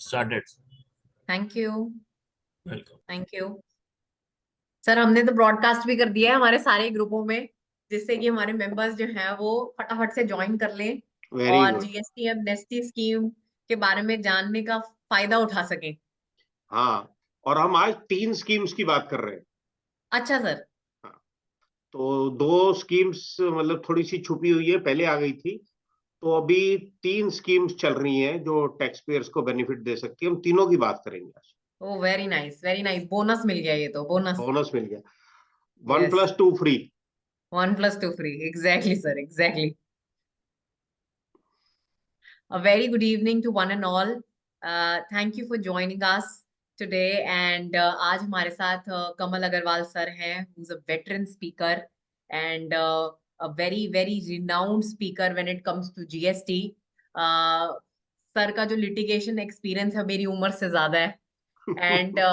Started. Thank you. Welcome. Thank you sir. हमने तो broadcast भी कर दिया है हमारे सारे ग्रुपों में, जिससे कि हमारे मेंबर्स जो हैं वो फटाफट से ज्वाइन कर लें वेरी और गुड। जीएसटी एमनेस्टी स्कीम के बारे में जानने का फायदा उठा सकें। हाँ, और हम आज 3 स्कीम्स की बात कर रहे हैं। अच्छा सर। हाँ, तो 2 स्कीम्स मतलब थोड़ी सी छुपी हुई है, पहले आ गई थी। तो अभी 3 स्कीम्स चल रही हैं जो टैक्स पेयर्स को बेनिफिट दे सकती है। हम तीनों की बात करेंगे आज। Oh very nice very nice. Bonus मिल गया, ये तो बोनस। बोनस मिल गया। One yes. Plus two free 1+2 free. Exactly sir, exactly. A very good evening to one and all. Thank you for joining us today. And आज हमारे साथ कमल Agarwal sir हैं, who's a veteran speaker and a very very renowned speaker when it comes to GST. Sir का जो litigation experience है मेरी उम्र से ज्यादा है। And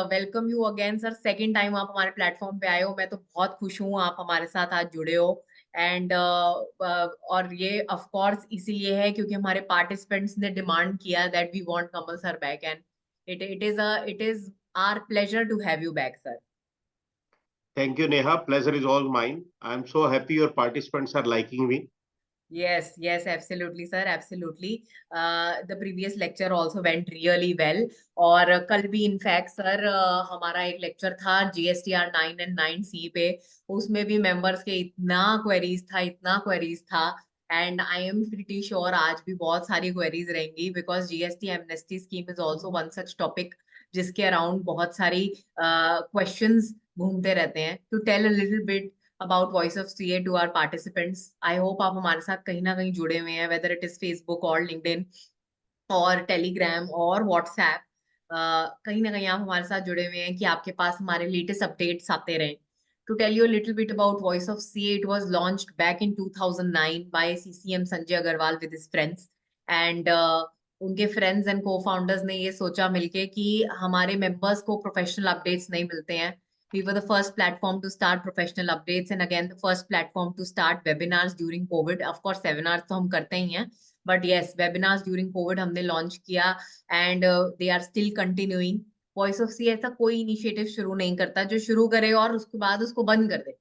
welcome you again sir. Second time आप हमारे प्लेटफॉर्म पे आए हो, मैं तो बहुत खुश हूँ आप हमारे साथ आज जुड़े हो। एंड और ये ऑफ कोर्स इसीलिए है क्योंकि हमारे पार्टिसिपेंट्स ने डिमांड किया that we want Kamal sir back, and it is our pleasure to have you back sir. Thank you Neha, pleasure is all mine. I am so happy your participants are liking me. Yes, yes, absolutely, sir, absolutely. The previous lecture also went really well. और कल भी in fact sir हमारा एक lecture था GSTR 9 and 9C पे, उसमें भी members के इतना क्वेरीज था। And I am pretty sure आज भी बहुत सारी क्वेरीज रहेंगी, because GST amnesty scheme is also one such topic जिसके अराउंड बहुत सारी क्वेश्चंस घूमते रहते हैं। To tell a little bit about voice of CA to our participants, I hope आप हमारे साथ कहीं ना कहीं जुड़े हुए हैं, वेदर इट इज फेसबुक और लिंक्डइन और टेलीग्राम और व्हाट्सएप। कहीं ना कहीं आप हमारे साथ जुड़े हुए हैं कि आपके पास हमारे लेटेस्ट अपडेट्स आते रहें। To tell you little bit about voice of CA, it was launched back in 2009 by CCM Sanjay Agarwal with his friends. And उनके फ्रेंड्स एंड को फाउंडर्स ने ये सोचा मिलके कि हमारे मेंबर्स को प्रोफेशनल अपडेट्स नहीं मिलते हैं। We were the first platform to start professional updates, and again the first platform to start webinars during COVID. Of course, seminars तो हम करते ही हैं, but yes, webinars during COVID हमने launch किया, and they are still continuing. Voice of C ऐसा कोई initiative शुरू नहीं करता जो शुरू करे और उसके बाद उसको बंद कर दे।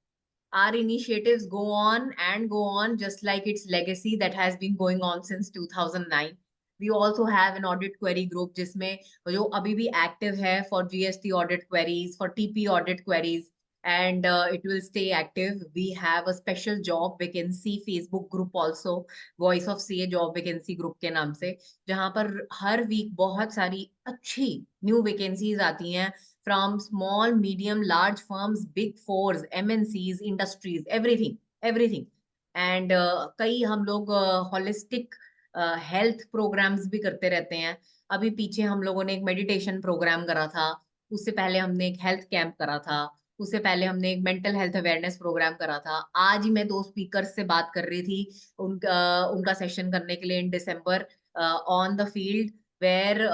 Our initiatives go on and go on just like its legacy that has been going on since 2009. We also have an audit query group जिसमें जो अभी भी active है for GST audit queries, for TP audit queries, and it will stay active. We have a special job vacancy Facebook group also, Voice of CA job vacancy group के नाम से, जहां पर हर वीक बहुत सारी अच्छी न्यू वैकेंसीज आती हैं from small, medium, large firms, big fours, MNCs, industries, everything, everything. And कई हम लोग holistic हेल्थ प्रोग्राम्स भी करते रहते हैं। अभी पीछे हम लोगों ने एक मेडिटेशन प्रोग्राम करा था, उससे पहले हमने एक हेल्थ कैंप करा था, उससे पहले हमने एक मेंटल हेल्थ अवेयरनेस प्रोग्राम करा था। आज ही मैं 2 स्पीकर्स से बात कर रही थी उनका सेशन करने के लिए in December on the field, where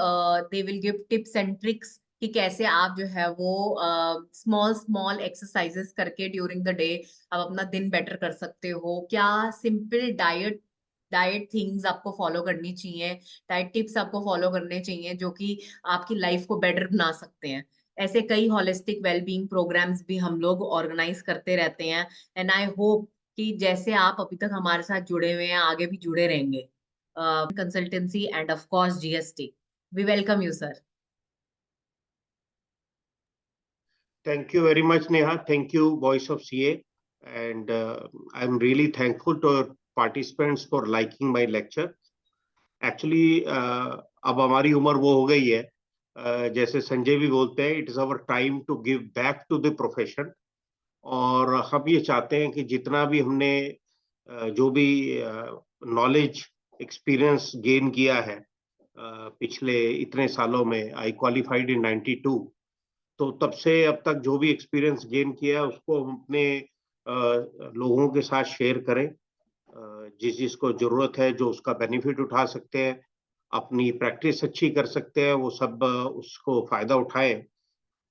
they will give tips and tricks कि कैसे आप जो है वो स्मॉल स्मॉल एक्सरसाइजेस करके ड्यूरिंग द डे आप अपना दिन बेटर कर सकते हो। क्या सिंपल डाइट डाइट थिंग्स आपको फॉलो करनी चाहिए, डाइट टिप्स आपको फॉलो करने चाहिए जो कि आपकी लाइफ को बेटर बना सकते हैं। ऐसे कई होलिस्टिक वेलबींग प्रोग्राम्स भी हम लोग ऑर्गेनाइज करते रहते हैं। एंड आई होप कि जैसे आप अभी तक हमारे साथ जुड़े हुए हैं आगे भी जुड़े रहेंगे। Consultancy and of course GST, we welcome you sir. Thank you very much, Neha. Thank you, Voice of CA. And I'm really thankful to our participants for liking my lecture. Actually, अब हमारी उम्र वो हो गई है, जैसे संजय भी बोलते हैं, it is our time to give back to the profession. और हम ये चाहते हैं कि जितना भी हमने जो भी नॉलेज एक्सपीरियंस गेन किया है पिछले इतने सालों में, आई क्वालिफाइड इन 92, तो तब से अब तक जो भी एक्सपीरियंस गेन किया उसको हम अपने लोगों के साथ शेयर करें। जिस जिसको जरूरत है, जो उसका बेनिफिट उठा सकते हैं, अपनी प्रैक्टिस अच्छी कर सकते हैं, वो सब उसको फायदा उठाएं।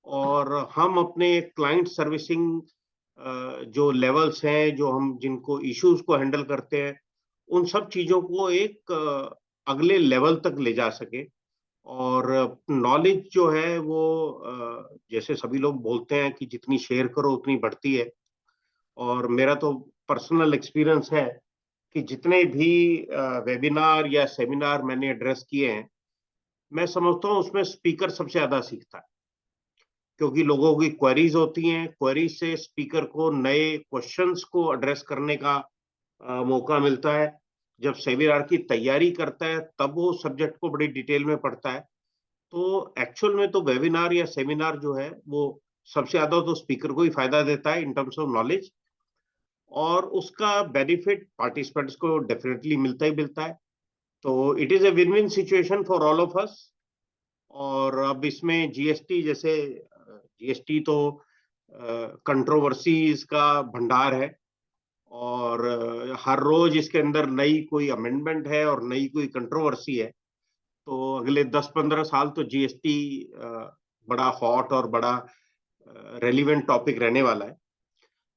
और हम अपने क्लाइंट सर्विसिंग जो लेवल्स हैं, जो हम जिनको इश्यूज को हैंडल करते हैं, उन सब चीजों को एक अगले लेवल तक ले जा सके। और नॉलेज जो है वो जैसे सभी लोग बोलते हैं कि जितनी शेयर करो उतनी बढ़ती है, और मेरा तो पर्सनल एक्सपीरियंस है कि जितने भी वेबिनार या सेमिनार मैंने एड्रेस किए हैं, मैं समझता हूँ उसमें स्पीकर सबसे ज्यादा सीखता है, क्योंकि लोगों की क्वेरीज होती हैं, क्वेरीज से स्पीकर को नए क्वेश्चंस को एड्रेस करने का मौका मिलता है। जब सेमिनार की तैयारी करता है तब वो सब्जेक्ट को बड़ी डिटेल में पढ़ता है। तो एक्चुअल में तो वेबिनार या सेमिनार जो है वो सबसे ज्यादा तो स्पीकर को ही फायदा देता है इन टर्म्स ऑफ नॉलेज, और उसका बेनिफिट पार्टिसिपेंट्स को डेफिनेटली मिलता ही मिलता है। तो it is a win win situation for all of us. और अब इसमें जीएसटी, जैसे जीएसटी तो कंट्रोवर्सीज का भंडार है, और हर रोज इसके अंदर नई कोई अमेंडमेंट है और नई कोई कंट्रोवर्सी है। तो अगले 10-15 साल तो जीएसटी बड़ा हॉट और बड़ा रेलिवेंट टॉपिक रहने वाला है।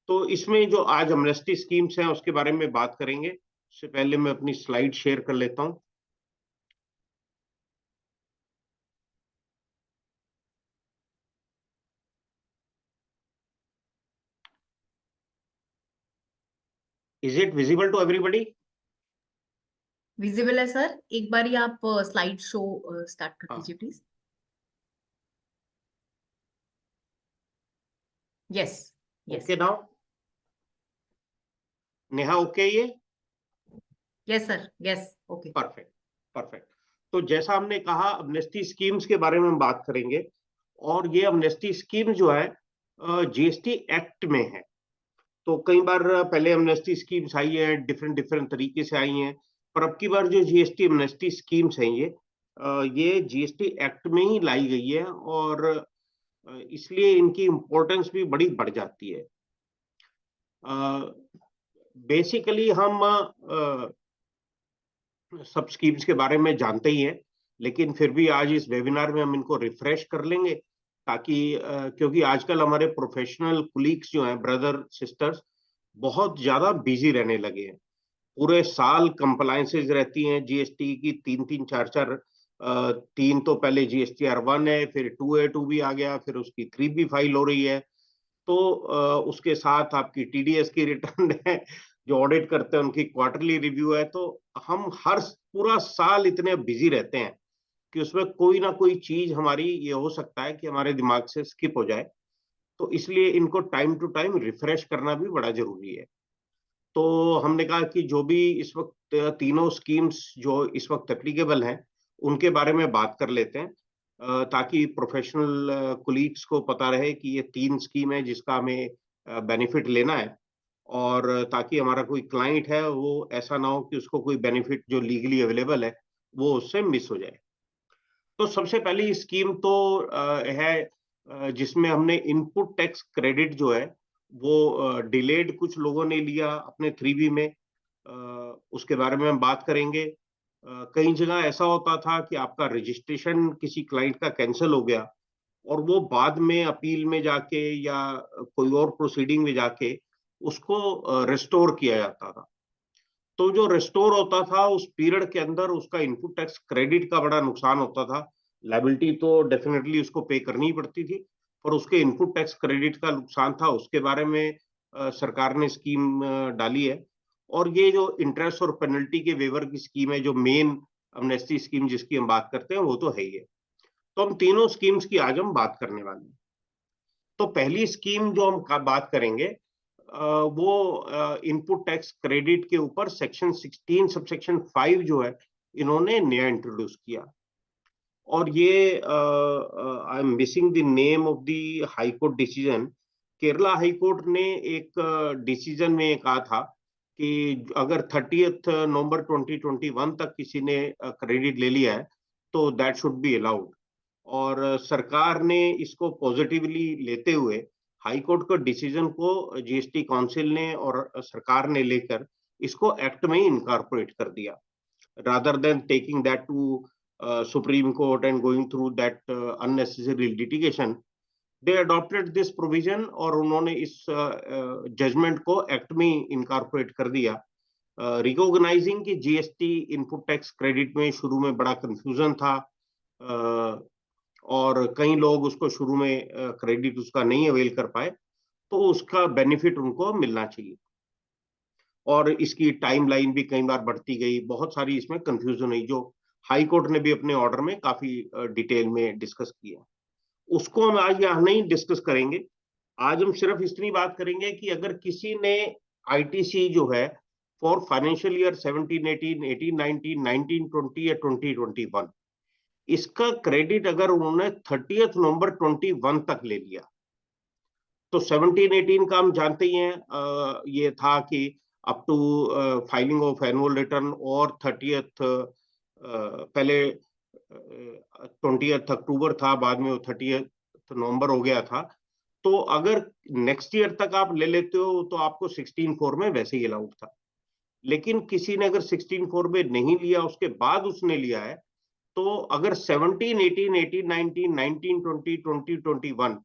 तो इसमें जो आज अमनेस्टी स्कीम्स हैं उसके बारे में बात करेंगे। उससे पहले मैं अपनी स्लाइड शेयर कर लेता हूं। Is it visible to everybody? Visible है सर, एक बार आप स्लाइड शो स्टार्ट कर हाँ, दीजिए please. Yes, yes, okay now Neha, okay ये? Yes sir, yes, okay. Perfect, perfect. तो जैसा हमने कहा, अमनेस्टी स्कीम्स के बारे में हम बात करेंगे, और ये अमनेस्टी स्कीम जो है जीएसटी एक्ट में है। तो कई बार पहले अमनेस्टी स्कीम्स आई है, डिफरेंट डिफरेंट तरीके से आई हैं, पर अब की बार जो जीएसटी अमनेस्टी स्कीम्स हैं ये जीएसटी एक्ट में ही लाई गई है, और इसलिए इनकी इम्पोर्टेंस भी बड़ी बढ़ जाती है। बेसिकली हम सब स्कीम्स के बारे में जानते ही हैं, लेकिन फिर भी आज इस वेबिनार में हम इनको रिफ्रेश कर लेंगे, ताकि क्योंकि आजकल हमारे प्रोफेशनल कुलीग्स जो हैं, ब्रदर सिस्टर्स, बहुत ज्यादा बिजी रहने लगे हैं। पूरे साल कंप्लायंसेस रहती हैं जीएसटी की, 3-3, 4-4। तीन तो पहले GSTR 1 है, फिर 2A2 भी आ गया, फिर उसकी 3 भी फाइल हो रही है। तो उसके साथ आपकी टीडीएस की रिटर्न है, जो ऑडिट करते हैं उनकी क्वार्टरली रिव्यू है। तो हम हर पूरा साल इतने बिजी रहते हैं कि उसमें कोई ना कोई चीज हमारी ये हो सकता है कि हमारे दिमाग से स्किप हो जाए। तो इसलिए इनको टाइम टू टाइम रिफ्रेश करना भी बड़ा जरूरी है। तो हमने कहा कि जो भी इस वक्त तीनों स्कीम्स जो इस वक्त एप्लीकेबल हैं उनके बारे में बात कर लेते हैं, ताकि प्रोफेशनल कुलीग्स को पता रहे कि ये 3 स्कीम है जिसका हमें बेनिफिट लेना है, और ताकि हमारा कोई क्लाइंट है वो ऐसा ना हो कि उसको कोई बेनिफिट जो लीगली अवेलेबल है वो उससे मिस हो जाए। तो सबसे पहली स्कीम तो है जिसमें हमने इनपुट टैक्स क्रेडिट जो है वो डिलेड कुछ लोगों ने लिया अपने 3B में। उसके बारे में हम बात करेंगे। कई जगह ऐसा होता था कि आपका रजिस्ट्रेशन किसी क्लाइंट का कैंसिल हो गया, और वो बाद में अपील में जाके या कोई और प्रोसीडिंग में जाके उसको रिस्टोर किया जाता था। तो जो रिस्टोर होता था उस पीरियड के अंदर उसका इनपुट टैक्स क्रेडिट का बड़ा नुकसान होता था। लायबिलिटी तो डेफिनेटली उसको पे करनी ही पड़ती थी, पर उसके इनपुट टैक्स क्रेडिट का नुकसान था, उसके बारे में सरकार ने स्कीम डाली है। और ये जो इंटरेस्ट और पेनल्टी के वेवर की स्कीम है, जो मेन अमनेस्टी स्कीम जिसकी हम बात करते हैं, वो तो है ही है। तो हम तीनों स्कीम्स की आज हम बात करने वाले हैं। तो पहली स्कीम जो हम बात करेंगे वो इनपुट टैक्स क्रेडिट के ऊपर सेक्शन 16 सबसेक्शन 5 जो है इन्होंने नया इंट्रोड्यूस किया। और ये I am missing the name of the high court decision. Kerala high court ने एक डिसीजन में कहा था कि अगर 30 नवंबर 2021 तक किसी ने क्रेडिट ले लिया है तो दैट शुड बी अलाउड। और सरकार ने इसको पॉजिटिवली लेते हुए हाई कोर्ट के डिसीजन को जीएसटी काउंसिल ने और सरकार ने लेकर इसको एक्ट में ही इनकॉर्पोरेट कर दिया, rather than taking that to Supreme Court and going through that unnecessary litigation. They adopted this provision और उन्होंने इस जजमेंट को एक्ट में इनकॉर्पोरेट कर दिया, रिकॉग्नाइजिंग कि जीएसटी इनपुट टैक्स क्रेडिट में शुरू में बड़ा कंफ्यूजन था, और कई लोग उसको शुरू में क्रेडिट उसका नहीं अवेल कर पाए, तो उसका बेनिफिट उनको मिलना चाहिए। और इसकी टाइमलाइन भी कई बार बढ़ती गई, बहुत सारी इसमें कंफ्यूजन हुई, जो हाई कोर्ट ने भी अपने ऑर्डर में काफी डिटेल में डिस्कस किया। उसको हम आज यहाँ नहीं डिस्कस करेंगे। आज हम सिर्फ इतनी बात करेंगे कि अगर किसी ने आईटीसी जो है फॉर फाइनेंशियल ईयर 17-18, 18-19, 19-20 या 20-21, इसका क्रेडिट अगर उन्होंने 30 नवंबर 21 तक ले लिया, तो 17-18 का हम जानते ही हैं, ये था कि up to filing of annual return और 30th, पहले 20th अक्टूबर था, बाद में वो 30th नवंबर हो गया था। तो अगर नेक्स्ट ईयर तक आप ले लेते हो तो आपको 16(4) में वैसे ही अलाउड था। लेकिन किसी ने अगर 16(4) में नहीं लिया, उसके बाद उसने लिया है, तो अगर 17-18, 18-19, 19-20, 20-21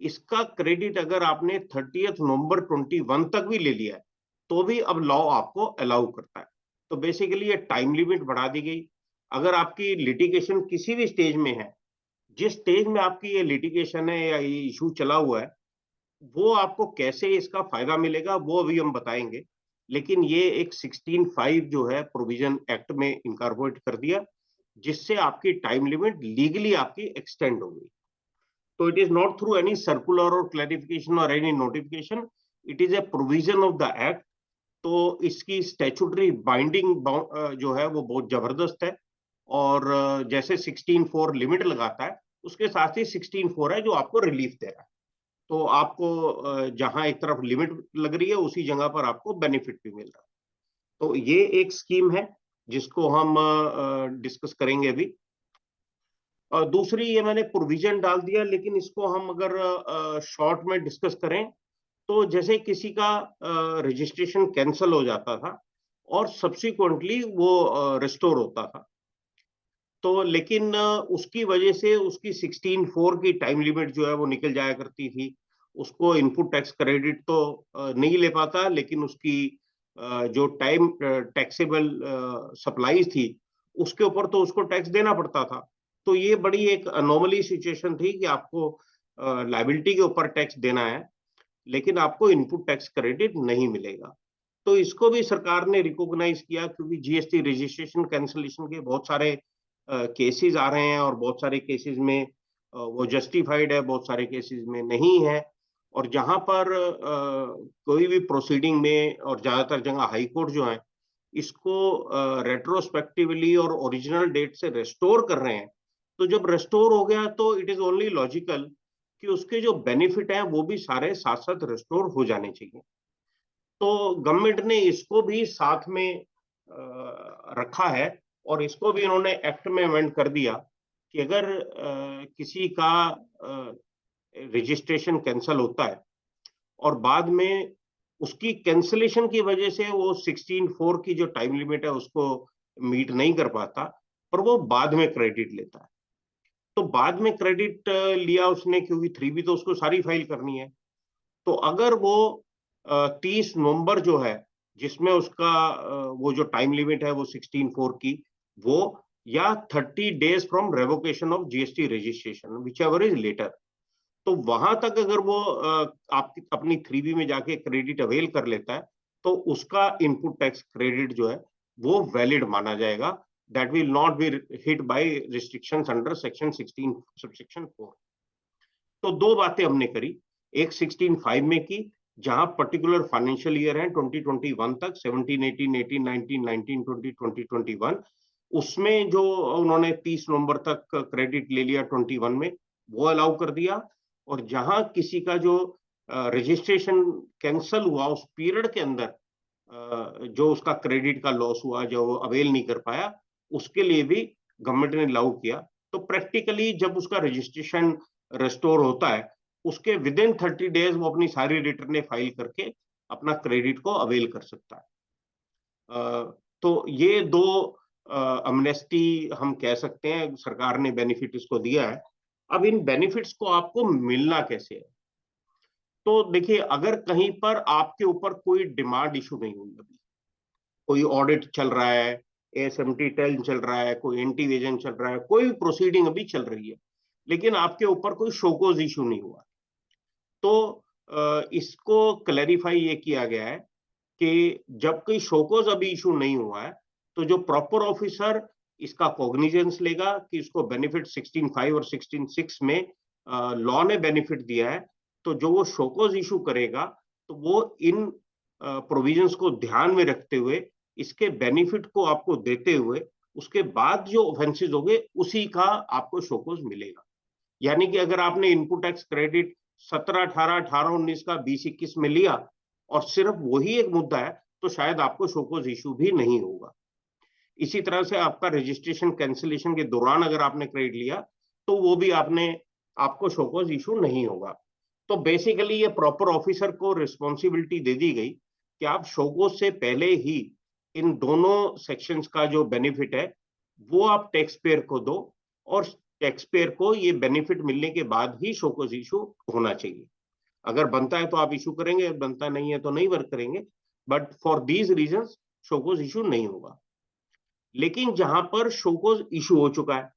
इसका क्रेडिट अगर आपने 30th नवंबर 21 तक भी ले लिया है, तो भी अब लॉ आपको अलाउ करता है। तो बेसिकली ये टाइम लिमिट बढ़ा दी गई। अगर आपकी लिटिगेशन किसी भी स्टेज में है, जिस स्टेज में आपकी ये लिटिगेशन है या ये इशू चला हुआ है, वो आपको कैसे इसका फायदा मिलेगा वो अभी हम बताएंगे। लेकिन ये एक 16(5) जो है प्रोविजन एक्ट में इनकॉर्पोरेट कर दिया, जिससे आपकी टाइम लिमिट लीगली आपकी एक्सटेंड हो गई। तो it is not through any circular और क्लैरिफिकेशन और any notification, it is a provision of the act. तो इसकी स्टैट्यूटरी बाइंडिंग जो है वो बहुत जबरदस्त है। और जैसे 16(4) लिमिट लगाता है, उसके साथ ही 16(4) है जो आपको रिलीफ दे रहा है। तो आपको जहां एक तरफ लिमिट लग रही है, उसी जगह पर आपको बेनिफिट भी मिल रहा है। तो ये एक स्कीम है जिसको हम डिस्कस करेंगे अभी। और दूसरी ये मैंने प्रोविजन डाल दिया, लेकिन इसको हम अगर शॉर्ट में डिस्कस करें, तो जैसे किसी का रजिस्ट्रेशन कैंसिल हो जाता था और सब्सिक्वेंटली वो रिस्टोर होता था, तो लेकिन उसकी वजह से उसकी 16(4) की टाइम लिमिट जो है वो निकल जाया करती थी। उसको इनपुट टैक्स क्रेडिट तो नहीं ले पाता, लेकिन उसकी जो टाइम टैक्सेबल सप्लाईज थी, उसके ऊपर तो उसको टैक्स देना पड़ता था। तो ये बड़ी एक अनोमली सिचुएशन थी कि आपको लायबिलिटी के ऊपर टैक्स देना है, लेकिन आपको इनपुट टैक्स क्रेडिट नहीं मिलेगा। तो इसको भी सरकार ने रिकॉग्नाइज किया, क्योंकि जीएसटी रजिस्ट्रेशन कैंसलेशन के बहुत सारे केसेस आ रहे हैं, और बहुत सारे केसेस में वो जस्टिफाइड है, बहुत सारे केसेस में नहीं है। और जहां पर कोई भी प्रोसीडिंग में, और ज्यादातर जगह हाई कोर्ट जो है, इसको रेट्रोस्पेक्टिवली और ओरिजिनल डेट से रेस्टोर कर रहे हैं, तो जब रेस्टोर हो गया तो इट इज ओनली लॉजिकल कि उसके जो बेनिफिट हैं वो भी सारे साथ साथ रेस्टोर हो जाने चाहिए। तो गवर्नमेंट ने इसको भी साथ में रखा है, और इसको भी इन्होंने एक्ट में अमेंड कर दिया कि अगर किसी का रजिस्ट्रेशन कैंसिल होता है और बाद में उसकी कैंसिलेशन की वजह से वो 16(4) की जो टाइम लिमिट है उसको मीट नहीं कर पाता, पर वो बाद में क्रेडिट लेता है, तो बाद में क्रेडिट लिया उसने, क्योंकि 3B तो उसको सारी फाइल करनी है। तो अगर वो 30 नवंबर जो है, जिसमें उसका वो जो टाइम लिमिट है वो 16(4) की, वो या 30 days from revocation of GST registration, whichever is later, तो वहां तक अगर वो आपकी अपनी 3B में जाके क्रेडिट अवेल कर लेता है, तो उसका इनपुट टैक्स क्रेडिट जो है वो वैलिड माना जाएगा। That will not be hit by restrictions under section 16 subsection 4। तो दो बातें हमने करी, एक 16(5) में की, जहां पर्टिकुलर फाइनेंशियल ईयर है 2021 तक, 17-18, 18-19, 19-20, 20-21, उसमें जो उन्होंने 30 नवंबर तक क्रेडिट ले लिया 21 में, वो अलाउ कर दिया। और जहां किसी का जो रजिस्ट्रेशन कैंसल हुआ उस पीरियड के अंदर, जो उसका क्रेडिट का लॉस हुआ, जो अवेल नहीं कर पाया, उसके लिए भी गवर्नमेंट ने अलाउ किया। तो प्रैक्टिकली जब उसका रजिस्ट्रेशन रेस्टोर होता है, उसके विद इन 30 डेज वो अपनी सारी रिटर्न फाइल करके अपना क्रेडिट को अवेल कर सकता है। तो ये दो अमनेस्टी हम कह सकते हैं, सरकार ने बेनिफिट इसको दिया है। अब इन बेनिफिट्स को आपको मिलना कैसे है? तो देखिए, अगर कहीं पर आपके ऊपर कोई डिमांड इशू नहीं हुई अभी, कोई ऑडिट चल रहा है, ASMT 10 चल रहा है, कोई एंटी एविजन चल रहा है, कोई प्रोसीडिंग अभी चल रही है, लेकिन आपके ऊपर कोई शोकोज इशू नहीं हुआ, तो इसको क्लैरिफाई ये किया गया है कि जब कोई शोकोज अभी इशू नहीं हुआ है, तो जो प्रॉपर ऑफिसर इसका कॉग्निजेंस लेगा कि इसको बेनिफिट 16.5 और 16.6 में लॉ ने बेनिफिट दिया है, तो जो वो शोकोज इशू करेगा, तो वो इन प्रोविजंस को ध्यान में रखते हुए, इसके बेनिफिट को आपको देते हुए, उसके बाद जो ऑफेंसेस होंगे उसी का आपको शोकोज मिलेगा। यानी कि अगर आपने इनपुट टैक्स क्रेडिट 17, 18, 18, 19 का 20, 21 में लिया और सिर्फ वही एक मुद्दा है, तो शायद आपको शोकोज इशू भी नहीं होगा। इसी तरह से आपका रजिस्ट्रेशन कैंसिलेशन के दौरान अगर आपने क्रेडिट लिया, तो वो भी आपको शोकोज इशू नहीं होगा। तो बेसिकली ये प्रॉपर ऑफिसर को रिस्पॉन्सिबिलिटी दे दी गई कि आप शोकोज से पहले ही इन दोनों सेक्शंस का जो बेनिफिट है वो आप टैक्स पेयर को दो, और टैक्स पेयर को ये बेनिफिट मिलने के बाद ही शोकोज इशू होना चाहिए। अगर बनता है तो आप इशू करेंगे, बनता नहीं है तो नहीं वर्क करेंगे, but for these reasons show cause issue नहीं होगा। लेकिन जहां पर शोकोज इशू हो चुका है,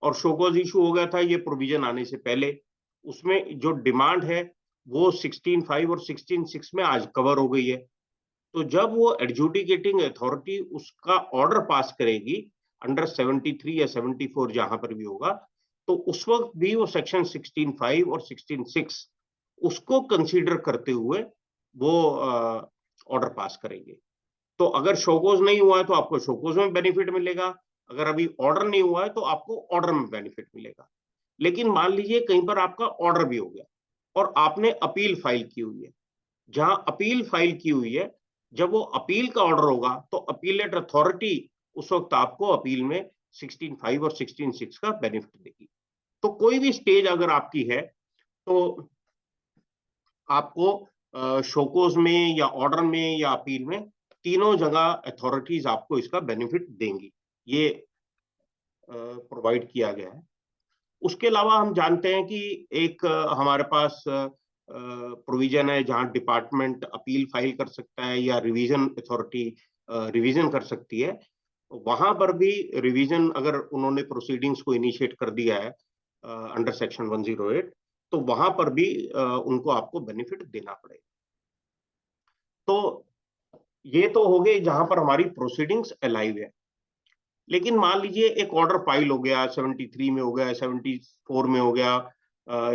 और शोकोज इशू हो गया था ये प्रोविजन आने से पहले, उसमें जो डिमांड है वो 16.5 और 16.6 में आज कवर हो गई है, तो जब वो एडजुडिकेटिंग अथॉरिटी उसका ऑर्डर पास करेगी अंडर 73 या 74 जहां पर भी होगा, तो उस वक्त भी वो सेक्शन 16.5 और 16.6 उसको कंसीडर करते हुए वो ऑर्डर पास करेंगे। तो अगर शोकोज नहीं हुआ है तो आपको शोकोज में बेनिफिट मिलेगा, अगर अभी ऑर्डर नहीं हुआ है तो आपको ऑर्डर में बेनिफिट मिलेगा। लेकिन मान लीजिए कहीं पर आपका ऑर्डर भी हो गया और आपने अपील फाइल की हुई है, जहां अपील फाइल की हुई है, जब वो अपील का ऑर्डर होगा तो अपीलेट अथॉरिटी उस वक्त आपको अपील में 16.5 और 16.6 का बेनिफिट देगी। तो कोई भी स्टेज अगर आपकी है, तो आपको शोकोज में या ऑर्डर में या अपील में, तीनों जगह अथॉरिटीज आपको इसका बेनिफिट देंगी, ये प्रोवाइड किया गया है। उसके अलावा हम जानते हैं कि एक हमारे पास प्रोविजन है जहां डिपार्टमेंट अपील फाइल कर सकता है या रिवीजन अथॉरिटी रिवीजन कर सकती है। वहां पर भी रिवीजन अगर उन्होंने प्रोसीडिंग्स को इनिशिएट कर दिया है अंडर सेक्शन 108, तो वहां पर भी उनको आपको बेनिफिट देना पड़ेगा। तो ये तो हो गए जहां पर हमारी प्रोसीडिंग्स अलाइव है। लेकिन मान लीजिए एक ऑर्डर फाइल हो गया, 73 में हो गया, 74 में हो गया,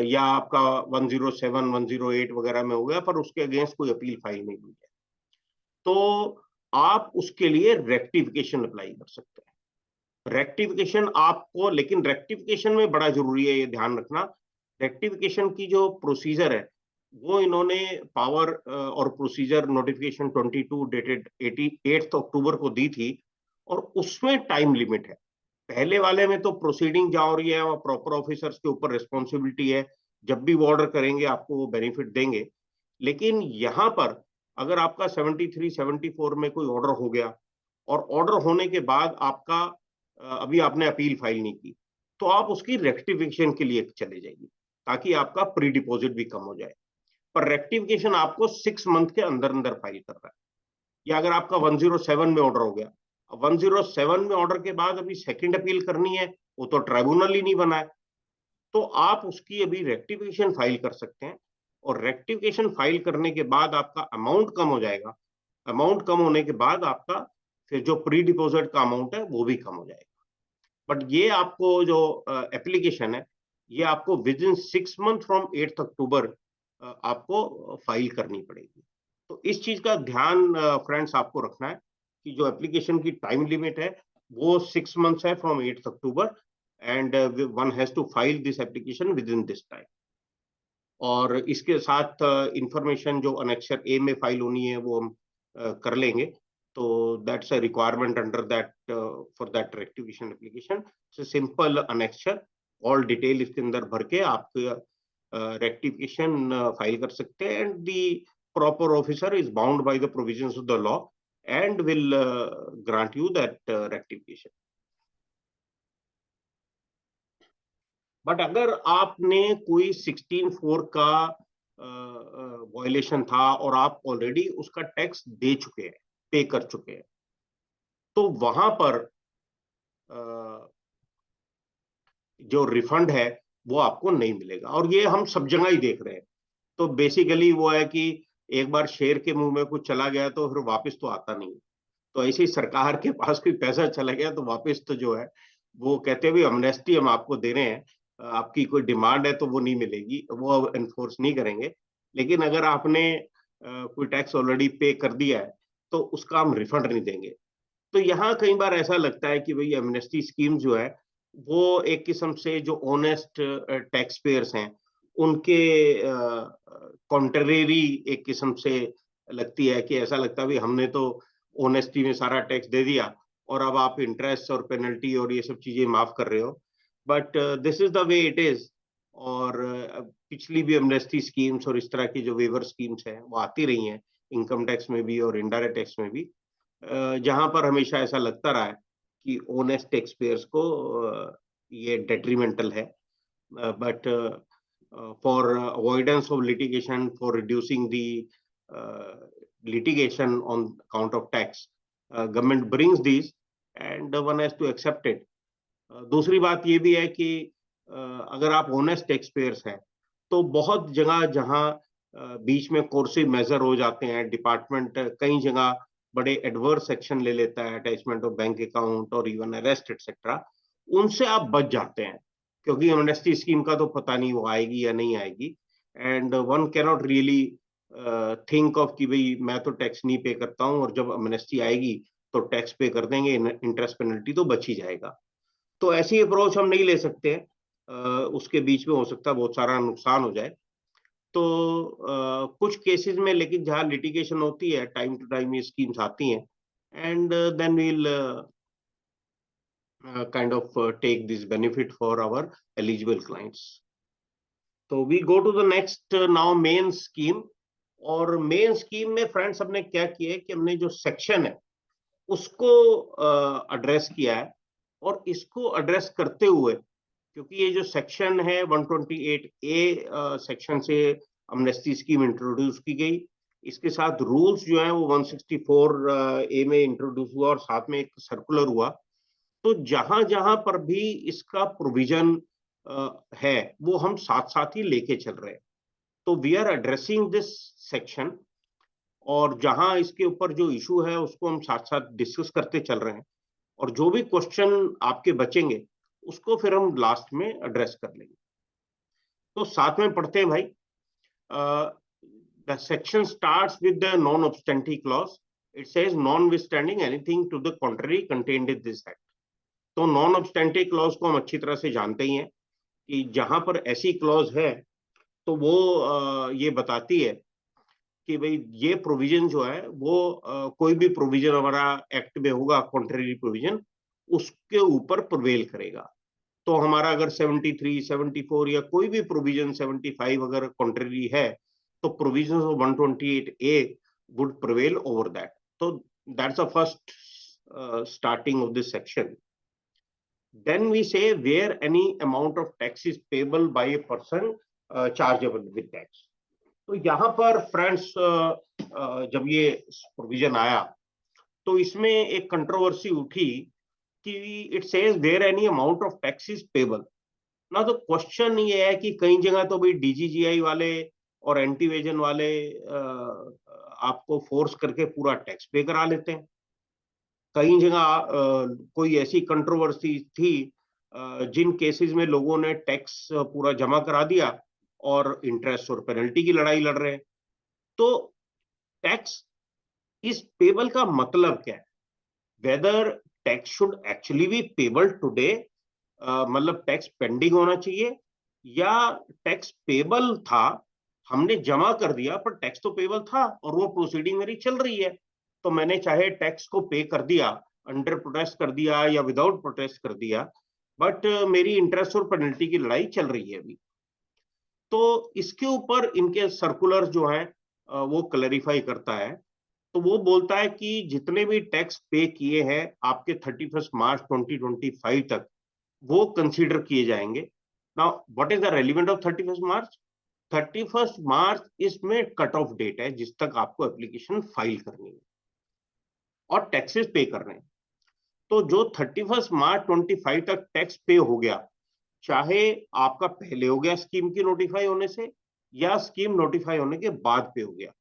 या आपका 107, 108 वगैरह में हो गया, पर उसके अगेंस्ट कोई अपील फाइल नहीं हुई है, तो आप उसके लिए रेक्टिफिकेशन अप्लाई कर सकते हैं। रेक्टिफिकेशन आपको, लेकिन रेक्टिफिकेशन में बड़ा जरूरी है ये ध्यान रखना, रेक्टिफिकेशन की जो प्रोसीजर है वो इन्होंने पावर और प्रोसीजर नोटिफिकेशन 22 डेटेड 88 अक्टूबर को दी थी, और उसमें टाइम लिमिट है। पहले वाले में तो प्रोसीडिंग जा रही है और प्रॉपर ऑफिसर्स के ऊपर रिस्पॉन्सिबिलिटी है, जब भी वो ऑर्डर करेंगे आपको वो बेनिफिट देंगे। लेकिन यहाँ पर अगर आपका 73, 74 में कोई ऑर्डर हो गया और ऑर्डर होने के बाद आपका अभी आपने अपील फाइल नहीं की, तो आप उसकी रेक्टिफिकेशन के लिए चले जाइए, ताकि आपका प्री डिपॉजिट भी कम हो जाए। पर रेक्टिफिकेशन आपको 6 मंथ के अंदर अंदर फाइल कर रहा है। या अगर आपका 107 में ऑर्डर हो गया, 107 में ऑर्डर के बाद अभी सेकंड अपील करनी है, वो तो ट्राइब्यूनल ही नहीं बना है, तो आप उसकी अभी रेक्टिफिकेशन फाइल कर सकते हैं, और रेक्टिफिकेशन फाइल करने के बाद आपका अमाउंट कम हो जाएगा। अमाउंट कम होने के बाद आपका फिर जो प्री डिपॉजिट का अमाउंट है वो भी कम हो जाएगा। बट ये आपको जो एप्लीकेशन है, ये आपको विद इन 6 मंथ फ्रॉम 8 अक्टूबर आपको फाइल करनी पड़ेगी। तो इस चीज का ध्यान फ्रेंड्स आपको रखना है कि जो एप्लीकेशन की टाइम लिमिट है वो 6 मंथ्स है from 8 October, and one has to file this application within this time. और इसके साथ इंफॉर्मेशन जो अनेक्सर ए में फाइल होनी है वो हम कर लेंगे। तो that's a requirement under that for that rectification application, simple annexure, all detail इसके अंदर भर के आप रेक्टिफिकेशन फाइल कर सकते हैं, and the proper officer is bound by the provisions of the law and will grant you that rectification. But अगर आपने कोई 16.4 का वायलेशन था और आप ऑलरेडी उसका टैक्स दे चुके हैं, पे कर चुके हैं, तो वहां पर जो रिफंड है वो आपको नहीं मिलेगा, और ये हम सब जगह ही देख रहे हैं। तो बेसिकली वो है कि एक बार शेर के मुंह में कुछ चला गया तो फिर वापस तो आता नहीं। तो ऐसे ही सरकार के पास कोई पैसा चला गया तो वापस तो जो है वो कहते हैं, अमनेस्टी हम आपको दे रहे हैं, आपकी कोई डिमांड है तो वो नहीं मिलेगी, वो अब एनफोर्स नहीं करेंगे। लेकिन अगर आपने कोई टैक्स ऑलरेडी पे कर दिया है तो उसका हम रिफंड नहीं देंगे। तो यहाँ कई बार ऐसा लगता है कि भाई एमनेस्टी स्कीम जो है वो एक किस्म से जो ऑनेस्ट टैक्स पेयर्स हैं उनके कॉन्ट्रेरी एक किस्म से लगती है, कि ऐसा लगता है भी हमने तो ऑनेस्टी में सारा टैक्स दे दिया और अब आप इंटरेस्ट और पेनल्टी और ये सब चीजें माफ कर रहे हो। But this is the way it is. और पिछली भी एमनेस्टी स्कीम्स और इस तरह की जो वेवर स्कीम्स हैं वो आती रही हैं, इनकम टैक्स में भी और इनडायरेक्ट टैक्स में भी, जहां पर हमेशा ऐसा लगता रहा है कि ऑनेस्ट टैक्स पेयर्स को ये डेट्रीमेंटल है। But for avoidance of litigation, for reducing the litigation on account of tax, government brings these and one has to accept it. दूसरी बात ये भी है कि अगर आप ऑनेस्ट टैक्स पेयर्स हैं तो बहुत जगह जहां बीच में कोर्सिव मेजर हो जाते हैं, डिपार्टमेंट कई जगह बड़े एडवर्स एक्शन ले लेता है, अटैचमेंट ऑफ बैंक अकाउंट और इवन अरेस्ट एक्सेट्रा, उनसे आप बच जाते हैं, क्योंकि ऑनेस्टी स्कीम का तो पता नहीं वो आएगी या नहीं आएगी। And one cannot really think of कि भाई मैं तो टैक्स नहीं पे करता हूं और जब अमनेस्टी आएगी तो टैक्स पे कर देंगे, इंटरेस्ट पेनल्टी तो बच ही जाएगा। तो ऐसी अप्रोच हम नहीं ले सकते हैं, उसके बीच में हो सकता है बहुत सारा नुकसान हो जाए। तो कुछ केसेस में लेकिन जहां लिटिगेशन होती है टाइम टू टाइम ये स्कीम्स आती हैं, and then we'll kind of take this benefit for our eligible clients. So we go to the next now main scheme. और मेन स्कीम में फ्रेंड्स हमने क्या किया है कि हमने जो सेक्शन है उसको एड्रेस किया है, और इसको एड्रेस करते हुए, क्योंकि ये जो सेक्शन है 128A सेक्शन से अमनेस्टी स्कीम इंट्रोड्यूस की गई, इसके साथ रूल्स जो है वो 164A में इंट्रोड्यूस हुआ और साथ में एक सर्कुलर हुआ। तो जहां जहां पर भी इसका प्रोविजन है वो हम साथ साथ ही लेके चल रहे हैं। तो we are addressing this section, और जहां इसके ऊपर जो इशू है उसको हम साथ साथ डिस्कस करते चल रहे हैं, और जो भी क्वेश्चन आपके बचेंगे उसको फिर हम लास्ट में एड्रेस कर लेंगे। तो साथ में पढ़ते हैं भाई। The section starts with the non obstante clause. It says notwithstanding anything to the contrary contained in this act. तो नॉन ऑब्स्टेंटी क्लॉज को हम अच्छी तरह से जानते ही हैं कि जहां पर ऐसी क्लॉज है तो वो ये बताती है कि भाई ये प्रोविजन जो है वो कोई भी प्रोविजन हमारा एक्ट में होगा कॉन्ट्रेरी प्रोविजन, उसके ऊपर प्रिवेल करेगा। तो हमारा अगर 73, 74 या कोई भी प्रोविजन 75 अगर कॉन्ट्रेरी है तो provision of 128A would prevail over that. तो that's the first starting of this section. Then we say where any amount of tax is payable by a person chargeable with tax. तो यहाँ पर friends जब ये provision आया तो इसमें एक कंट्रोवर्सी उठी कि it says where any amount of tax is payable ना। तो क्वेश्चन ये है कि कई जगह तो भाई डीजीजीआई वाले और एंटी वेजन वाले आपको फोर्स करके पूरा टैक्स पे करा लेते हैं। कई जगह कोई ऐसी कंट्रोवर्सी थी जिन केसेस में लोगों ने टैक्स पूरा जमा करा दिया और इंटरेस्ट और पेनल्टी की लड़ाई लड़ रहे हैं। तो टैक्स इस पेबल का मतलब क्या है? Whether tax should actually be payable today, मतलब टैक्स पेंडिंग होना चाहिए, या टैक्स पेबल था, हमने जमा कर दिया पर टैक्स तो पेबल था और वो प्रोसीडिंग मेरी चल रही है, तो मैंने चाहे टैक्स को पे कर दिया, अंडर प्रोटेस्ट कर दिया या विदाउट प्रोटेस्ट कर दिया, बट मेरी इंटरेस्ट और पेनल्टी की लड़ाई चल रही है अभी। तो इसके ऊपर इनके सर्कुलर जो है वो क्लैरिफाई करता है। तो वो बोलता है कि जितने भी टैक्स पे किए हैं आपके 31 मार्च 2025 तक वो कंसीडर किए जाएंगे। Now what is the relevant of 31 मार्च? 31 मार्च इसमें कट ऑफ डेट है जिस तक आपको एप्लीकेशन फाइल करनी है और टैक्सेस पे करने हैं। तो जो 31 मार्च 25 तक टैक्स पे हो गया, चाहे आपका पहले हो गया स्कीम की नोटिफाई होने से या स्कीम नोटिफाई होने के बाद पे हो गया,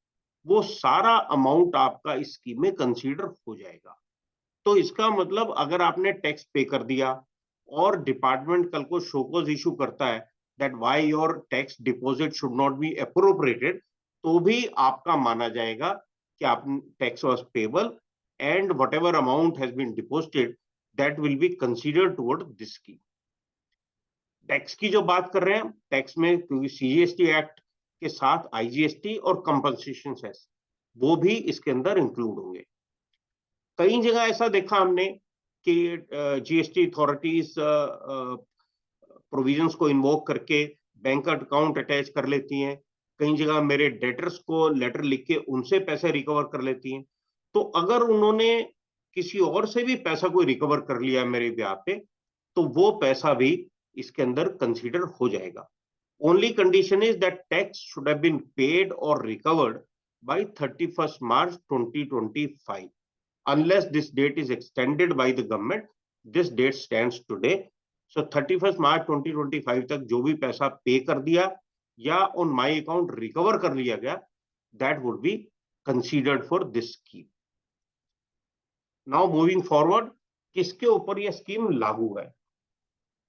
वो सारा अमाउंट आपका इस स्कीम में कंसीडर हो जाएगा। तो इसका मतलब अगर आपने टैक्स पे कर दिया और डिपार्टमेंट कल को शोकॉज इशू करता है that why your tax deposit should not be appropriated, तो भी आपका माना जाएगा कि आप tax was payable and whatever amount has been deposited that will be considered toward this scheme. Tax की जो बात कर रहे हैं, टैक्स में क्योंकि सीजीएसटी एक्ट के साथ आईजीएसटी और कंपनसेशन सेस वो भी इसके अंदर इंक्लूड होंगे। कई जगह ऐसा देखा हमने कि जीएसटी अथॉरिटीज प्रोविजंस को इन्वोक करके बैंक अकाउंट अटैच कर लेती हैं, कई जगह मेरे डेटर्स को लेटर लिख के उनसे पैसे रिकवर कर लेती हैं। तो अगर उन्होंने किसी और से भी पैसा कोई रिकवर कर लिया मेरे ब्याह पे, तो वो पैसा भी इसके अंदर कंसीडर हो जाएगा। Only condition is that tax should have been paid और recovered by 31 March 2025 unless this date is extended by the government. This date stands today. So 31 March 2025 तक जो भी पैसा पे कर दिया या on my account recover कर लिया गया, that would be considered for this scheme. Now moving forward, किसके ऊपर यह स्कीम लागू है?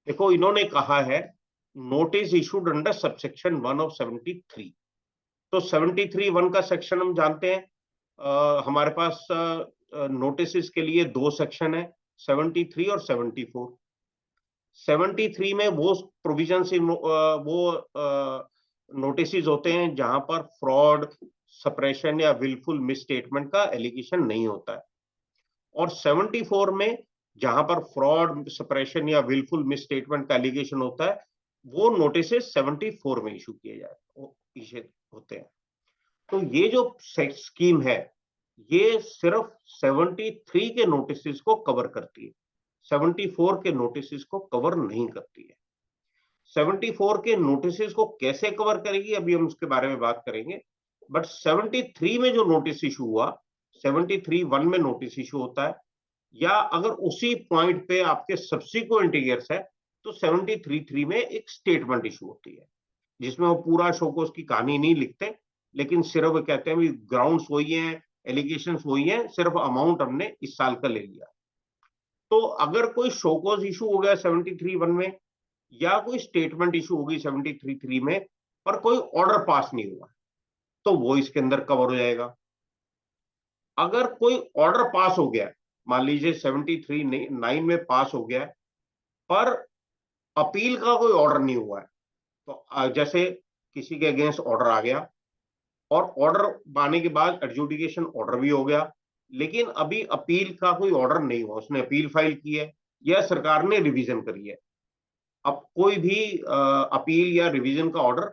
देखो इन्होंने कहा है notice issued under subsection 1 of 73। तो 73(1) का सेक्शन हम जानते हैं, हमारे पास नोटिस के लिए दो सेक्शन है, 73 और 74। 73 में वो प्रोविजन से वो नोटिस होते हैं जहां पर फ्रॉड, सप्रेशन या विलफुल मिसस्टेटमेंट का एलिगेशन नहीं होता है, और 74 में जहां पर फ्रॉड, सप्रेशन या विलफुल मिसस्टेटमेंट का एलिगेशन होता है, वो नोटिस 74 में इशू किए जाए होते हैं। तो ये जो स्कीम है ये सिर्फ 73 के नोटिस को कवर करती है, 74 के नोटिस को कवर नहीं करती है। 74 के नोटिस को कैसे कवर करेगी अभी हम उसके बारे में बात करेंगे, बट 73 में जो नोटिस इशू हुआ, 73(1) में नोटिस इशू होता है, या अगर उसी पॉइंट पे आपके सब्सिक्वेंट ईयर्स है तो 73(3) में एक स्टेटमेंट इशू होती है, जिसमें वो पूरा शो को उसकी कहानी नहीं लिखते, लेकिन सिर्फ कहते हैं ग्राउंड्स वही हैं, एलिगेशंस वही हैं, सिर्फ अमाउंट हमने इस साल का ले लिया। तो अगर कोई शोकॉज इशू हो गया 73(1) में या कोई स्टेटमेंट इशू होगी 73(3) में, पर कोई ऑर्डर पास नहीं हुआ, तो वो इसके अंदर कवर हो जाएगा। अगर कोई ऑर्डर पास हो गया, मान लीजिए 73(9) में पास हो गया, पर अपील का कोई ऑर्डर नहीं हुआ है, तो जैसे किसी के अगेंस्ट ऑर्डर आ गया और ऑर्डर आने के बाद एडजुडिकेशन ऑर्डर भी हो गया, लेकिन अभी अपील का कोई ऑर्डर नहीं हुआ, उसने अपील फाइल की है या सरकार ने रिवीजन करी है, अब कोई भी अपील या रिवीजन का ऑर्डर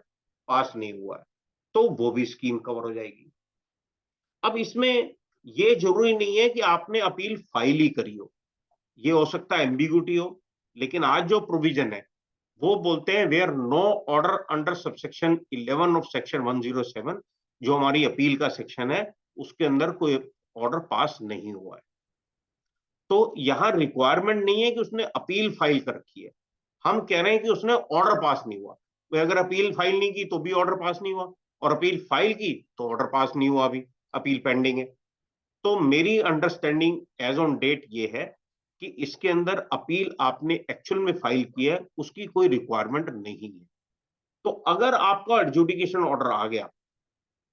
पास नहीं हुआ है, तो वो भी स्कीम कवर हो जाएगी। अब इसमें ये जरूरी नहीं है कि आपने अपील फाइल ही करी हो, ये हो सकता है एम्बिग्यूटी हो, लेकिन आज जो प्रोविजन है वो बोलते हैं where no order under subsection 11 of section 107, जो हमारी अपील का सेक्शन है, उसके अंदर कोई ऑर्डर पास नहीं हुआ है, तो यहां रिक्वायरमेंट नहीं है कि उसने अपील फाइल कर रखी है, हम कह रहे हैं कि उसने ऑर्डर पास नहीं हुआ। तो अगर अपील फाइल नहीं की तो भी ऑर्डर पास नहीं हुआ, और अपील फाइल की तो ऑर्डर पास नहीं हुआ, अभी अपील पेंडिंग है। तो मेरी अंडरस्टैंडिंग एज ऑन डेट ये है कि इसके अंदर अपील आपने एक्चुअल में फाइल की है उसकी कोई रिक्वायरमेंट नहीं है। तो अगर आपका एडजुडिकेशन ऑर्डर आ गया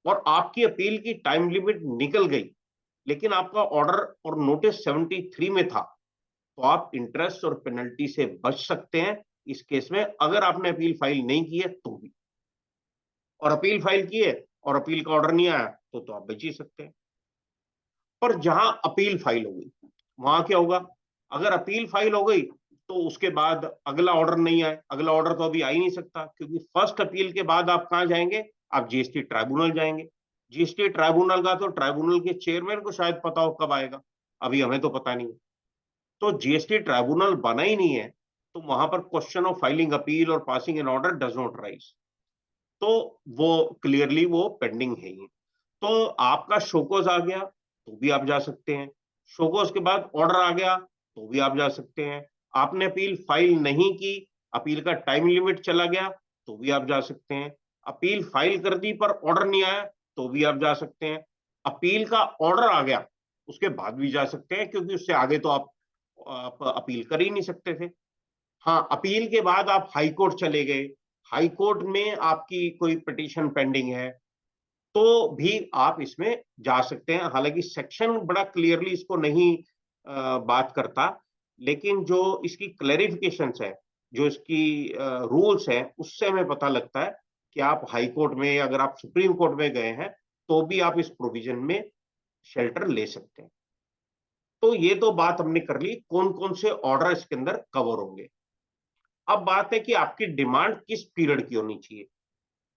और आपकी अपील की टाइम लिमिट निकल गई, लेकिन आपका ऑर्डर और नोटिस 73 में था, तो आप इंटरेस्ट और पेनल्टी से बच सकते हैं इस केस में, अगर आपने अपील फाइल नहीं की है तो भी, और अपील फाइल की है और अपील का ऑर्डर नहीं आया तो आप बच ही सकते हैं। पर जहां अपील फाइल हो गई वहां क्या होगा, अगर अपील फाइल हो गई तो उसके बाद अगला ऑर्डर नहीं आए, अगला ऑर्डर तो अभी आ ही नहीं सकता, क्योंकि फर्स्ट अपील के बाद आप कहां जाएंगे, आप जीएसटी ट्राइब्यूनल जाएंगे। जीएसटी ट्राइब्यूनल का तो ट्राइब्यूनल के चेयरमैन को शायद पता हो कब आएगा, अभी हमें तो पता नहीं। तो जीएसटी ट्राइब्यूनल बना ही नहीं है, तो वहां पर क्वेश्चन ऑफ फाइलिंग अपील और passing an order does not rise, तो वो क्लियरली वो पेंडिंग है ही। तो आपका शोकॉज आ गया तो भी आप जा सकते हैं, शोकॉज के बाद ऑर्डर आ गया तो भी आप जा सकते हैं। आपने अपील फाइल नहीं की, अपील का टाइम लिमिट चला गया, तो भी आप जा सकते हैं। अपील फाइल कर दी पर ऑर्डर नहीं आया, तो भी आप जा सकते हैं। अपील का ऑर्डर आ गया, उसके बाद भी जा सकते हैं, क्योंकि उससे आगे तो आप अपील कर ही नहीं सकते थे। हाँ, अपील के बाद आप हाई कोर्ट चले गए, हाई कोर्ट में आपकी कोई पिटीशन पेंडिंग है, तो भी आप इसमें जा सकते हैं। हालांकि सेक्शन बड़ा क्लियरली इसको नहीं बात करता, लेकिन जो इसकी क्लैरिफिकेशंस है, जो इसकी रूल्स हैं, उससे हमें पता लगता है कि आप हाई कोर्ट में, अगर आप सुप्रीम कोर्ट में गए हैं, तो भी आप इस प्रोविजन में शेल्टर ले सकते हैं। तो ये तो बात हमने कर ली कौन कौन से ऑर्डर इसके अंदर कवर होंगे। अब बात है कि आपकी डिमांड किस पीरियड की होनी चाहिए।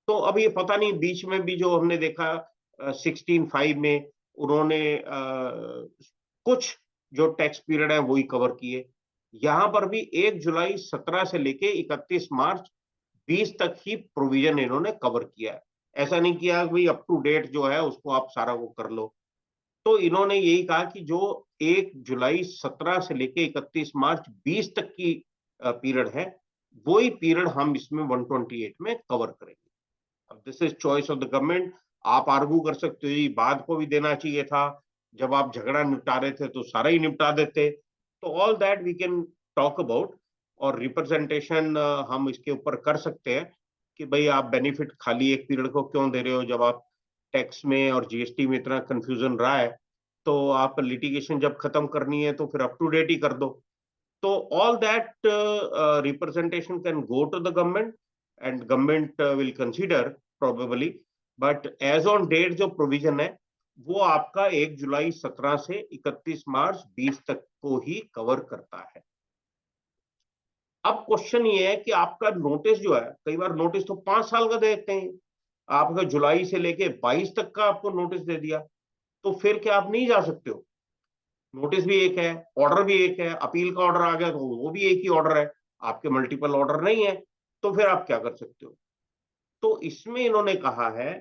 तो अब ये पता नहीं, बीच में भी जो हमने देखा 16(5) में उन्होंने कुछ जो टैक्स पीरियड है वही कवर किए। यहां पर भी 1 जुलाई 17 से लेके 31 मार्च 20 तक ही प्रोविजन इन्होंने कवर किया है। ऐसा नहीं किया भाई अप टू डेट जो है उसको आप सारा वो कर लो। तो इन्होंने यही कहा कि जो 1 जुलाई 17 से लेके 31 मार्च 20 तक की पीरियड है, वही पीरियड हम इसमें 128 में कवर करेंगे। अब this is choice of the government. आप आर्गू कर सकते हो ये बाद को भी देना चाहिए था, जब आप झगड़ा निपटा रहे थे तो सारा ही निपटा देते। तो all that we can talk about. और रिप्रेजेंटेशन हम इसके ऊपर कर सकते हैं कि भाई आप बेनिफिट खाली एक पीरियड को क्यों दे रहे हो, जब आप टैक्स में और जीएसटी में इतना कंफ्यूजन रहा है, तो आप लिटिगेशन जब खत्म करनी है तो फिर अप टू डेट ही कर दो। तो all that representation can go to the government, and government will consider probably, but as on date जो प्रोविजन है वो आपका 1 जुलाई 17 से 31 मार्च 20 तक को ही कवर करता है। अब क्वेश्चन ये है कि आपका नोटिस जो है, कई बार नोटिस तो 5 साल का देते हैं, आपका जुलाई से लेके 22 तक का आपको नोटिस दे दिया, तो फिर क्या आप नहीं जा सकते हो? नोटिस भी एक है, ऑर्डर भी एक है, अपील का ऑर्डर आ गया तो वो भी एक ही ऑर्डर है, आपके मल्टीपल ऑर्डर नहीं है, तो फिर आप क्या कर सकते हो? तो इसमें इन्होंने कहा है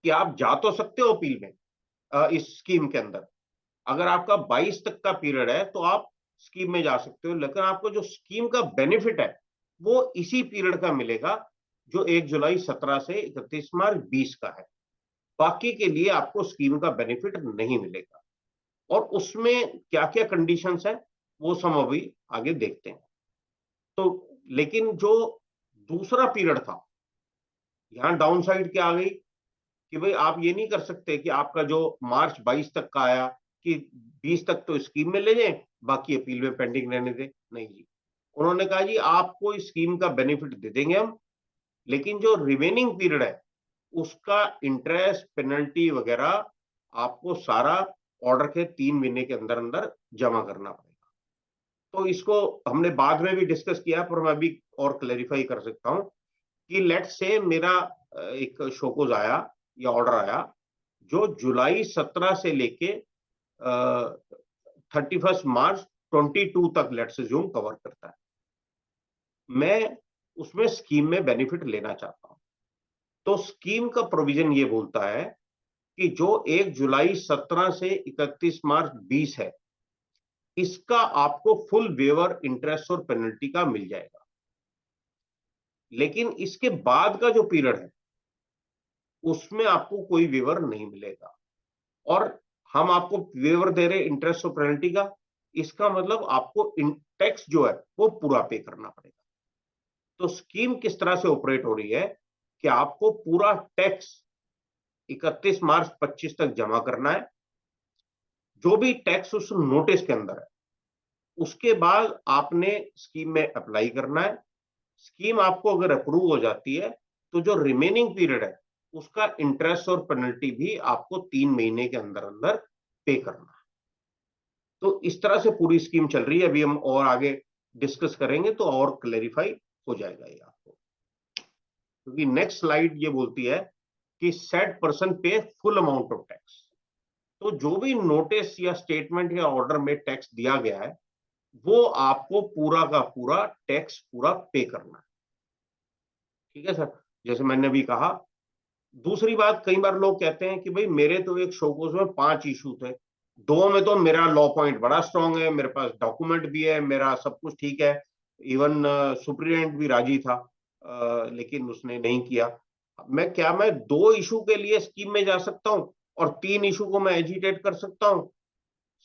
कि आप जा तो सकते हो अपील में इस स्कीम के अंदर। अगर आपका 22 तक का पीरियड है तो आप स्कीम में जा सकते हो, लेकिन आपको जो स्कीम का बेनिफिट है वो इसी पीरियड का मिलेगा जो 1 जुलाई 17 से 31 मार्च 20 का है। बाकी के लिए आपको स्कीम का बेनिफिट नहीं मिलेगा। और उसमें क्या क्या कंडीशंस है वो सब अभी आगे देखते हैं। तो लेकिन जो दूसरा पीरियड था, यहां डाउन साइड क्या आ गई कि भाई आप ये नहीं कर सकते कि आपका जो मार्च 22 तक का आया कि 20 तक तो स्कीम में ले जाएं, बाकी अपील में पेंडिंग रहने दें। नहीं जी, उन्होंने कहा जी आपको इस स्कीम का बेनिफिट दे देंगे हम, लेकिन जो रिमेनिंग पीरियड है उसका इंटरेस्ट पेनल्टी वगैरह आपको सारा ऑर्डर के 3 महीने के अंदर अंदर जमा करना पड़ेगा। तो इसको हमने बाद में भी डिस्कस किया, पर मैं अभी और क्लैरिफाई कर सकता हूं कि लेट से मेरा एक शोकोज आया या ऑर्डर आया जो जुलाई 17 से लेके 31 मार्च 22 तक लेट से जूम कवर करता है। मैं उसमें स्कीम में बेनिफिट लेना चाहता हूं, तो स्कीम का प्रोविजन ये बोलता है कि जो 1 जुलाई 17 से 31 मार्च 20 है, इसका आपको फुल वेवर इंटरेस्ट और पेनल्टी का मिल जाएगा। लेकिन इसके बाद का जो पीरियड है उसमें आपको कोई वेवर नहीं मिलेगा। और हम आपको वेवर दे रहे इंटरेस्ट और पेनल्टी का, इसका मतलब आपको टैक्स जो है वो पूरा पे करना पड़ेगा। तो स्कीम किस तरह से ऑपरेट हो रही है कि आपको पूरा टैक्स 31 मार्च 25 तक जमा करना है, जो भी टैक्स उस नोटिस के अंदर है। उसके बाद आपने स्कीम में अप्लाई करना है। स्कीम आपको अगर अप्रूव हो जाती है तो जो रिमेनिंग पीरियड है उसका इंटरेस्ट और पेनल्टी भी आपको 3 महीने के अंदर अंदर पे करना है। तो इस तरह से पूरी स्कीम चल रही है। अभी हम और आगे डिस्कस करेंगे तो और क्लैरिफाई हो जाएगा ये आपको, क्योंकि नेक्स्ट स्लाइड ये बोलती है कि सेड पर्सन पे फुल अमाउंट ऑफ टैक्स। तो जो भी नोटिस या स्टेटमेंट या ऑर्डर में टैक्स दिया गया है वो आपको पूरा का पूरा टैक्स पूरा पे करना है। ठीक है सर, जैसे मैंने अभी कहा। दूसरी बात, कई बार लोग कहते हैं कि भाई मेरे तो एक शोकोज में 5 इशू थे, दो में तो मेरा लॉ पॉइंट बड़ा स्ट्रांग है, मेरे पास डॉक्यूमेंट भी है, मेरा सब कुछ ठीक है, इवन सुप्रीडेंट भी राजी था, लेकिन उसने नहीं किया। मैं दो इशू के लिए स्कीम में जा सकता हूं और तीन इशू को मैं एजिटेट कर सकता हूं?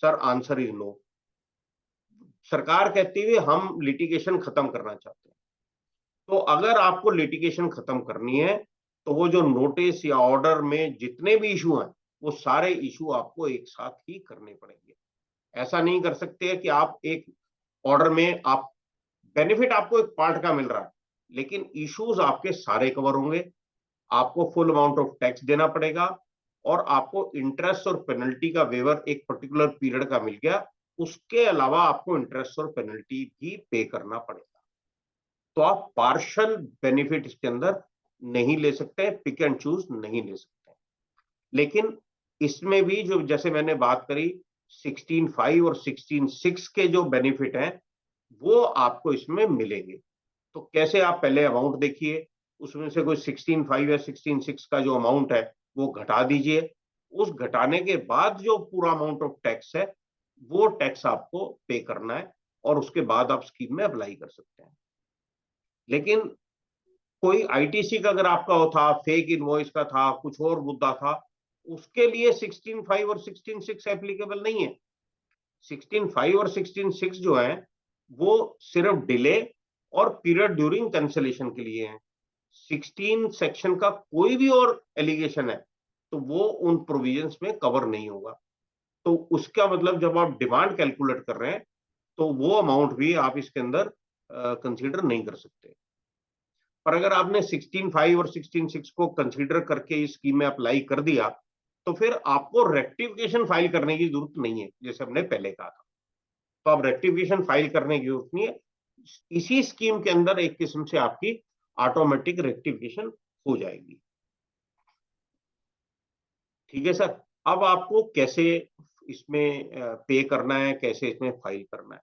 Sir, answer is no. सरकार कहती है हम लिटिगेशन खत्म करना चाहते हैं। तो अगर आपको लिटिगेशन खत्म करनी है तो वो जो नोटिस या ऑर्डर में जितने भी इशू हैं वो सारे इशू आपको एक साथ ही करने पड़ेंगे। ऐसा नहीं कर सकते कि आप एक ऑर्डर में आप बेनिफिट आपको एक पार्ट का मिल रहा है लेकिन इश्यूज आपके सारे कवर होंगे, आपको फुल अमाउंट ऑफ टैक्स देना पड़ेगा और आपको इंटरेस्ट और पेनल्टी का वेवर एक पर्टिकुलर पीरियड का मिल गया, उसके अलावा आपको इंटरेस्ट और पेनल्टी भी पे करना पड़ेगा। तो आप पार्शियल बेनिफिट इसके अंदर नहीं ले सकते, पिक एंड चूज नहीं ले सकते। लेकिन इसमें भी जो जैसे मैंने बात करी 16.5 और 16.6 के जो बेनिफिट हैं वो आपको इसमें मिलेंगे। तो कैसे, आप पहले अमाउंट देखिए, उसमें से कोई 16.5 या 16.6 का जो अमाउंट है वो घटा दीजिए, उस घटाने के बाद जो पूरा अमाउंट ऑफ टैक्स है वो टैक्स आपको पे करना है और उसके बाद आप स्कीम में अप्लाई कर सकते हैं। लेकिन कोई आईटीसी का अगर आपका हो था, फेक इनवॉइस का था, कुछ और मुद्दा था, उसके लिए 16.5 और 16.6 एप्लीकेबल नहीं है। 16.5 और 16.6 जो है वो सिर्फ डिले और पीरियड ड्यूरिंग कैंसिलेशन के लिए है। 16 सेक्शन का कोई भी और एलिगेशन है तो वो उन प्रोविजंस में कवर नहीं होगा। तो उसका मतलब जब आप डिमांड कैलकुलेट कर रहे हैं तो वो अमाउंट भी आप इसके अंदर कंसीडर नहीं कर सकते। पर अगर आपने 16.5 और 16.6 को कंसीडर करके इस स्कीम में अप्लाई कर दिया तो फिर आपको रेक्टिफिकेशन फाइल करने की जरूरत नहीं है, जैसे हमने पहले कहा था। तो आप रेक्टिफिकेशन फाइल करने की जरूरत नहीं है, इसी स्कीम के अंदर एक किस्म से आपकी ऑटोमेटिक रेक्टिफिकेशन हो जाएगी। ठीक है सर। अब आपको कैसे इसमें पे करना है, कैसे इसमें फाइल करना है।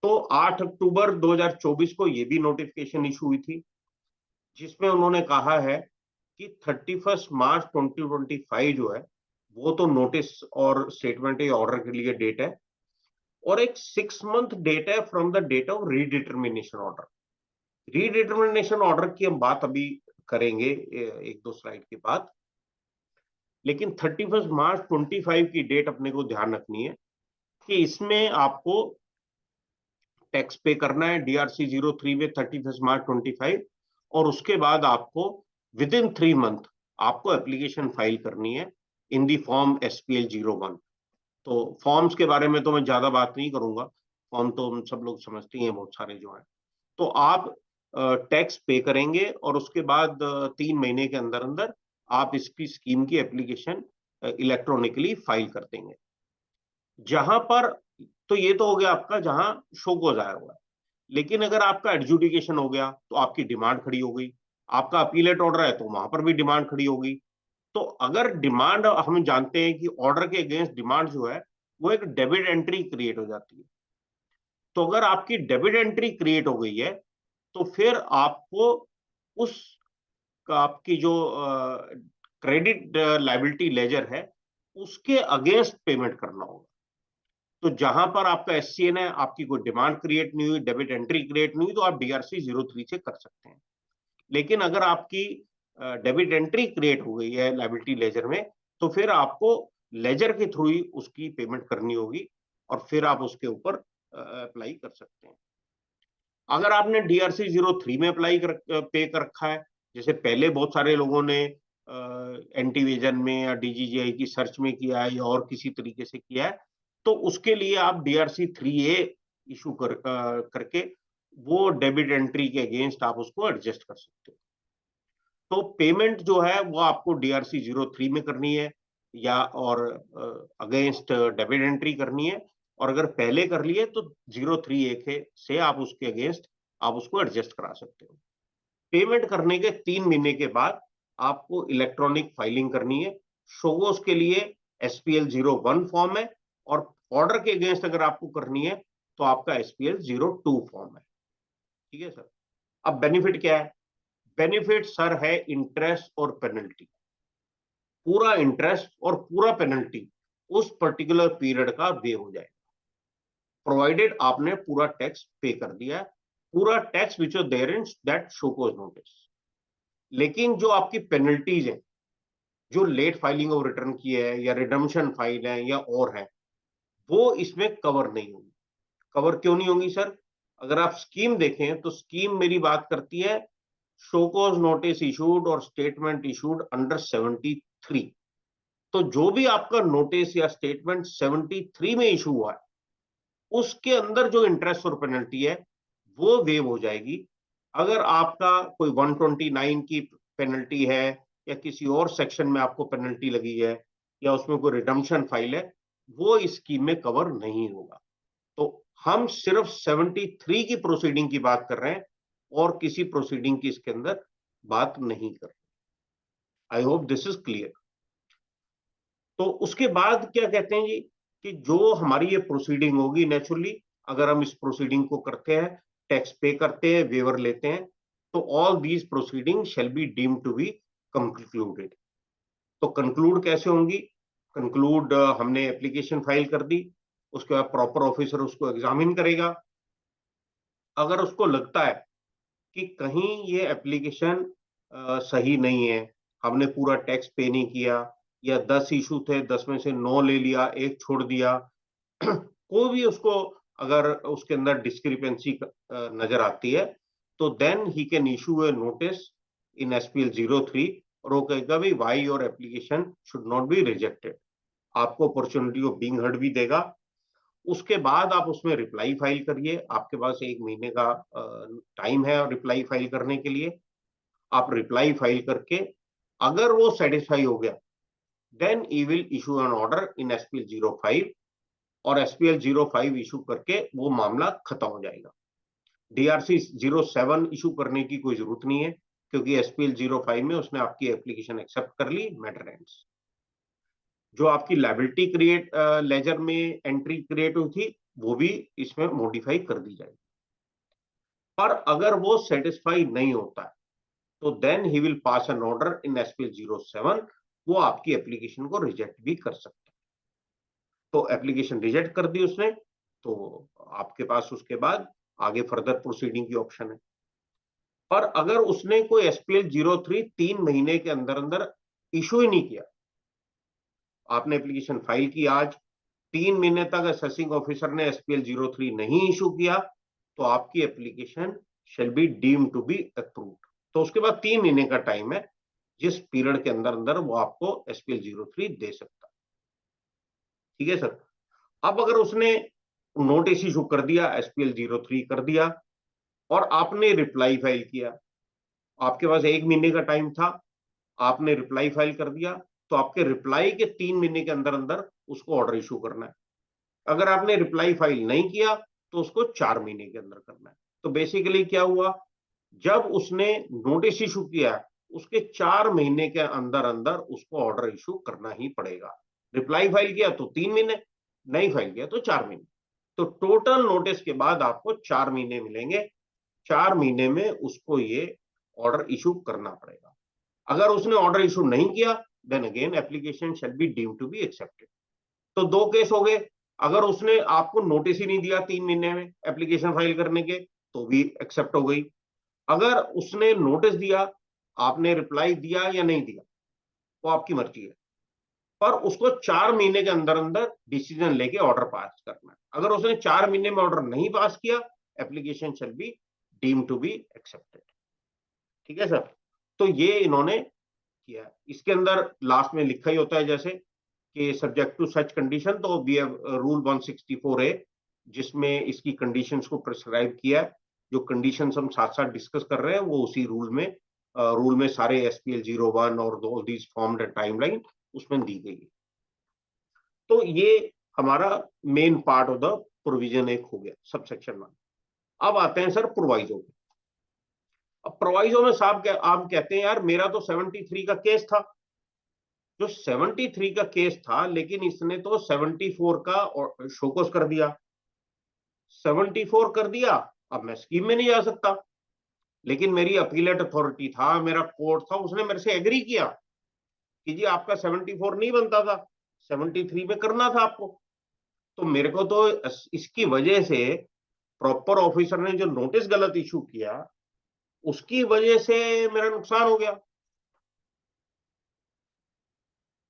तो 8 अक्टूबर 2024 को ये भी नोटिफिकेशन इशू हुई थी जिसमें उन्होंने कहा है कि 31 मार्च 2025 जो है वो तो नोटिस और स्टेटमेंट या ऑर्डर के लिए डेट है और एक 6 मंथ डेट है from the date of redetermination order. Redetermination order की हम बात अभी करेंगे एक दो स्लाइड के बाद। लेकिन 31 मार्च 25 की डेट अपने को ध्यान रखनी है कि इसमें आपको टैक्स पे करना है DRC 03 में 31 मार्च 25 और उसके बाद आपको विद इन 3 मंथ आपको एप्लीकेशन फाइल करनी है इन दी फॉर्म SPL 01। तो फॉर्म्स के बारे में तो मैं ज्यादा बात नहीं करूंगा, फॉर्म तो हम सब लोग समझते हैं बहुत सारे जो है। तो आप टैक्स पे करेंगे और उसके बाद 3 महीने के अंदर अंदर आप इसकी स्कीम की एप्लीकेशन इलेक्ट्रॉनिकली फाइल कर देंगे। जहां पर तो ये तो हो गया आपका जहां शोकोज आया हुआ है। लेकिन अगर आपका एडजुडिकेशन हो गया तो आपकी डिमांड खड़ी हो गई, आपका अपीलेट ऑर्डर है तो वहां पर भी डिमांड खड़ी होगी। तो अगर डिमांड, हम जानते हैं कि ऑर्डर के अगेंस्ट डिमांड जो है वो एक डेबिट एंट्री क्रिएट हो जाती है। तो अगर आपकी डेबिट एंट्री क्रिएट हो गई है तो फिर आपको उस आपकी जो क्रेडिट लायबिलिटी लेजर है उसके अगेंस्ट पेमेंट करना होगा। तो जहां पर आपका SCN है, आपकी कोई डिमांड क्रिएट नहीं हुई, डेबिट एंट्री क्रिएट नहीं हुई, तो आप DRC 03 से कर सकते हैं। लेकिन अगर आपकी डेबिट एंट्री क्रिएट हो गई है लायबिलिटी लेजर में तो फिर आपको लेजर के थ्रू ही उसकी पेमेंट करनी होगी और फिर आप उसके ऊपर अप्लाई कर सकते हैं। अगर आपने DRC 03 में अप्लाई पे कर रखा है, जैसे पहले बहुत सारे लोगों ने एंटी विजन में या DGGI की सर्च में किया है या और किसी तरीके से किया है, तो उसके लिए आप DRC 3A इशू करके वो डेबिट एंट्री के अगेंस्ट आप उसको एडजस्ट कर सकते हो। तो पेमेंट जो है वो आपको DRC 03 में करनी है या और अगेंस्ट डेबिट एंट्री करनी है, और अगर पहले कर लिए तो 03A के से आप उसके अगेंस्ट आप उसको एडजस्ट करा सकते हो। पेमेंट करने के 3 महीने के बाद आपको इलेक्ट्रॉनिक फाइलिंग करनी है। शोगोस के लिए SPL 01 फॉर्म है और ऑर्डर के अगेंस्ट अगर आपको करनी है तो आपका SPL 02 फॉर्म है। ठीक है सर। अब बेनिफिट क्या है? बेनिफिट सर है इंटरेस्ट और पेनल्टी, पूरा इंटरेस्ट और पूरा पेनल्टी उस पर्टिकुलर पीरियड का वे हो जाएगा, प्रोवाइडेड आपने पूरा टैक्स पे कर दिया है, पूरा tax which was there in that show cause notice. लेकिन जो आपकी पेनल्टीज हैं, जो लेट फाइलिंग ऑफ रिटर्न की है या रिडम्पशन फाइल है या और है, वो इसमें कवर नहीं होगी। कवर क्यों नहीं होगी सर? अगर आप स्कीम देखें तो स्कीम मेरी बात करती है शो कॉज नोटिस इशूड और स्टेटमेंट इशूड अंडर 73। तो जो भी आपका नोटिस या स्टेटमेंट 73 में इशू हुआ है, उसके अंदर जो इंटरेस्ट और पेनल्टी है वो वेव हो जाएगी। अगर आपका कोई 129 की पेनल्टी है या किसी और सेक्शन में आपको पेनल्टी लगी है या उसमें कोई रिडम्पशन फाइल है, वो इस स्कीम में कवर नहीं होगा। तो हम सिर्फ 73 की प्रोसीडिंग की बात कर रहे हैं और किसी प्रोसीडिंग की इसके अंदर बात नहीं कर रहे। I hope this is clear. तो उसके बाद क्या कहते हैं जी कि जो हमारी ये प्रोसीडिंग होगी, नेचुरली अगर हम इस प्रोसीडिंग को करते हैं, टैक्स पे करते हैं, वेवर लेते हैं, तो all these proceeding shall be deemed to be concluded. तो कंक्लूड कैसे होंगी? कंक्लूड हमने एप्लीकेशन फाइल कर दी, उसके बाद प्रॉपर ऑफिसर उसको एग्जामिन करेगा। अगर उसको लगता है कि कहीं ये एप्लीकेशन सही नहीं है, हमने पूरा टैक्स पे नहीं किया, या 10 इशू थे, 10 में से 9 ले लिया, एक छोड़ दिया, कोई भी उसको अगर उसके अंदर डिस्क्रिपेंसी नजर आती है, तो then he can issue a notice in SPL 03 और वो कहेगा भाई why your application should not be rejected. आपको अपॉर्चुनिटी ऑफ बीइंग हर्ड भी देगा। उसके बाद आप उसमें रिप्लाई फाइल करिए, आपके पास 1 महीने का टाइम है और रिप्लाई फाइल करने के लिए। आप रिप्लाई फाइल करके अगर वो सेटिस्फाई हो गया, then he will issue an order in SPL 05 और एसपीएल 05 इशू करके वो मामला खत्म हो जाएगा। डीआरसी 07 इशू करने की कोई जरूरत नहीं है, क्योंकि एसपीएल 05 में उसने आपकी एप्लीकेशन एक्सेप्ट कर ली, मैटर एंड्स। जो आपकी लायबिलिटी क्रिएट लेजर में एंट्री क्रिएट हुई थी, वो भी इसमें मॉडिफाई कर दी जाएगी। पर अगर वो सेटिस्फाई नहीं होता है, तो then he will pass an order in SPL 07, वो आपकी एप्लीकेशन को रिजेक्ट भी कर सकता है। तो एप्लीकेशन रिजेक्ट कर दी उसने, तो आपके पास उसके बाद आगे फर्दर प्रोसीडिंग की ऑप्शन है। पर अगर उसने कोई एसपीएल 03 3 महीने के अंदर अंदर इशू ही नहीं किया, आपने एप्लीकेशन फाइल की आज, 3 महीने तक असेसिंग ऑफिसर ने एसपीएल 03 नहीं इशू किया, तो आपकी application shall be deemed to be approved. तो उसके बाद 3 महीने का टाइम है, जिस पीरियड के अंदर अंदर वो आपको एसपीएल 03 दे सकता है। ठीक है सर। अब अगर उसने नोटिस इशू कर दिया, एसपीएल 03 कर दिया और आपने रिप्लाई फाइल किया, आपके पास 1 महीने का टाइम था, आपने रिप्लाई फाइल कर दिया, तो आपके रिप्लाई के 3 महीने के अंदर अंदर उसको ऑर्डर इशू करना है। अगर आपने रिप्लाई फाइल नहीं किया, तो उसको 4 महीने के अंदर करना है। तो बेसिकली क्या हुआ, जब उसने नोटिस इशू किया, उसके 4 महीने के अंदर अंदर उसको ऑर्डर इशू करना ही पड़ेगा। रिप्लाई फाइल किया तो 3 महीने, नहीं फाइल किया तो 4 महीने। तो टोटल नोटिस के बाद आपको 4 महीने मिलेंगे। 4 महीने में उसको ये ऑर्डर इशू करना पड़ेगा। अगर उसने ऑर्डर इशू नहीं किया, then again application shall be deemed to be accepted. तो 2 केस हो गए। अगर उसने आपको नोटिस ही नहीं दिया 3 महीने में एप्लीकेशन फाइल करने के, तो भी एक्सेप्ट हो गई। अगर उसने नोटिस दिया, आपने रिप्लाई दिया या नहीं दिया, वो आपकी मर्जी है, पर उसको 4 महीने के अंदर अंदर डिसीजन लेके ऑर्डर पास करना है। अगर उसने 4 महीने में ऑर्डर नहीं पास किया, application shall be deemed to be accepted. ठीक है सर। तो ये इन्होंने किया। इसके अंदर लास्ट में लिखा ही होता है जैसे कि सब्जेक्ट टू सच कंडीशन, तो वी हैव रूल 164A, जिसमें इसकी कंडीशंस को प्रिस्क्राइब किया है। जो कंडीशंस हम साथ साथ डिस्कस कर रहे हैं, वो उसी रूल में सारे एसपीएल 01 और ऑल दीज फॉर्म्ड टाइमलाइन उसमें दी गई है। तो ये हमारा main part of the provision एक हो गया, सब सेक्शन 1। अब आते हैं सर प्रोवाइजो पे। अब प्रोवाइजो में साहब आप कहते हैं यार मेरा तो 73 का केस था। जो 73 का केस था, लेकिन इसने तो 74 का शोकॉज कर दिया। 74 कर दिया, अब मैं स्कीम में नहीं जा सकता। लेकिन मेरी अपीलेट अथॉरिटी था, मेरा कोर्ट था, उसने मेरे से एग्री किया कि जी आपका 74 नहीं बनता था, 73 में करना था आपको। तो मेरे को तो इसकी वजह से प्रॉपर ऑफिसर ने जो नोटिस गलत इशू किया उसकी वजह से मेरा नुकसान हो गया।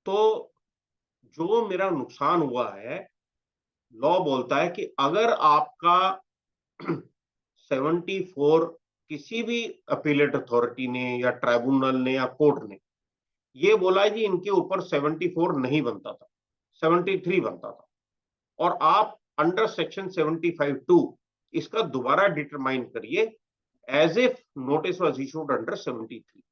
तो जो मेरा नुकसान हुआ है, लॉ बोलता है कि अगर आपका 74 किसी भी अपीलेट अथॉरिटी ने या ट्राइब्यूनल ने या कोर्ट ने ये बोला है कि इनके ऊपर 74 नहीं बनता था, 73 बनता था, और आप अंडर सेक्शन 75(2) इसका दोबारा डिटरमाइन करिए as if notice was issued under 73।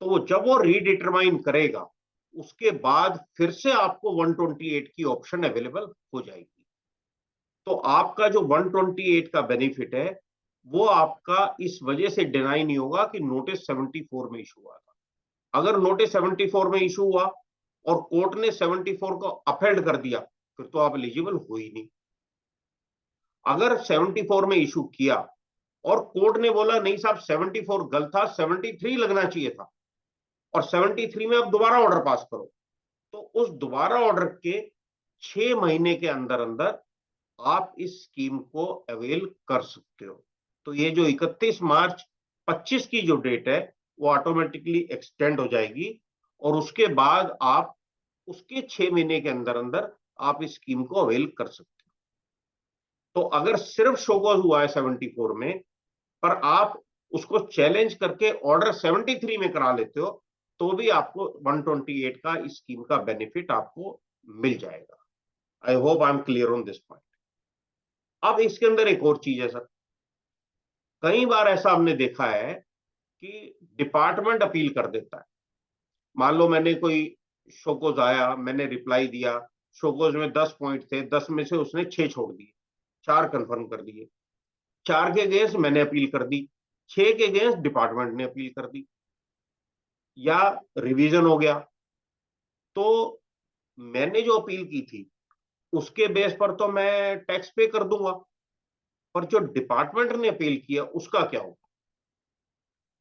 तो जब वो रीडिटरमाइन करेगा उसके बाद फिर से आपको 128 की ऑप्शन अवेलेबल हो जाएगी। तो आपका जो 128 का बेनिफिट है वो आपका इस वजह से डिनाई नहीं होगा कि नोटिस 74 में इशू हुआ था। अगर नोटिस 74 में इशू हुआ और कोर्ट ने 74 को अपहेल्ड कर दिया फिर तो आप एलिजिबल हो ही नहीं। अगर 74 में इशू किया और कोर्ट ने बोला नहीं साहब 74 गलत था, 73 लगना चाहिए था, और 73 में अब दोबारा ऑर्डर पास करो, तो उस दोबारा ऑर्डर के 6 महीने के अंदर अंदर आप इस स्कीम को अवेल कर सकते हो। तो ये जो 31 मार्च 25 की जो डेट है वो ऑटोमेटिकली एक्सटेंड हो जाएगी, और उसके बाद आप उसके 6 महीने के अंदर अंदर आप इस स्कीम को अवेल कर सकते हो। तो अगर सिर्फ शोकॉज हुआ है 74 में, पर आप उसको चैलेंज करके ऑर्डर 73 में करा लेते हो, तो भी आपको 128 का इस स्कीम का बेनिफिट आपको मिल जाएगा। I hope I am clear on this point. अब इसके अंदर एक और चीज है सर, कई बार ऐसा हमने देखा है कि डिपार्टमेंट अपील कर देता है। मान लो मैंने कोई शोकोज आया, मैंने रिप्लाई दिया, शोकोज में 10 पॉइंट थे, 10 में से उसने 6 छोड़ दिए, 4 कंफर्म कर दिए, 4 के अगेंस्ट मैंने अपील कर दी, 6 के अगेंस्ट डिपार्टमेंट ने अपील कर दी, या रिवीजन हो गया। तो मैंने जो अपील की थी उसके बेस पर तो मैं टैक्स पे कर दूंगा, पर जो डिपार्टमेंट ने अपील किया उसका क्या होगा?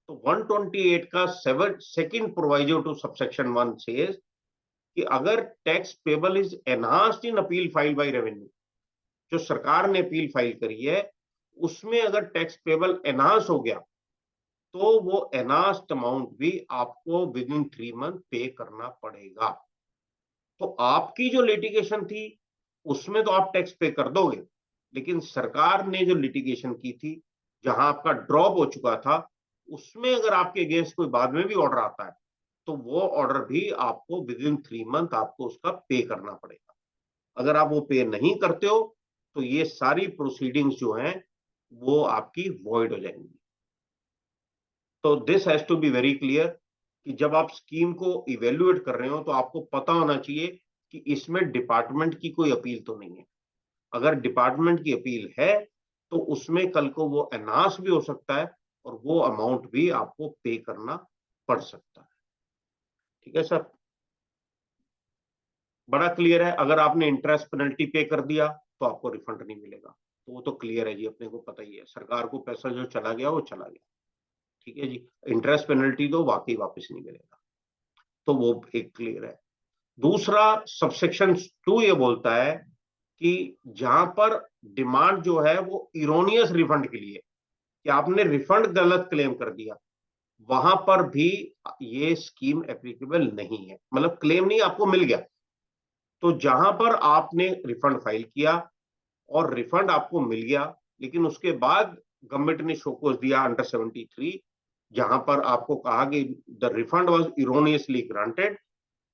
तो 128 का second proviso to subsection 1 says कि अगर tax payable is enhanced in appeal file by revenue, जो सरकार ने अपील फाइल करी है उसमें अगर टैक्स पेबल एनहांस हो गया तो वो एनहांस्ड अमाउंट भी आपको विद इन 3 मंथ पे करना पड़ेगा। तो आपकी जो लिटिगेशन थी उसमें तो आप टैक्स पे कर दोगे, लेकिन सरकार ने जो लिटिगेशन की थी जहां आपका ड्रॉप हो चुका था उसमें अगर आपके अगेंस्ट कोई बाद में भी ऑर्डर आता है तो वो ऑर्डर भी आपको विद इन 3 मंथ आपको उसका पे करना पड़ेगा। अगर आप वो पे नहीं करते हो तो ये सारी प्रोसीडिंग्स जो हैं वो आपकी वॉइड हो जाएंगी। तो this has to be very clear कि जब आप स्कीम को इवेल्युएट कर रहे हो तो आपको पता होना चाहिए कि इसमें डिपार्टमेंट की कोई अपील तो नहीं है। अगर डिपार्टमेंट की अपील है तो उसमें कल को वो एनहांस भी हो सकता है और वो अमाउंट भी आपको पे करना पड़ सकता है। ठीक है सर, बड़ा क्लियर है। अगर आपने इंटरेस्ट पेनल्टी पे कर दिया तो आपको रिफंड नहीं मिलेगा, तो वो तो क्लियर है जी, अपने को पता ही है, सरकार को पैसा जो चला गया वो चला गया। ठीक है जी, इंटरेस्ट पेनल्टी तो वाकई वापस नहीं मिलेगा, तो वो एक क्लियर है। दूसरा सबसेक्शन 2 ये बोलता है कि जहां पर डिमांड जो है वो इरोनियस रिफंड के लिए, कि आपने रिफंड गलत क्लेम कर दिया, वहां पर भी ये स्कीम एप्लीकेबल नहीं है। मतलब क्लेम नहीं, आपको मिल गया, तो जहां पर आपने रिफंड फाइल किया और रिफंड आपको मिल गया लेकिन उसके बाद गवर्नमेंट ने शोकॉज दिया अंडर 73, जहां पर आपको कहा कि the refund was erroneously granted,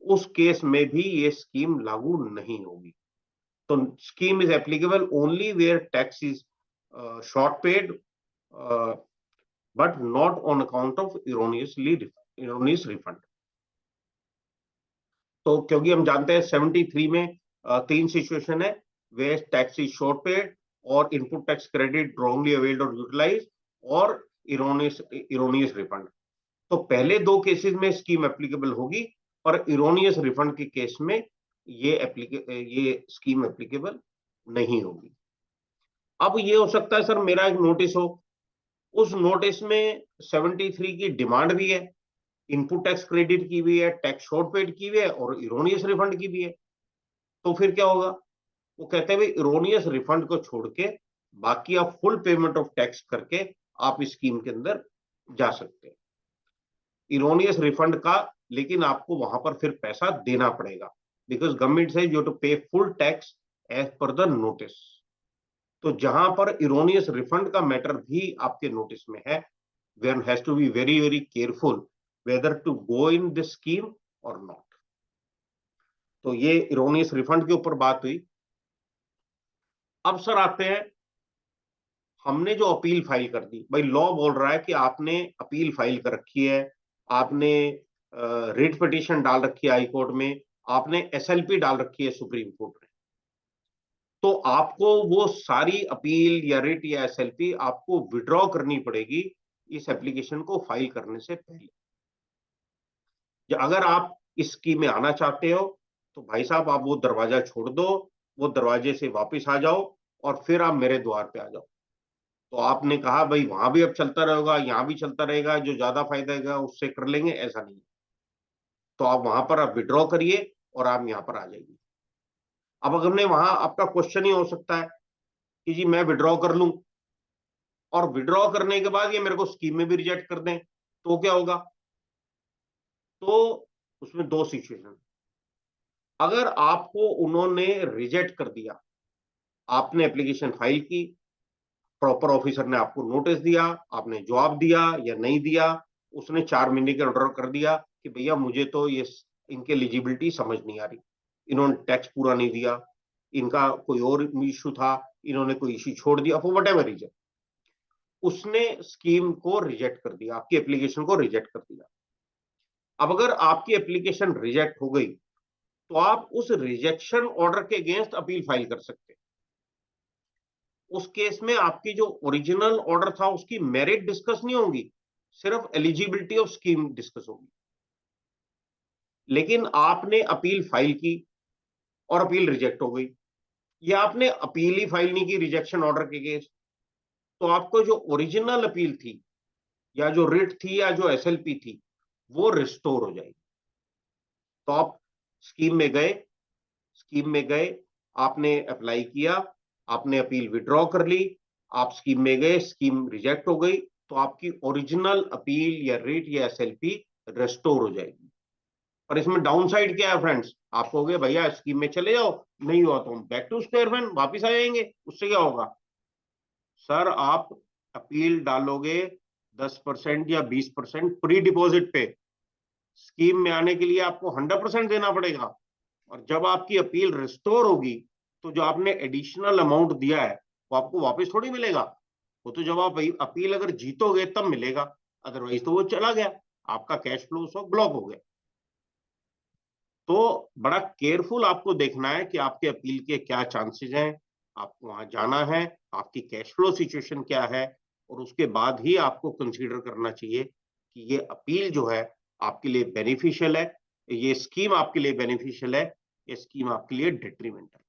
उस केस में भी ये स्कीम लागू नहीं होगी। तो scheme is applicable only where tax is short paid but not on account of erroneous refund. तो क्योंकि हम जानते हैं 73 में 3 सिचुएशन है, वे टैक्स इज शॉर्ट पेड और input tax credit wrongly availed और यूटिलाइज और इरोनियस रिफंड। तो पहले 2 केसेस में स्कीम एप्लीकेबल होगी और इरोनियस रिफंड के केस में ये स्कीम एप्लीकेबल नहीं होगी। अब ये हो सकता है सर मेरा एक नोटिस हो, उस नोटिस में 73 की डिमांड भी है इनपुट टैक्स क्रेडिट की भी है, टैक्स शॉर्ट पेड की भी है और इरोनियस रिफंड की भी है। तो फिर क्या होगा? वो कहते हैं भाई इरोनियस रिफंड को छोड़ के बाकी आप फुल पेमेंट ऑफ टैक्स करके आप इस स्कीम के अंदर जा सकते हैं। इरोनियस रिफंड का लेकिन आपको वहां पर फिर पैसा देना पड़ेगा, बिकॉज गवर्नमेंट से you to pay full tax as per the notice. तो जहां पर इरोनियस रिफंड का मैटर भी आपके नोटिस में है, one has to be very very careful whether to go in this scheme or not। तो ये इरोनियस रिफंड के ऊपर बात हुई। अब सर आते हैं, हमने जो अपील फाइल कर दी, भाई लॉ बोल रहा है कि आपने अपील फाइल कर रखी है, आपने रिट पिटीशन डाल रखी है हाई कोर्ट में, आपने एसएलपी डाल रखी है सुप्रीम कोर्ट में, तो आपको वो सारी अपील या रिट या एसएलपी आपको विड्रॉ करनी पड़ेगी इस एप्लीकेशन को फाइल करने से पहले। अगर आप इस स्कीम में आना चाहते हो तो भाई साहब आप वो दरवाजा छोड़ दो, वो दरवाजे से वापस आ जाओ और फिर आप मेरे द्वार पे आ जाओ। तो आपने कहा भाई वहां भी अब चलता रहेगा, यहाँ भी चलता रहेगा, जो ज्यादा फायदा है उससे कर लेंगे, ऐसा नहीं। तो आप वहां पर आप विड्रॉ करिए और आप यहाँ पर आ जाइए। अब अगर हमने वहां, आपका क्वेश्चन ही हो सकता है कि जी मैं विड्रॉ कर लूं और विड्रॉ करने के बाद ये मेरे को स्कीम में भी रिजेक्ट कर दें, तो क्या होगा? तो उसमें दो सिचुएशन। अगर आपको उन्होंने रिजेक्ट कर दिया, आपने एप्लीकेशन फाइल की, प्रॉपर ऑफिसर ने आपको नोटिस दिया, आपने जवाब दिया या नहीं दिया, उसने 4 महीने के ऑर्डर कर दिया कि भैया मुझे तो ये इनके एलिजिबिलिटी समझ नहीं आ रही, इन्होंने टैक्स पूरा नहीं दिया, इनका कोई और इशू था, इन्होंने कोई इशू छोड़ दिया, फॉर वट एवर रीजन उसने स्कीम को रिजेक्ट कर दिया, आपकी एप्लीकेशन को रिजेक्ट कर दिया। अब अगर आपकी एप्लीकेशन रिजेक्ट हो गई तो आप उस रिजेक्शन ऑर्डर के अगेंस्ट अपील फाइल कर सकते हैं। उस केस में आपकी जो ओरिजिनल ऑर्डर था उसकी मेरिट डिस्कस नहीं होगी, सिर्फ एलिजिबिलिटी ऑफ स्कीम डिस्कस होगी। लेकिन आपने अपील फाइल की और अपील रिजेक्ट हो गई, या आपने अपील ही फाइल नहीं की रिजेक्शन ऑर्डर के केस, तो आपको जो ओरिजिनल अपील थी या जो रिट थी या जो एसएलपी थी वो रिस्टोर हो जाएगी। तो आप स्कीम में गए, आपने अप्लाई किया, आपने अपील विड्रॉ कर ली, आप स्कीम में गए, स्कीम रिजेक्ट हो गई, तो आपकी ओरिजिनल अपील या रिट या एसएलपी रेस्टोर हो जाएगी। और इसमें डाउन साइड क्या है फ्रेंड्स? आप कहोगे भैया स्कीम में चले जाओ, नहीं हुआ तो हम बैक टू स्क्वायर वन वापिस आ जाएंगे, उससे क्या होगा? सर आप अपील डालोगे 10% या 20% प्री डिपॉजिट पे, स्कीम में आने के लिए आपको 100% देना पड़ेगा। और जब आपकी अपील रिस्टोर होगी तो जो आपने एडिशनल अमाउंट दिया है वो आपको वापस थोड़ी मिलेगा, वो तो जब आप अपील अगर जीतोगे तब मिलेगा, अदरवाइज तो वो चला गया, आपका कैश फ्लो उस वक्त ब्लॉक हो गया। तो बड़ा केयरफुल आपको देखना है कि आपके अपील के क्या चांसेस हैं, आपको वहां जाना है, आपकी कैश फ्लो सिचुएशन क्या है, और उसके बाद ही आपको कंसीडर करना चाहिए कि ये अपील जो है आपके लिए बेनिफिशियल है, ये स्कीम आपके लिए बेनिफिशियल है, ये स्कीम आपके लिए डिट्रीमेंटल।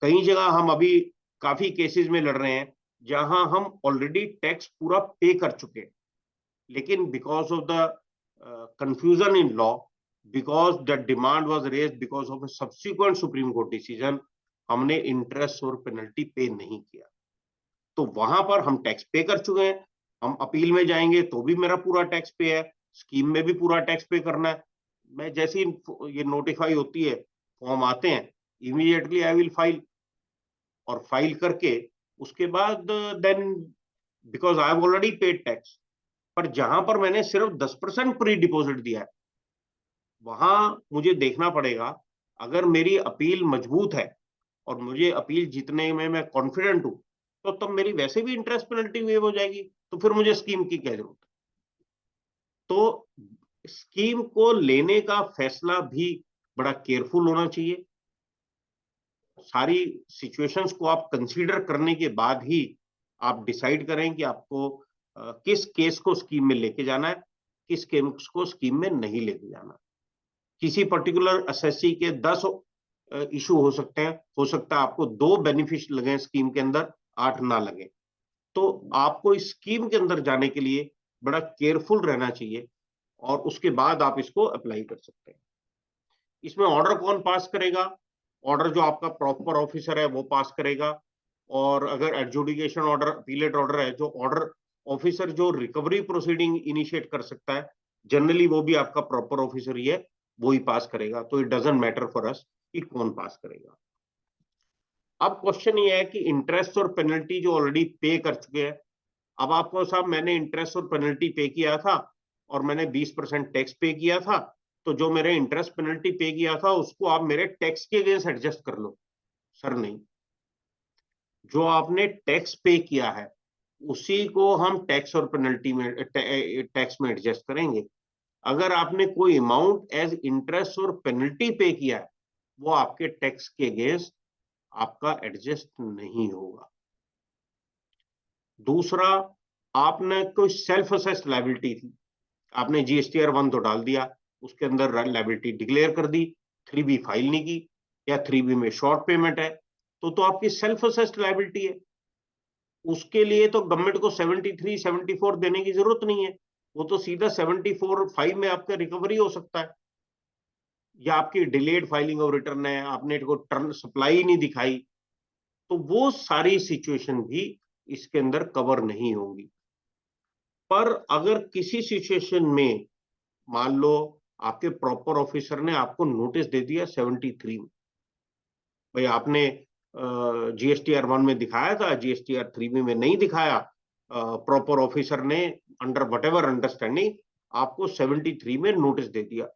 कई जगह हम अभी काफी केसेस में लड़ रहे हैं जहां हम ऑलरेडी टैक्स पूरा पे कर चुके हैं, लेकिन because of the confusion in law, because the demand was raised because of a subsequent supreme court decision, हमने इंटरेस्ट और पेनल्टी पे नहीं किया, तो वहां पर हम टैक्स पे कर चुके हैं। हम अपील में जाएंगे तो भी मेरा पूरा टैक्स पे है, स्कीम में भी पूरा टैक्स पे करना है। मैं जैसे ये नोटिफाई होती है, फॉर्म आते हैं, इमीडिएटली आई विल फाइल, और फाइल करके उसके बाद then because I have already paid tax, पर जहां पर मैंने सिर्फ 10% प्री डिपॉजिट दिया है वहां मुझे देखना पड़ेगा, अगर मेरी अपील मजबूत है और मुझे अपील जीतने में मैं कॉन्फिडेंट हूं, तो तब मेरी वैसे भी इंटरेस्ट पेनल्टी वेव हो जाएगी, तो फिर मुझे स्कीम की क्या जरूरत है? तो स्कीम को लेने का फैसला भी बड़ा केयरफुल होना चाहिए। सारी सिचुएशंस को आप कंसीडर करने के बाद ही आप डिसाइड करें कि आपको किस केस को स्कीम में लेके जाना है, किस केस को स्कीम में नहीं लेके जाना। किसी पर्टिकुलर असेसी के 10 इशू हो सकते हैं, हो सकता है आपको 2 बेनिफिट लगे स्कीम के अंदर, 8 ना लगे। तो आपको इस स्कीम के अंदर जाने के लिए बड़ा केयरफुल रहना चाहिए और उसके बाद आप इसको अप्लाई कर सकते हैं। इसमें ऑर्डर कौन पास करेगा? ऑर्डर जो आपका प्रॉपर ऑफिसर है वो पास करेगा, और अगर एडजुडिकेशन ऑर्डर, अपीलेट ऑर्डर है, जो ऑर्डर ऑफिसर जो रिकवरी प्रोसीडिंग इनिशिएट कर सकता है, जनरली वो भी आपका प्रॉपर ऑफिसर ही है, वो ही पास करेगा। तो it doesn't matter for us कि कौन पास करेगा। अब क्वेश्चन ये है कि इंटरेस्ट और पेनल्टी जो ऑलरेडी पे कर चुके हैं, अब आपको साहब मैंने इंटरेस्ट और पेनल्टी पे किया था और मैंने 20% टैक्स पे किया था, तो जो मेरे इंटरेस्ट पेनल्टी पे किया था उसको आप मेरे टैक्स के अगेंस्ट एडजस्ट कर लो। सर नहीं, जो आपने टैक्स पे किया है उसी को हम टैक्स और पेनल्टी में, टैक्स में एडजस्ट करेंगे। अगर आपने कोई अमाउंट एज इंटरेस्ट और पेनल्टी पे किया है, वो आपके टैक्स के अगेंस्ट आपका एडजस्ट नहीं होगा। दूसरा, आपने कोई सेल्फ असेस्ड लायबिलिटी थी, आपने जीएसटीआर 1 तो डाल दिया, उसके अंदर लायबिलिटी डिक्लेयर कर दी, 3B फाइल नहीं की, या 3B में शॉर्ट पेमेंट है, तो आपकी सेल्फ असेस्ड लायबिलिटी है। उसके लिए तो गवर्नमेंट को 73, 74 देने की जरूरत नहीं है, वो तो सीधा 74(5) में आपका रिकवरी हो सकता है। या आपकी डिलेड फाइलिंग ऑफ रिटर्न है, आपने को टर्न सप्लाई नहीं दिखाई, तो वो सारी सिचुएशन भी इसके अंदर कवर नहीं होंगी। पर अगर किसी सिचुएशन में मान लो आपके प्रॉपर ऑफिसर ने आपको नोटिस दे दिया 73 में, भाई आपने जीएसटीआर 1 में दिखाया था, जीएसटीआर 3 में नहीं दिखाया, प्रॉपर ऑफिसर ने अंडर वटेवर अंडरस्टैंडिंग आपको 73 में नोटिस दे दिया,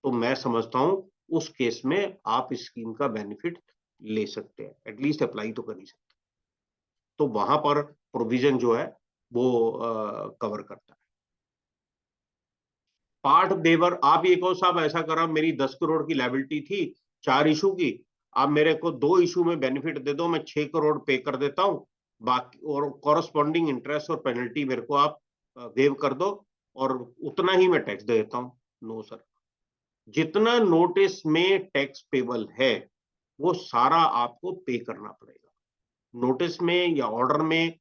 तो मैं समझता हूं उस केस में आप इस स्कीम का बेनिफिट ले सकते हैं, एटलीस्ट अप्लाई तो कर ही सकते हैं। तो वहां पर प्रोविजन जो है वो कवर करता है। पार्ट वेवर, आप ये कहो साहब ऐसा करा, मेरी 10 करोड़ की लायबिलिटी थी 4 इशू की, आप मेरे को 2 इशू में बेनिफिट दे दो, मैं 6 करोड़ पे कर देता हूं, बाकी और कॉरस्पॉन्डिंग इंटरेस्ट और पेनल्टी मेरे को आप वेव कर दो और उतना ही मैं टैक्स दे देता हूं। नो सर, जितना नोटिस में टैक्स पेबल है वो सारा आपको पे करना पड़ेगा। नोटिस में या ऑर्डर में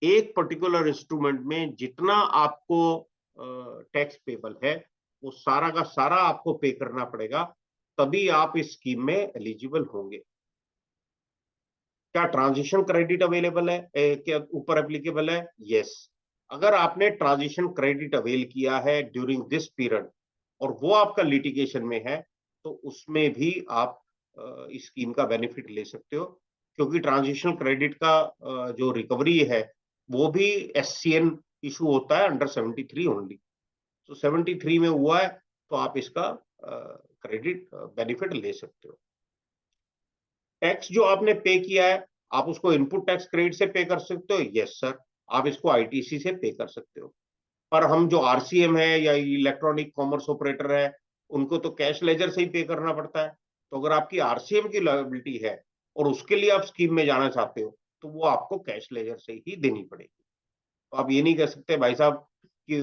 एक पर्टिकुलर इंस्ट्रूमेंट में जितना आपको टैक्स पेबल है वो सारा का सारा आपको पे करना पड़ेगा, तभी आप इस स्कीम में एलिजिबल होंगे। क्या ट्रांजिशन क्रेडिट अवेलेबल है, क्या ऊपर एप्लीकेबल है? यस। अगर आपने ट्रांजिशन क्रेडिट अवेल किया है ड्यूरिंग दिस पीरियड और वो आपका लिटिगेशन में है, तो उसमें भी आप इस स्कीम का बेनिफिट ले सकते हो, क्योंकि ट्रांजिशन क्रेडिट का जो रिकवरी है वो भी एससीएन इशू होता है अंडर 73 ओनली। तो 73 में हुआ है तो आप इसका क्रेडिट बेनिफिट ले सकते हो। टैक्स जो आपने पे किया है आप उसको इनपुट टैक्स क्रेडिट से पे कर सकते हो, यस सर, आप इसको आईटीसी से पे कर सकते हो। पर हम जो आरसीएम है या इलेक्ट्रॉनिक कॉमर्स ऑपरेटर है उनको तो कैश लेजर से ही पे करना पड़ता है। तो अगर आपकी आरसीएम की लायबिलिटी है और उसके लिए आप स्कीम में जाना चाहते हो तो वो आपको कैश लेजर से ही देनी पड़ेगी। तो आप ये नहीं कह सकते भाई साहब कि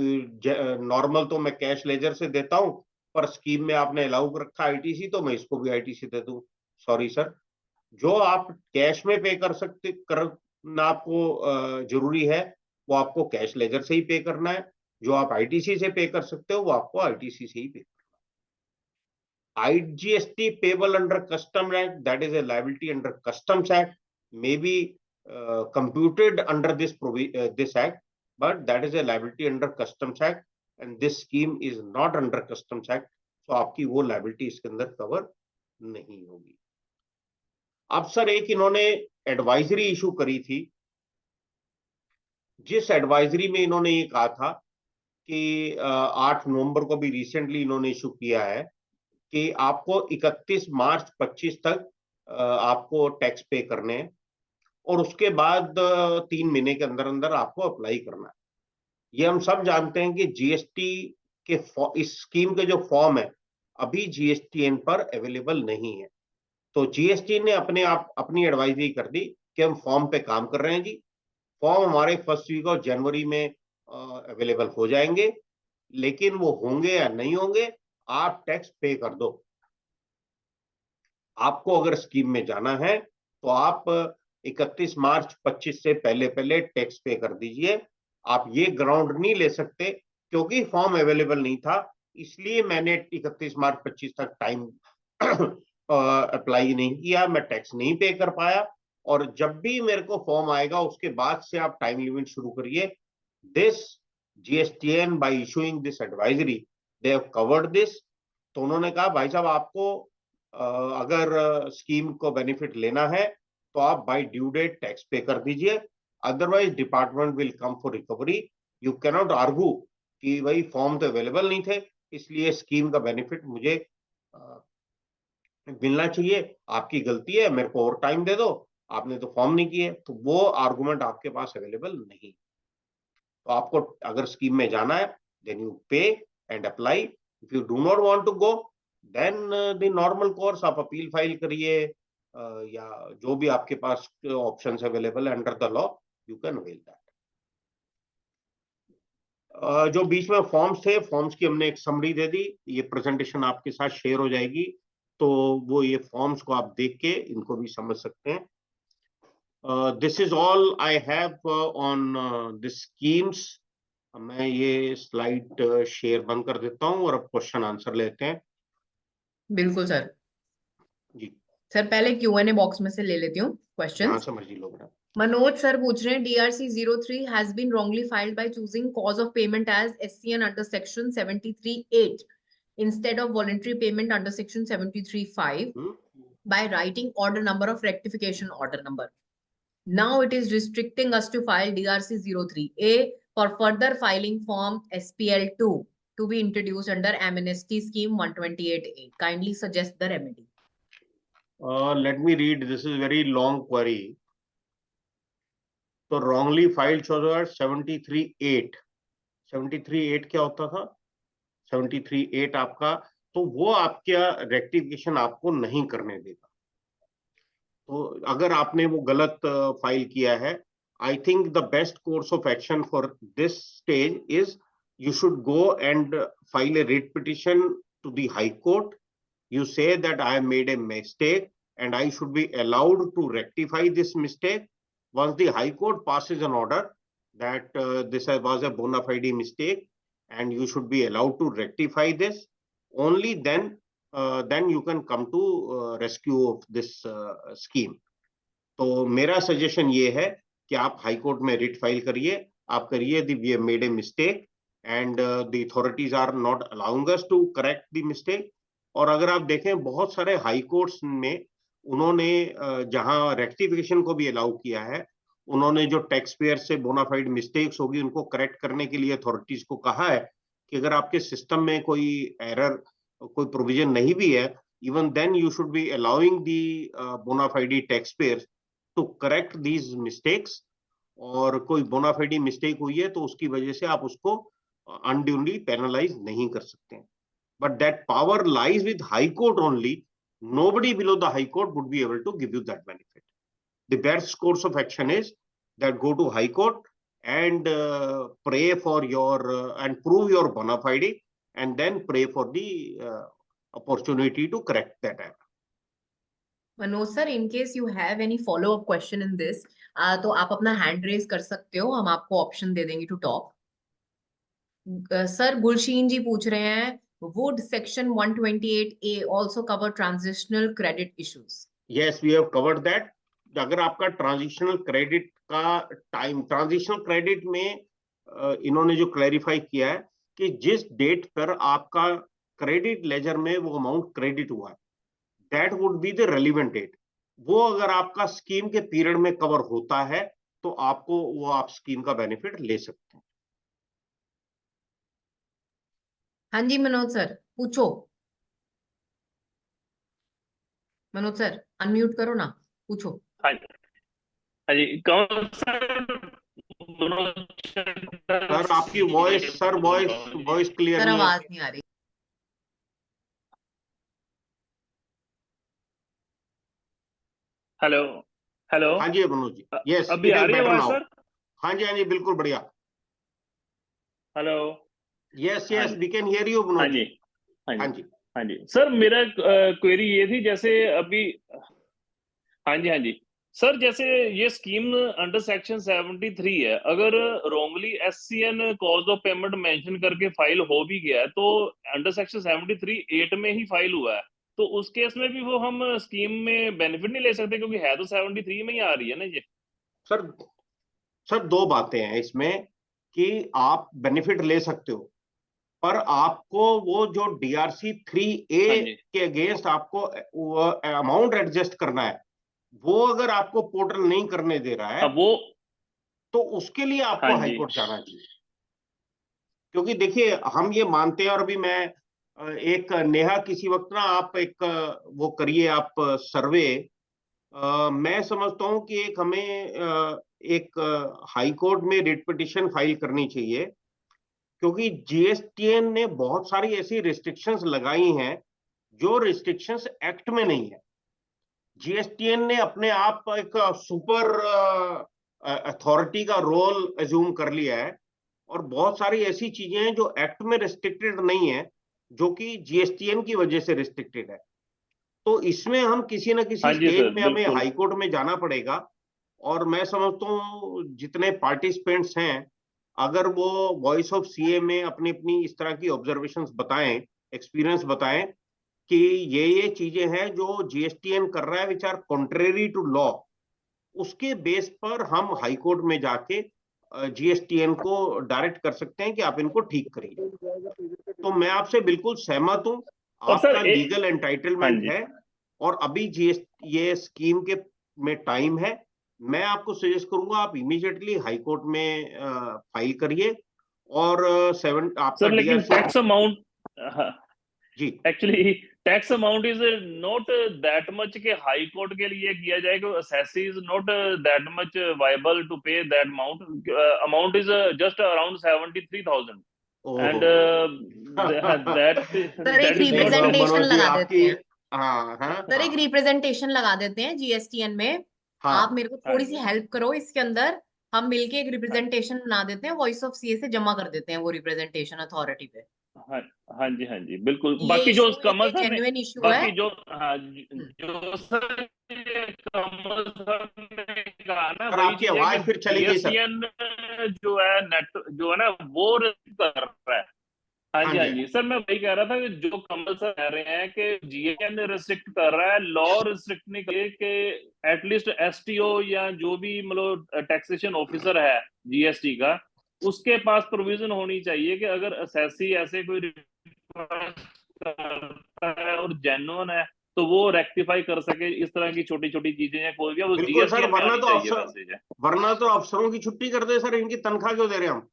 नॉर्मल तो मैं कैश लेजर से देता हूं, पर स्कीम में आपने अलाउ रखा आईटीसी तो मैं इसको भी आईटीसी दे दूं। सॉरी सर, जो आप कैश में पे कर सकते करना आपको जरूरी है वो आपको कैश लेजर से ही पे करना है, जो आप आईटीसी से पे कर सकते हो वो आपको आईटीसी से ही पे करना है। IGST payable under custom act, that is a liability under customs act, may be computed under this act, but that is a liability under customs act and this scheme is not under customs act, so आपकी वो liability इसके अंदर cover नहीं होगी। अब sir एक इन्होंने advisory issue करी थी, जिस एडवाइजरी में इन्होंने ये कहा था कि 8 नवंबर को भी रिसेंटली इन्होंने इशू किया है कि आपको 31 मार्च 25 तक आपको टैक्स पे करने हैं और उसके बाद 3 महीने के अंदर अंदर आपको अप्लाई करना है। ये हम सब जानते हैं कि जीएसटी के इस स्कीम के जो फॉर्म है अभी जीएसटीएन पर अवेलेबल नहीं है, तो जीएसटी ने अपने आप अपनी एडवाइजरी कर दी कि हम फॉर्म पे काम कर रहे हैं जी, फॉर्म हमारे फर्स्ट वीक ऑफ जनवरी में अवेलेबल हो जाएंगे, लेकिन वो होंगे या नहीं होंगे आप टैक्स पे कर दो। आपको अगर स्कीम में जाना है तो आप 31 मार्च 25 से पहले पहले टैक्स पे कर दीजिए। आप ये ग्राउंड नहीं ले सकते क्योंकि फॉर्म अवेलेबल नहीं था, इसलिए मैंने 31 मार्च 25 तक टाइम अप्लाई नहीं किया, मैं टैक्स नहीं पे कर पाया। और जब भी मेरे को फॉर्म आएगा उसके बाद से आप टाइम लिमिट शुरू करिए। This GSTN bye issuing this advisory they have covered this. तो उन्होंने कहा भाई साहब आपको अगर स्कीम को बेनिफिट लेना है तो आप बाय ड्यू डेट टैक्स पे कर दीजिए, otherwise department will come for recovery. You cannot argue कि भाई फॉर्म तो अवेलेबल नहीं थे इसलिए स्कीम का बेनिफिट मुझे मिलना चाहिए, आपकी गलती है, मेरे को और टाइम दे दो, आपने तो फॉर्म नहीं किए। तो वो आर्गुमेंट आपके पास अवेलेबल नहीं। तो आपको अगर स्कीम में जाना है then you pay and apply. If you do not want to go then the normal course आप अपील फाइल करिए, या जो भी आपके पास ऑप्शंस अवेलेबल है under the law you can avail that. जो बीच में फॉर्म्स थे, फॉर्म्स की हमने एक समरी दे दी, ये प्रेजेंटेशन आपके साथ शेयर हो जाएगी, तो वो ये फॉर्म्स को आप देख के इनको भी समझ सकते हैं। This is all I have on this schemes. मैं ये स्लाइड शेयर बंद कर देता हूँ और अब क्वेश्चन आंसर लेते हैं। बिल्कुल सर। जी सर पहले Q&A बॉक्स में से ले लेती हूँ जहाँ क्वेश्चंस। से मर्जी लोग ना। मनोज सर पूछ रहे हैं DRC 03 has been wrongly filed by choosing cause of payment as SCN under section 73(8) instead of voluntary payment under section 73(5) by writing order number of rectification order number. Now it is restricting us to file DRC 03A for further filing form SPL2 to be introduced under amnesty scheme 128A. Kindly suggest the remedy. Let me read. This is very long query. तो wrongly filed चौदह 73(8). 73(8) क्या होता था? 73(8) आपका, तो वो आपका rectification आपको नहीं करने देगा। तो अगर आपने वो गलत फाइल किया है, I think the best course of action for this stage is you should go and file a writ petition to the High Court. You say that I have made a mistake and I should be allowed to rectify this mistake. Once the High Court passes an order that this was a bona fide mistake and you should be allowed to rectify this, only then you can come to rescue of this scheme. तो मेरा suggestion ये है कि आप high court में writ file करिए, आप करिए the we have made a mistake and the authorities are not allowing us to correct the mistake. और अगर आप देखें बहुत सारे हाई कोर्ट्स में उन्होंने जहां रेक्टिफिकेशन को भी अलाउ किया है, उन्होंने जो टैक्स पेयर से बोनाफाइड मिस्टेक्स होगी उनको करेक्ट करने के लिए अथॉरिटीज को कहा है कि अगर आपके सिस्टम में कोई एरर, कोई प्रोविजन नहीं भी है, even then you should be allowing the bona fide tax payer to correct these mistakes. और कोई बोनाफाइड मिस्टेक हुई है तो उसकी वजह से आप उसको अनड्यूली पेनलाइज नहीं कर सकते। But that power lies with high court only, nobody below the high court would be able to give you that benefit. The best course of action is that go to high court and pray for your and prove your bona fide and then pray for the opportunity to correct that error. Manoj sir, in case you have any follow up question in this, तो आप अपना hand raise कर सकते हो, हम आपको option दे देंगे to talk. Sir गुलशीन जी पूछ रहे हैं, would section 128A also cover transitional credit issues? Yes, we have covered that. अगर आपका ट्रांजिशनल क्रेडिट का टाइम, ट्रांजिशनल क्रेडिट में इन्होंने जो क्लैरिफाई किया है कि जिस डेट पर आपका क्रेडिट लेजर में वो अमाउंट क्रेडिट हुआ है, that would be the relevant date. वो अगर आपका स्कीम के पीरियड में कवर होता है तो आपको वो आप स्कीम का बेनिफिट ले सकते हैं। हाँ जी मनोज सर पूछो। मनोज सर अनम्यूट करो ना, पूछो। हाँ जी कौन सा सर आपकी वॉइस क्लियर सर नहीं है। आवाज नहीं आ रही। हेलो हेलो हाँ जी मनोज जी, यस अभी आ रही है आवाज सर? हाँ जी बिल्कुल बढ़िया। Hello yes we can hear you Manoj ji. हाँ जी सर, मेरा क्वेरी ये थी, जैसे अभी हाँ जी सर जैसे ये स्कीम अंडर सेक्शन 73 है, अगर wrongly SCN cause of payment mention करके फाइल हो भी गया है तो अंडर सेक्शन 73(8) में ही फाइल हुआ है, तो उस केस में भी वो हम स्कीम में बेनिफिट नहीं ले सकते, क्योंकि है तो 73 में ही आ रही है ना ये। सर दो बातें हैं इसमें कि आप बेनिफिट ले सकते हो, पर आपको वो जो DRC 3A हाँ जी। के अगेंस्ट आपको अमाउंट एडजस्ट करना है, वो अगर आपको पोर्टल नहीं करने दे रहा है अब वो तो उसके लिए आपको हाँ जी। हाईकोर्ट जाना चाहिए। क्योंकि देखिए हम ये मानते हैं, और अभी मैं एक नेहा किसी वक्त ना आप एक वो करिए आप सर्वे, मैं समझता हूं कि एक हमें एक हाई कोर्ट में रिट पिटिशन फाइल करनी चाहिए, क्योंकि GSTN ने बहुत सारी ऐसी रिस्ट्रिक्शंस लगाई हैं जो रिस्ट्रिक्शंस एक्ट में नहीं है। GSTN ने अपने आप एक सुपर अथॉरिटी का रोल एज्यूम कर लिया है, और बहुत सारी ऐसी चीजें हैं जो एक्ट में रिस्ट्रिक्टेड नहीं है, जो कि GSTN की वजह से रिस्ट्रिक्टेड है। तो इसमें हम किसी न किसी हाँ जी स्टेज सर, में हमें बिल्कुल। हाई कोर्ट में जाना पड़ेगा। और मैं समझता हूँ जितने पार्टिसिपेंट्स हैं, अगर वो वॉइस ऑफ CA में अपनी अपनी इस तरह की ऑब्जर्वेशंस बताएं, एक्सपीरियंस बताएं कि ये चीजें हैं जो GSTN कर रहा है which are contrary to law, उसके बेस पर हम हाई कोर्ट में जाके GSTN को डायरेक्ट कर सकते हैं कि आप इनको ठीक करिए। तो मैं आपसे बिल्कुल सहमत हूं, और सर आपका लीगल हाँ एंटाइटलमेंट जी। है, और अभी ये स्कीम के में टाइम है। मैं आपको सजेस्ट करूंगा आप इमीडिएटली हाई कोर्ट में फाइल करिए, और आपका सर लेकिन DRC टैक्स अमाउंट, जी actually tax amount is not that much के हाई कोर्ट के लिए किया जाए, कि assessee is not that much viable to pay that amount is just around 73,000 ओहो एंड दैट सर एक that is not representation Manoj ji लगा देते आपकी, हैं, हाँ हाँ सर एक हाँ रिप्रेजेंटेशन लगा देते हैं GSTN में। हाँ आप मेरे को हाँ थोड़ी सी जी। हेल्प करो इसके अंदर, हम मिलके एक रिप्रेजेंटेशन बना देते हैं, वॉइस ऑफ CA से जमा कर देते हैं वो रिप्रेजेंटेशन अथॉरिटी पे। हाँ हाँ जी, हाँ जी, बिल्कुल। ये बाकी जो इशू एक कमल सर ने, जेन्युइन इशू है। बाकी जो हाँ जो सर ये कमल सर ने कहा ना, सर वही आपकी चीज है कि आवाज फिर चली गई सर। GSTN जो है नेट जो है ना वो कर रहा है। हाँ हाँ जी, हाँ जी जी सर, मैं वही कह रहा था कि जो कमल सर कह रहे हैं कि GSTN रिस्ट्रिक्ट कर रहा है, लॉ रिस्ट्रिक्ट नहीं करे कि एटलीस्ट STO या जो भी मतलब टैक्सेशन ऑफिसर है GST का, उसके पास प्रोविजन होनी चाहिए कि अगर असेसी ऐसे कोई रिक्वेस्ट करता है और जेन्युइन है तो वो रेक्टिफाई कर सके। इस तरह की छोटी छोटी चीजें हैं, कोई भी वो बिल्कुल सर, GSTN में आनी चाहिए मैसेज है। वरना तो अफसरों की छुट्टी कर दे सर, इनकी तनख्वाह क्यों दे रहे हैं हम?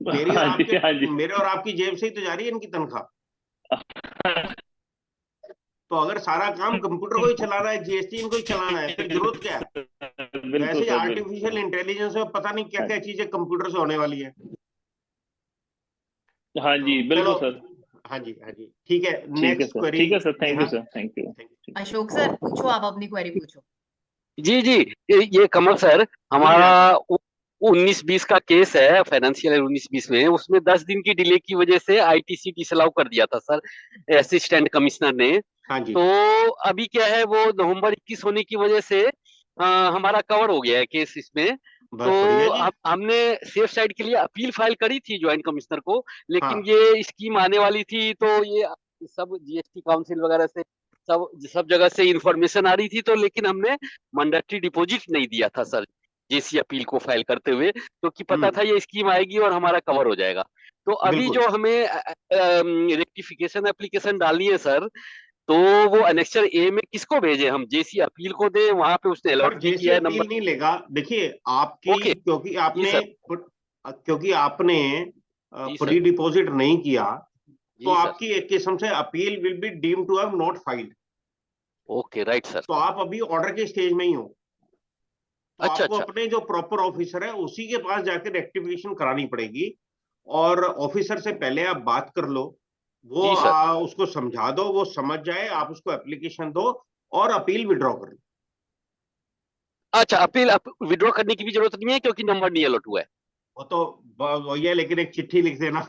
हाँ जी, हाँ जी। मेरे और आपकी जेब से ही तो जा रही है इनकी तनख्वाह। तो अगर सारा काम कंप्यूटर को ही चलाना है, GST इनको ही चलाना है, फिर जरूरत क्या है? बिल्कुल वैसे सर, आर्टिफिशियल बिल्कुल। इंटेलिजेंस में पता नहीं क्या क्या चीजें कंप्यूटर से होने वाली है। हाँ जी, तो चलो, बिल्कुल सर। हाँ जी हाँ जी, ठीक है। ठीक है नेक्स्ट सर, क्वेरी ठीक है sir, thank Neha. You sir, thank you. Ashok sir पूछो, आप अपनी क्वेरी पूछो। जी जी, ये कमल सर, जी नेहा हमारा 19-20 का केस है, फाइनेंशियल 19-20 में, उसमें 10 दिन की डिले की वजह से ITC डिसअलाउ कर दिया था सर असिस्टेंट कमिश्नर ने। हाँ जी, तो अभी क्या है, वो नवंबर 21 होने की वजह से हमारा कवर हो गया है केस इसमें। तो बहुत बढ़िया जी। हमने सेफ साइड के लिए अपील फाइल करी थी ज्वाइंट कमिश्नर को, लेकिन हाँ ये स्कीम आने वाली थी तो ये सब GST काउंसिल वगैरह से सब जगह से इंफॉर्मेशन आ रही थी, तो लेकिन हमने मैंडेटरी डिपॉजिट नहीं दिया था सर JC अपील को फाइल करते हुए, क्योंकि पता था ये स्कीम आएगी और हमारा कवर हो जाएगा। तो अभी बिल्कुल। जो हमें रेक्टिफिकेशन एप्लीकेशन डालनी है सर, तो वो एनेक्चर A में किसको भेजे? हम JC अपील को दें? वहां पे उसने सर अलॉट भी जेसी किया है अपील नंबर। नहीं लेगा, देखिए आपकी, ओके जी सर। क्योंकि आपने जी सर। प्री डिपॉजिट नहीं किया, तो जी सर। आपकी एक किस्म से appeal will be deemed to have not filed. Okay right sir. तो आप अभी ऑर्डर के स्टेज में ही हो, तो अच्छा आपको अच्छा। अपने जो प्रॉपर ऑफिसर है उसी के पास जाकर रेक्टिफिकेशन करानी पड़ेगी, और ऑफिसर से पहले आप बात कर लो, वो जी सर। उसको समझा दो, वो समझ जाए, आप उसको एप्लीकेशन दो और अपील विड्रॉ कर लो। अच्छा, अपील विड्रॉ करने की भी जरूरत नहीं है क्योंकि नंबर नहीं अलॉट हुआ है। वो तो वही है, लेकिन एक चिट्ठी लिख देना।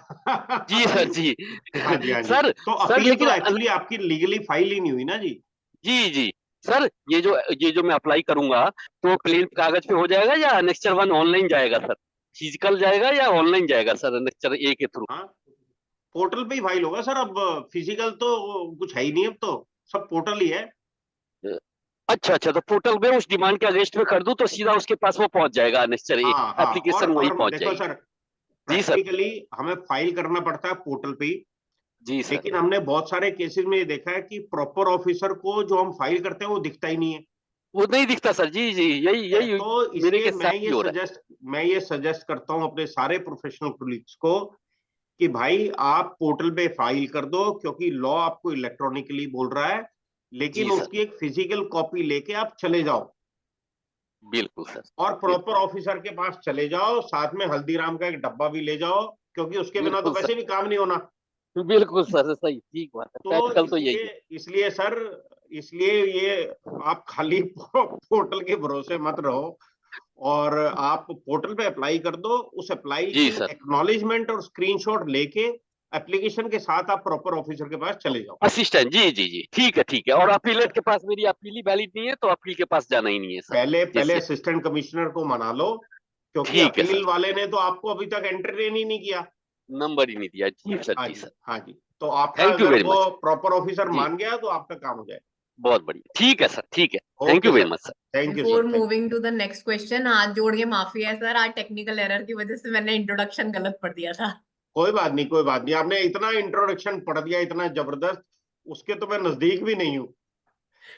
जी सर जी। हाँ जी हाँ जी। सर तो सर अपील लेकिन तो एक्चुअली आपकी लीगली फाइल ही नहीं हुई ना जी। जी जी। सर ये जो मैं अप्लाई करूंगा तो प्लेन कागज पे हो जाएगा या एनेक्चर 1 ऑनलाइन जाएगा सर? फिजिकल जाएगा या ऑनलाइन जाएगा सर एनेक्चर ए के थ्रू? हाँ, पोर्टल पे ही फाइल होगा सर। अब फिजिकल तो कुछ है ही नहीं, अब तो सब पोर्टल ही है। अच्छा अच्छा, तो पोर्टल में उस डिमांड के अगेंस्ट में कर दूं तो सीधा उसके पास वो पहुंच जाएगा एनेक्चर ए, हाँ हाँ, एप्लीकेशन वहीं और पहुंच देखो जाएगी। सर, जी सर। प्रैक्टिकली हमें फाइल करना पड़ता है पोर्टल पे ही, जी सर। लेकिन हमने बहुत सारे केसेस में ये देखा है कि प्रॉपर ऑफिसर को जो हम फाइल करते हैं वो दिखता ही नहीं है। वो नहीं दिखता सर। जी जी, यही तो मेरे इसलिए के साथ भी हो रहा मैं ये सजेस्ट करता हूँ अपने सारे प्रोफेशनल कोलीग्स को कि भाई आप पोर्टल पे फाइल कर दो, क्योंकि लॉ आपको इलेक्ट्रॉनिकली बोल रहा है, लेकिन जी सर। उसकी एक फिजिकल कॉपी लेके आप चले जाओ है। बिल्कुल सर। और प्रॉपर बिल्कुल ऑफिसर के पास चले जाओ, साथ में हल्दीराम का एक डब्बा भी ले जाओ, क्योंकि उसके बिना तो बिल्कुल वैसे भी काम नहीं होना। सर। बिल्कुल सर, सही ठीक बात है, तो प्रैक्टिकल तो यही इसलिए है। इसलिए सर, इसलिए ये आप खाली पोर्टल के भरोसे मत रहो, और आप पोर्टल पे अप्लाई कर दो। उस अप्लाई जी की सर। एक्नॉलेजमेंट और स्क्रीनशॉट लेके एप्लीकेशन के साथ आप प्रॉपर ऑफिसर के पास चले जाओ। असिस्टेंट, जी जी जी, ठीक है ठीक है। और अपीलेट के पास मेरी अपील ही वैलिड नहीं है तो अपील के पास जाना ही नहीं है सर। पहले जैसे असिस्टेंट कमिश्नर को मना लो, क्योंकि ठीक है अपील सर, वाले ने तो आपको अभी तक एंटरटेन ही नहीं किया। नंबर ही नहीं दिया। जी सर, हाँ जी जी, सर। हाँ जी। तो आपका थैंक यू अगर वेरी वो मच। प्रॉपर ऑफिसर जी, मान गया तो आपका काम हो जाएगा। बहुत बढ़िया, ठीक है सर, ठीक है। Thank okay you very sir, much sir. Thank you before sir, thank moving to the next question, हाथ जोड़ के माफी है सर, आज टेक्निकल एरर की वजह से मैंने इंट्रोडक्शन गलत पढ़ दिया था। कोई बात नहीं, कोई बात नहीं। आपने इतना इंट्रोडक्शन पढ़ दिया, इतना जबरदस्त, उसके तो मैं नजदीक भी नहीं हूँ।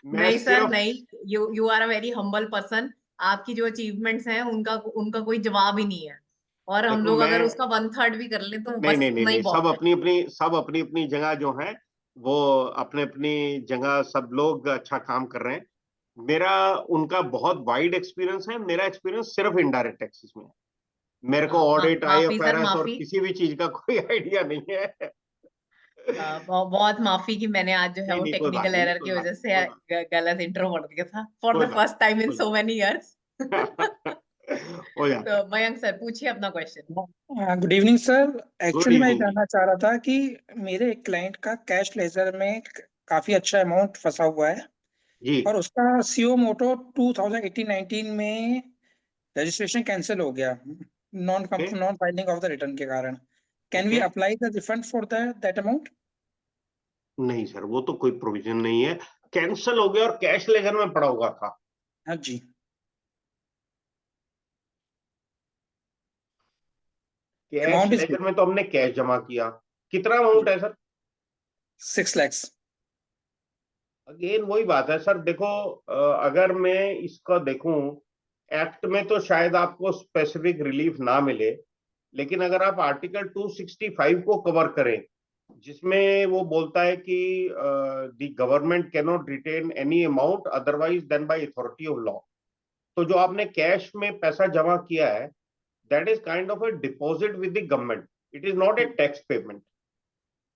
मैं नहीं सर सिर्फ नहीं, you are a very humble person. आपकी जो अचीवमेंट्स हैं उनका उनका कोई जवाब ही नहीं है, और हम देखो, लोग मैं अगर उसका 1/3 भी कर ले तो नहीं बस नहीं नहीं उतना ही नहीं, बहुत है। सब अपनी अपनी जगह जो है, वो अपने अपनी जगह सब लोग अच्छा काम कर रहे हैं। मेरा उनका बहुत वाइड एक्सपीरियंस है, मेरा एक्सपीरियंस सिर्फ इनडायरेक्ट टैक्सेस में है। मेरे को ऑडिट, माफी सर, IFRS और माफी। किसी भी चीज का कोई आइडिया नहीं है। बहुत माफी कि मैंने आज जो है नहीं वो नहीं, कोई बात टेक्निकल नहीं, एरर कोई की बात वजह नहीं, से गलत इंट्रो पढ़ दिया था फॉर कोई द बात फर्स्ट टाइम इन कोई सो मेनी इयर्स। बात हो जाता है। तो मयंक सर पूछिए अपना question. Good evening sir. Good actually मैं इवनिंग जी। जानना चाह रहा था कि मेरे एक क्लाइंट का कैश लेजर में काफी अच्छा अमाउंट फंसा हुआ है, जी, और उसका सीओ मोटो 2018-19 में रजिस्ट्रेशन कैंसिल हो गया, okay. Non filing of the return के कारण। Can we okay, apply the refund for that amount? नहीं सर, वो तो कोई प्रोविजन नहीं है। कैंसल हो गया और कैश लेजर में पड़ा हुआ था। हाँ जी। कैश अमाउंट इज लेजर में तो हमने कैश जमा किया। कितना अमाउंट है सर? 6 lakhs। अगेन वही बात है सर, देखो, अगर मैं इसका देखूं, एक्ट में तो शायद आपको स्पेसिफिक रिलीफ ना मिले, लेकिन अगर आप आर्टिकल 265 को कवर करें, जिसमें वो बोलता है कि the government can not retain any amount otherwise than by authority of law. तो जो आपने कैश में पैसा जमा किया है, that is kind of a deposit with the government, it is not a tax payment.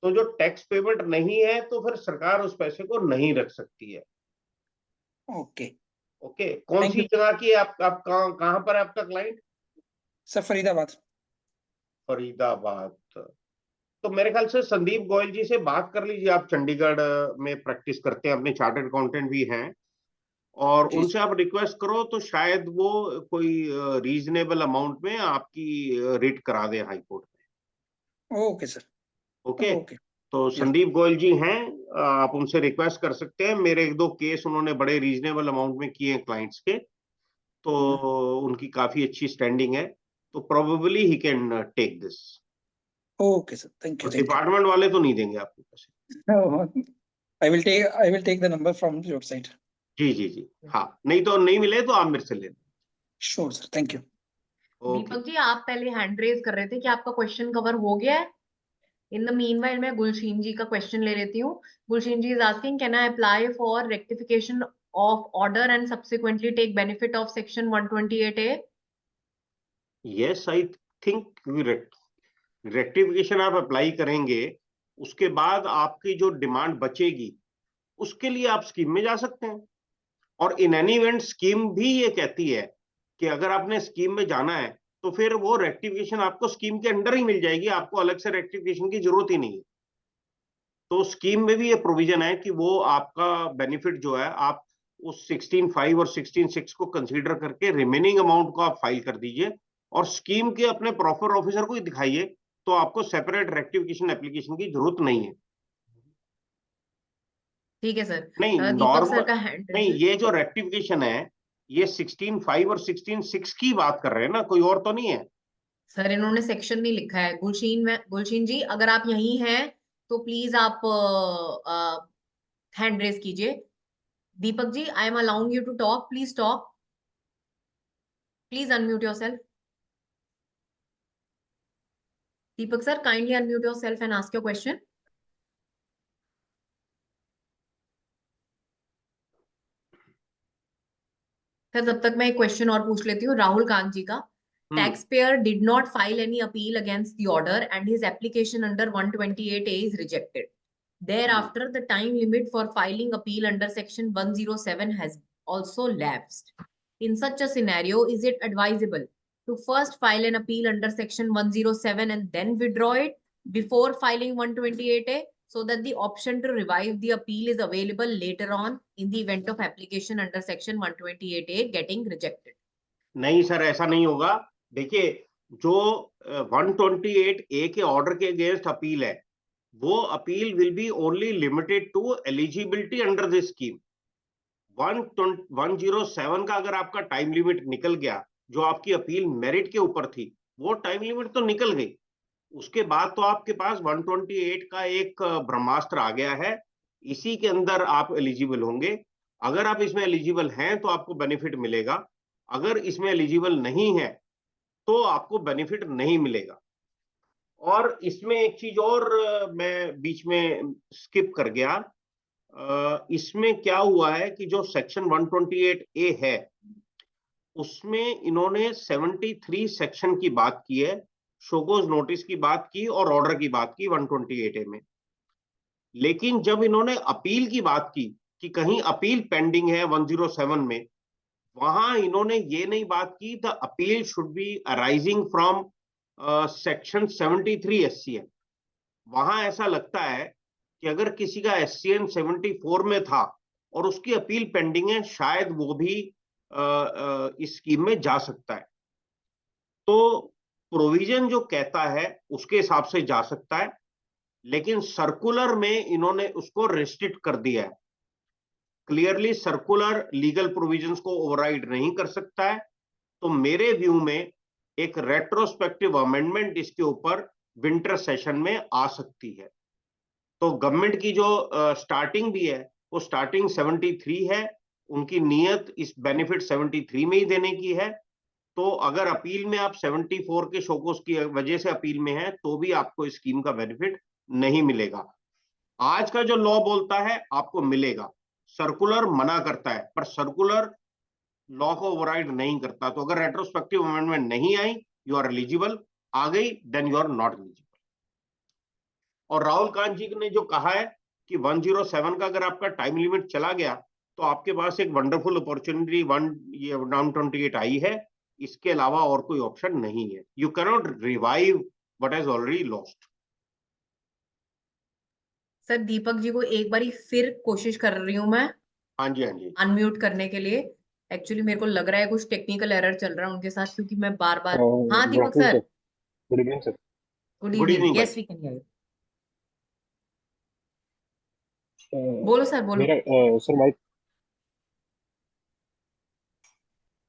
तो जो टैक्स पेमेंट नहीं है, तो फिर सरकार उस पैसे को नहीं रख सकती है। ओके, ओके, कौन थैंक सी यू जगह की है? आप कहाँ पर है आपका क्लाइंट? सर। फरीदाबाद। फरीदाबाद। तो मेरे ख्याल से संदीप गोयल जी से बात कर लीजिए। आप चंडीगढ़ में प्रैक्टिस करते हैं, अपने चार्टर्ड अकाउंटेंट भी हैं, और जी उनसे आप रिक्वेस्ट करो तो शायद वो कोई रीजनेबल अमाउंट में आपकी रिट करा दे हाई कोर्ट ओके सर। में। Okay, okay. तो यस। संदीप गोयल जी हैं, आप उनसे रिक्वेस्ट कर सकते हैं। मेरे एक दो केस उन्होंने बड़े रीजनेबल अमाउंट में किए हैं क्लाइंट्स के, तो उनकी काफी अच्छी स्टैंडिंग है, तो probably he can take this. Okay sir, thank you और थैंक डिपार्टमेंट वाले तो नहीं देंगे आपको पैसे। You. I will take the number from your side. जी जी जी, हाँ, नहीं तो नहीं मिले तो आप मेरे से ले लें। Sure sir, thank you. Okay. Deepak ji, आप पहले हैंड रेज कर रहे थे कि आपका क्वेश्चन कवर हो गया है। इन द मीनवाइल मैं गुलशीन जी का क्वेश्चन ले लेती हूँ। Gulsheen ji is asking, can I apply for rectification of order and subsequently take benefit of section 128A? Yes, I think rectification आप अप्लाई करेंगे, उसके बाद आपकी जो डिमांड बचेगी, उसके लिए आप स्कीम में जा सकते हैं। और इन एनी इवेंट स्कीम भी ये कहती है कि अगर आपने स्कीम में जाना है, तो फिर वो रेक्टिफिकेशन आपको स्कीम के अंडर ही मिल जाएगी, आपको अलग से रेक्टिफिकेशन की जरूरत ही नहीं है। तो स्कीम में भी ये प्रोविजन है कि वो आपका बेनिफिट जो है, आप उस 16.5 और 16.6 को कंसीडर करके रिमेनिंग अमाउंट को आप फाइल कर दीजिए और स्कीम के अपने प्रॉपर ऑफिसर को ही दिखाइए, तो आपको सेपरेट रेक्टिफिकेशन एप्लीकेशन की जरूरत नहीं है। ठीक है सर। नहीं, दीपक सर नॉर्मल का हैंड नहीं, रेज। ये जो रेक्टिफिकेशन है ये 16.5 और 16.6 की बात कर रहे हैं ना, कोई और तो नहीं है। सर इन्होंने सेक्शन नहीं लिखा है। गुलशीन जी, अगर आप यहीं हैं तो प्लीज आप हैंड रेज कीजिए। Deepak ji, I am allowing you to talk, please talk, please unmute yourself. Deepak sir, kindly unmute yourself and ask your question. Sir तब तक मैं एक क्वेश्चन और पूछ लेती हूँ राहुल कांत जी का। Taxpayer did not file any appeal against the order and his application under 128A is rejected. Thereafter, the time limit for filing appeal under section 107 has also lapsed. In such a scenario, is it advisable to first file an appeal under section 107 and then withdraw it before filing 128A, so that the option to revive the appeal is available later on in the event of application under section 128A getting rejected? नहीं sir, ऐसा नहीं होगा। देखिए, जो 128A के order के against appeal है, वो appeal will be only limited to eligibility under this scheme. 107 का अगर आपका टाइम लिमिट निकल गया, जो आपकी अपील मेरिट के ऊपर थी, वो टाइम लिमिट तो निकल गई। उसके बाद तो आपके पास 128 का एक ब्रह्मास्त्र आ गया है, इसी के अंदर आप एलिजिबल होंगे। अगर आप इसमें एलिजिबल हैं तो आपको बेनिफिट मिलेगा, अगर इसमें एलिजिबल नहीं है तो आपको बेनिफिट नहीं मिलेगा। और इसमें एक चीज और मैं बीच में स्किप कर गया। इसमें क्या हुआ है कि जो सेक्शन 128A है, उसमें इन्होंने 73 सेक्शन की बात की है, शोकोज नोटिस की बात की और ऑर्डर की बात की 128A में। लेकिन जब इन्होंने अपील की बात की कि कहीं अपील पेंडिंग है 107 में, वहां इन्होंने ये नहीं बात की the appeal should be arising from section 73 SCN। वहां ऐसा लगता है कि अगर किसी का SCN 74 में था और उसकी अपील पेंडिंग है, शायद वो भी इस स्कीम में जा सकता है। तो प्रोविजन जो कहता है उसके हिसाब से जा सकता है, लेकिन सर्कुलर में इन्होंने उसको रिस्ट्रिक्ट कर दिया है। क्लियरली सर्कुलर लीगल प्रोविजंस को ओवरराइड नहीं कर सकता है। तो मेरे व्यू में एक रेट्रोस्पेक्टिव अमेंडमेंट इसके ऊपर विंटर सेशन में आ सकती है। तो गवर्नमेंट की जो स्टार्टिंग भी है वो स्टार्टिंग 73 है, उनकी नीयत इस बेनिफिट 73 में ही देने की है। तो अगर अपील में आप 74 के शोकोस की वजह से अपील में है तो भी आपको इस स्कीम का बेनिफिट नहीं मिलेगा। आज का जो लॉ बोलता है आपको मिलेगा, सर्कुलर मना करता है, पर सर्कुलर लॉ को ओवरराइड नहीं करता। तो अगर रेट्रोस्पेक्टिव अमेंडमेंट नहीं आई, यू आर एलिजिबल, आ गई then you are not eligible. और राहुल कांत जी ने जो कहा है कि 107 का अगर आपका टाइम लिमिट चला गया तो आपके पास एक वंडरफुल अपॉर्चुनिटी ये 128 आई है, इसके अलावा और कोई ऑप्शन नहीं है। You can not revive what has already lost. Sir Deepak ji को एक बारी फिर कोशिश कर रही हूँ मैं हाँ जी, हाँ जी। अनम्यूट करने के लिए। एक्चुअली मेरे को लग रहा है कुछ टेक्निकल एरर चल रहा है उनके साथ, क्योंकि मैं बार बार। हाँ Deepak sir, good evening sir. Good good evening. Evening yes we can hear you. बोलो सर, बोलो। मेरा sir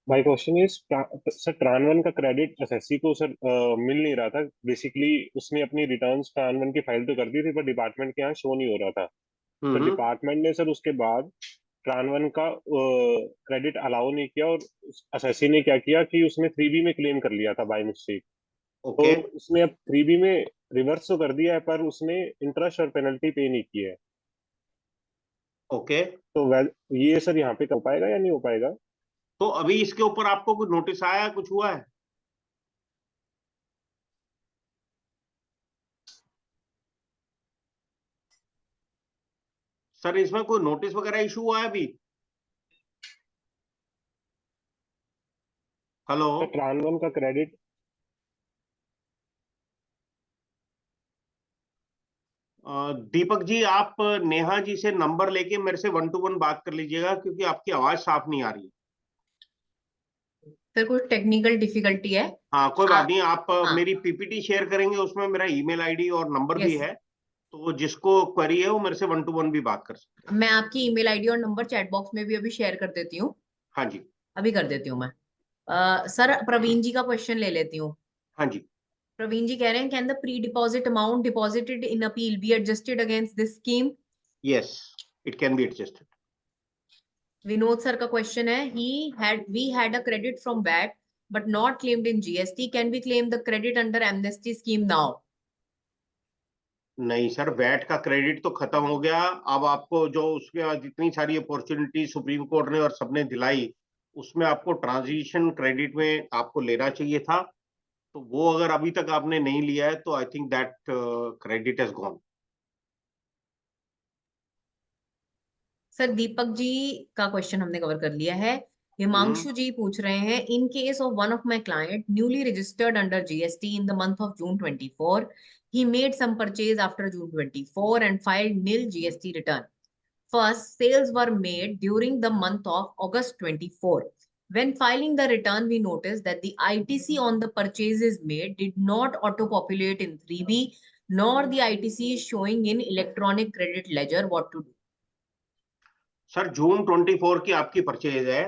my question is sir, tran one का क्रेडिट एसएससी को सर मिल नहीं रहा था। बेसिकली उसने अपनी रिटर्न्स ट्रांवन की फाइल तो कर दी थी, पर डिपार्टमेंट के यहाँ शो नहीं हो रहा था। तो डिपार्टमेंट ने सर उसके बाद ट्रांवन का क्रेडिट अलाउ नहीं किया, और एसएससी ने क्या किया कि उसने 3B में क्लेम कर लिया था बाय मिस्टेक। तो ओके उसने अब 3B में रिवर्स तो कर दिया है, पर उसने इंटरेस्ट और पेनल्टी पे नहीं की है। ओके। तो ये सर यहाँ पे कर पाएगा या नहीं हो पाएगा? तो अभी इसके ऊपर आपको कुछ नोटिस आया, कुछ हुआ है? सर इसमें कोई नोटिस वगैरह इशू हुआ है अभी? हेलो? तो ट्रांवन का क्रेडिट दीपक जी, आप नेहा जी से नंबर लेके मेरे से 1-to-1 बात कर लीजिएगा, क्योंकि आपकी आवाज साफ नहीं आ रही है। सर कुछ टेक्निकल डिफिकल्टी है। हाँ, कोई बात आप नहीं। आप हाँ मेरी पीपीटी शेयर करेंगे, उसमें मेरा ईमेल आईडी और नंबर भी यस, है, तो जिसको क्वेरी है वो मेरे से 1-to-1 भी बात कर सकते हैं। मैं आपकी ईमेल आईडी और नंबर चैट बॉक्स में भी अभी शेयर कर देती हूँ। हाँ जी। अभी कर देती हूँ मैं। सर प्रवीण जी का क्वेश्चन ले लेती हूँ। हाँ जी। प्रवीण जी कह रहे हैं, can the pre deposit amount deposited in appeal be adjusted against this scheme? Yes, it can be adjusted. Vinod sir का क्वेश्चन है, we had a credit from VAT but not claimed in GST, can we claim the credit under amnesty scheme now? नहीं sir, VAT का credit तो खत्म हो गया। अब आपको जो उसके बाद जितनी सारी अपॉर्चुनिटी सुप्रीम कोर्ट ने और सबने दिलाई, उसमें आपको ट्रांजिशन क्रेडिट में आपको लेना चाहिए था। तो वो अगर अभी तक आपने नहीं लिया है तो I think that credit has gone. Sir Deepak ji का क्वेश्चन हमने कवर कर लिया है। हिमांशु जी पूछ रहे हैं, in case of one of my client newly registered under GST in the month of June 24, he made some purchase after June 24 and filed nil GST return. First, sales were made during the month of August 24. When filing the return, we noticed that the ITC on the purchases made did not auto-populate in 3B, nor the ITC is showing in electronic credit ledger. What to do? Sir, June 24 की आपकी purchase है।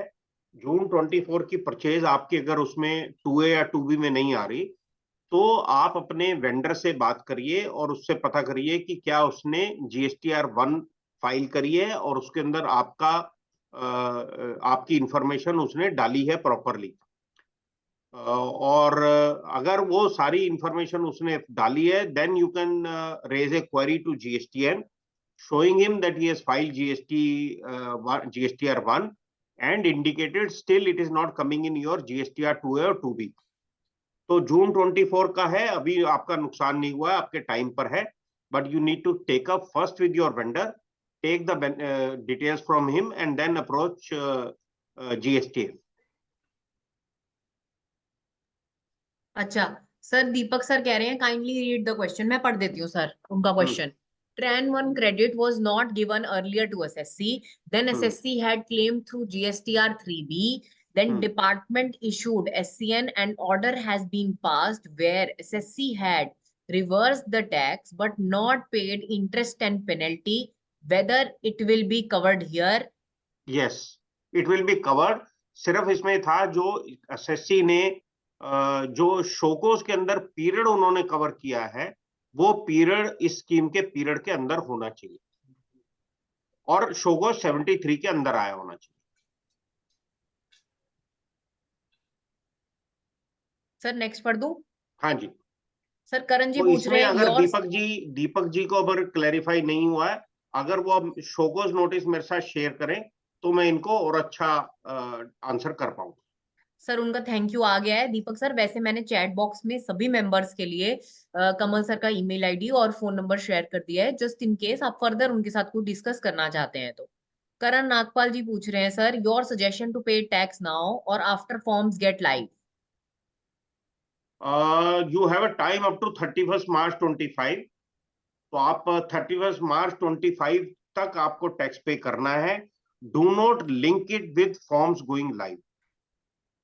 जून 24 की purchase आपकी अगर उसमें 2A या 2B में नहीं आ रही, तो आप अपने वेंडर से बात करिए और उससे पता करिए कि क्या उसने GSTR 1 फाइल करी है और उसके अंदर आपकी इंफॉर्मेशन उसने डाली है प्रॉपरली। और अगर वो सारी इंफॉर्मेशन उसने डाली है, then you can raise a query to GSTN showing him that he has filed GSTR 1 and indicated still it is not coming in your GSTR 2A और 2B। तो जून 24 का है, अभी आपका नुकसान नहीं हुआ है, आपके टाइम पर है। But you need to take up first with your vendor, take the details from him and then approach GSTN। अच्छा सर, दीपक सर कह रहे हैं, काइंडली रीड द क्वेश्चन। मैं पढ़ देती हूँ सर उनका question. Tran 1 credit was not given earlier to SSC. Then SSC had claimed through GSTR 3B. Then department issued SCN and order has been passed where SSC had reversed the tax but not paid interest and penalty. Whether it will be covered here? Yes, it will be covered। सिर्फ इसमें था जो SSC ने जो show cause के अंदर period उन्होंने cover किया है, वो पीरियड इस स्कीम के पीरियड के अंदर होना चाहिए और शोकोस 73 के अंदर आया होना चाहिए। सर नेक्स्ट पढ़ दूं? हाँ जी। सर करण जी तो पूछ इसमें रहे हैं, अगर योर दीपक जी को अगर क्लैरिफाई नहीं हुआ है, अगर वो अब शोकोस नोटिस मेरे साथ शेयर करें तो मैं इनको और अच्छा आंसर कर पाऊंगा। सर उनका थैंक यू आ गया है। दीपक सर, वैसे मैंने चैट बॉक्स में सभी मेंबर्स के लिए कमल सर का ईमेल आईडी और फोन नंबर शेयर कर दिया है, जस्ट इन केस आप फर्दर उनके साथ कुछ डिस्कस करना चाहते हैं तो। करण नागपाल जी पूछ रहे हैं, sir your suggestion to pay tax now और after forms get live? You have a time up to 31 March 25। तो आप 31 मार्च 25 तक आपको टैक्स पे करना है। Do not link it with forms going live.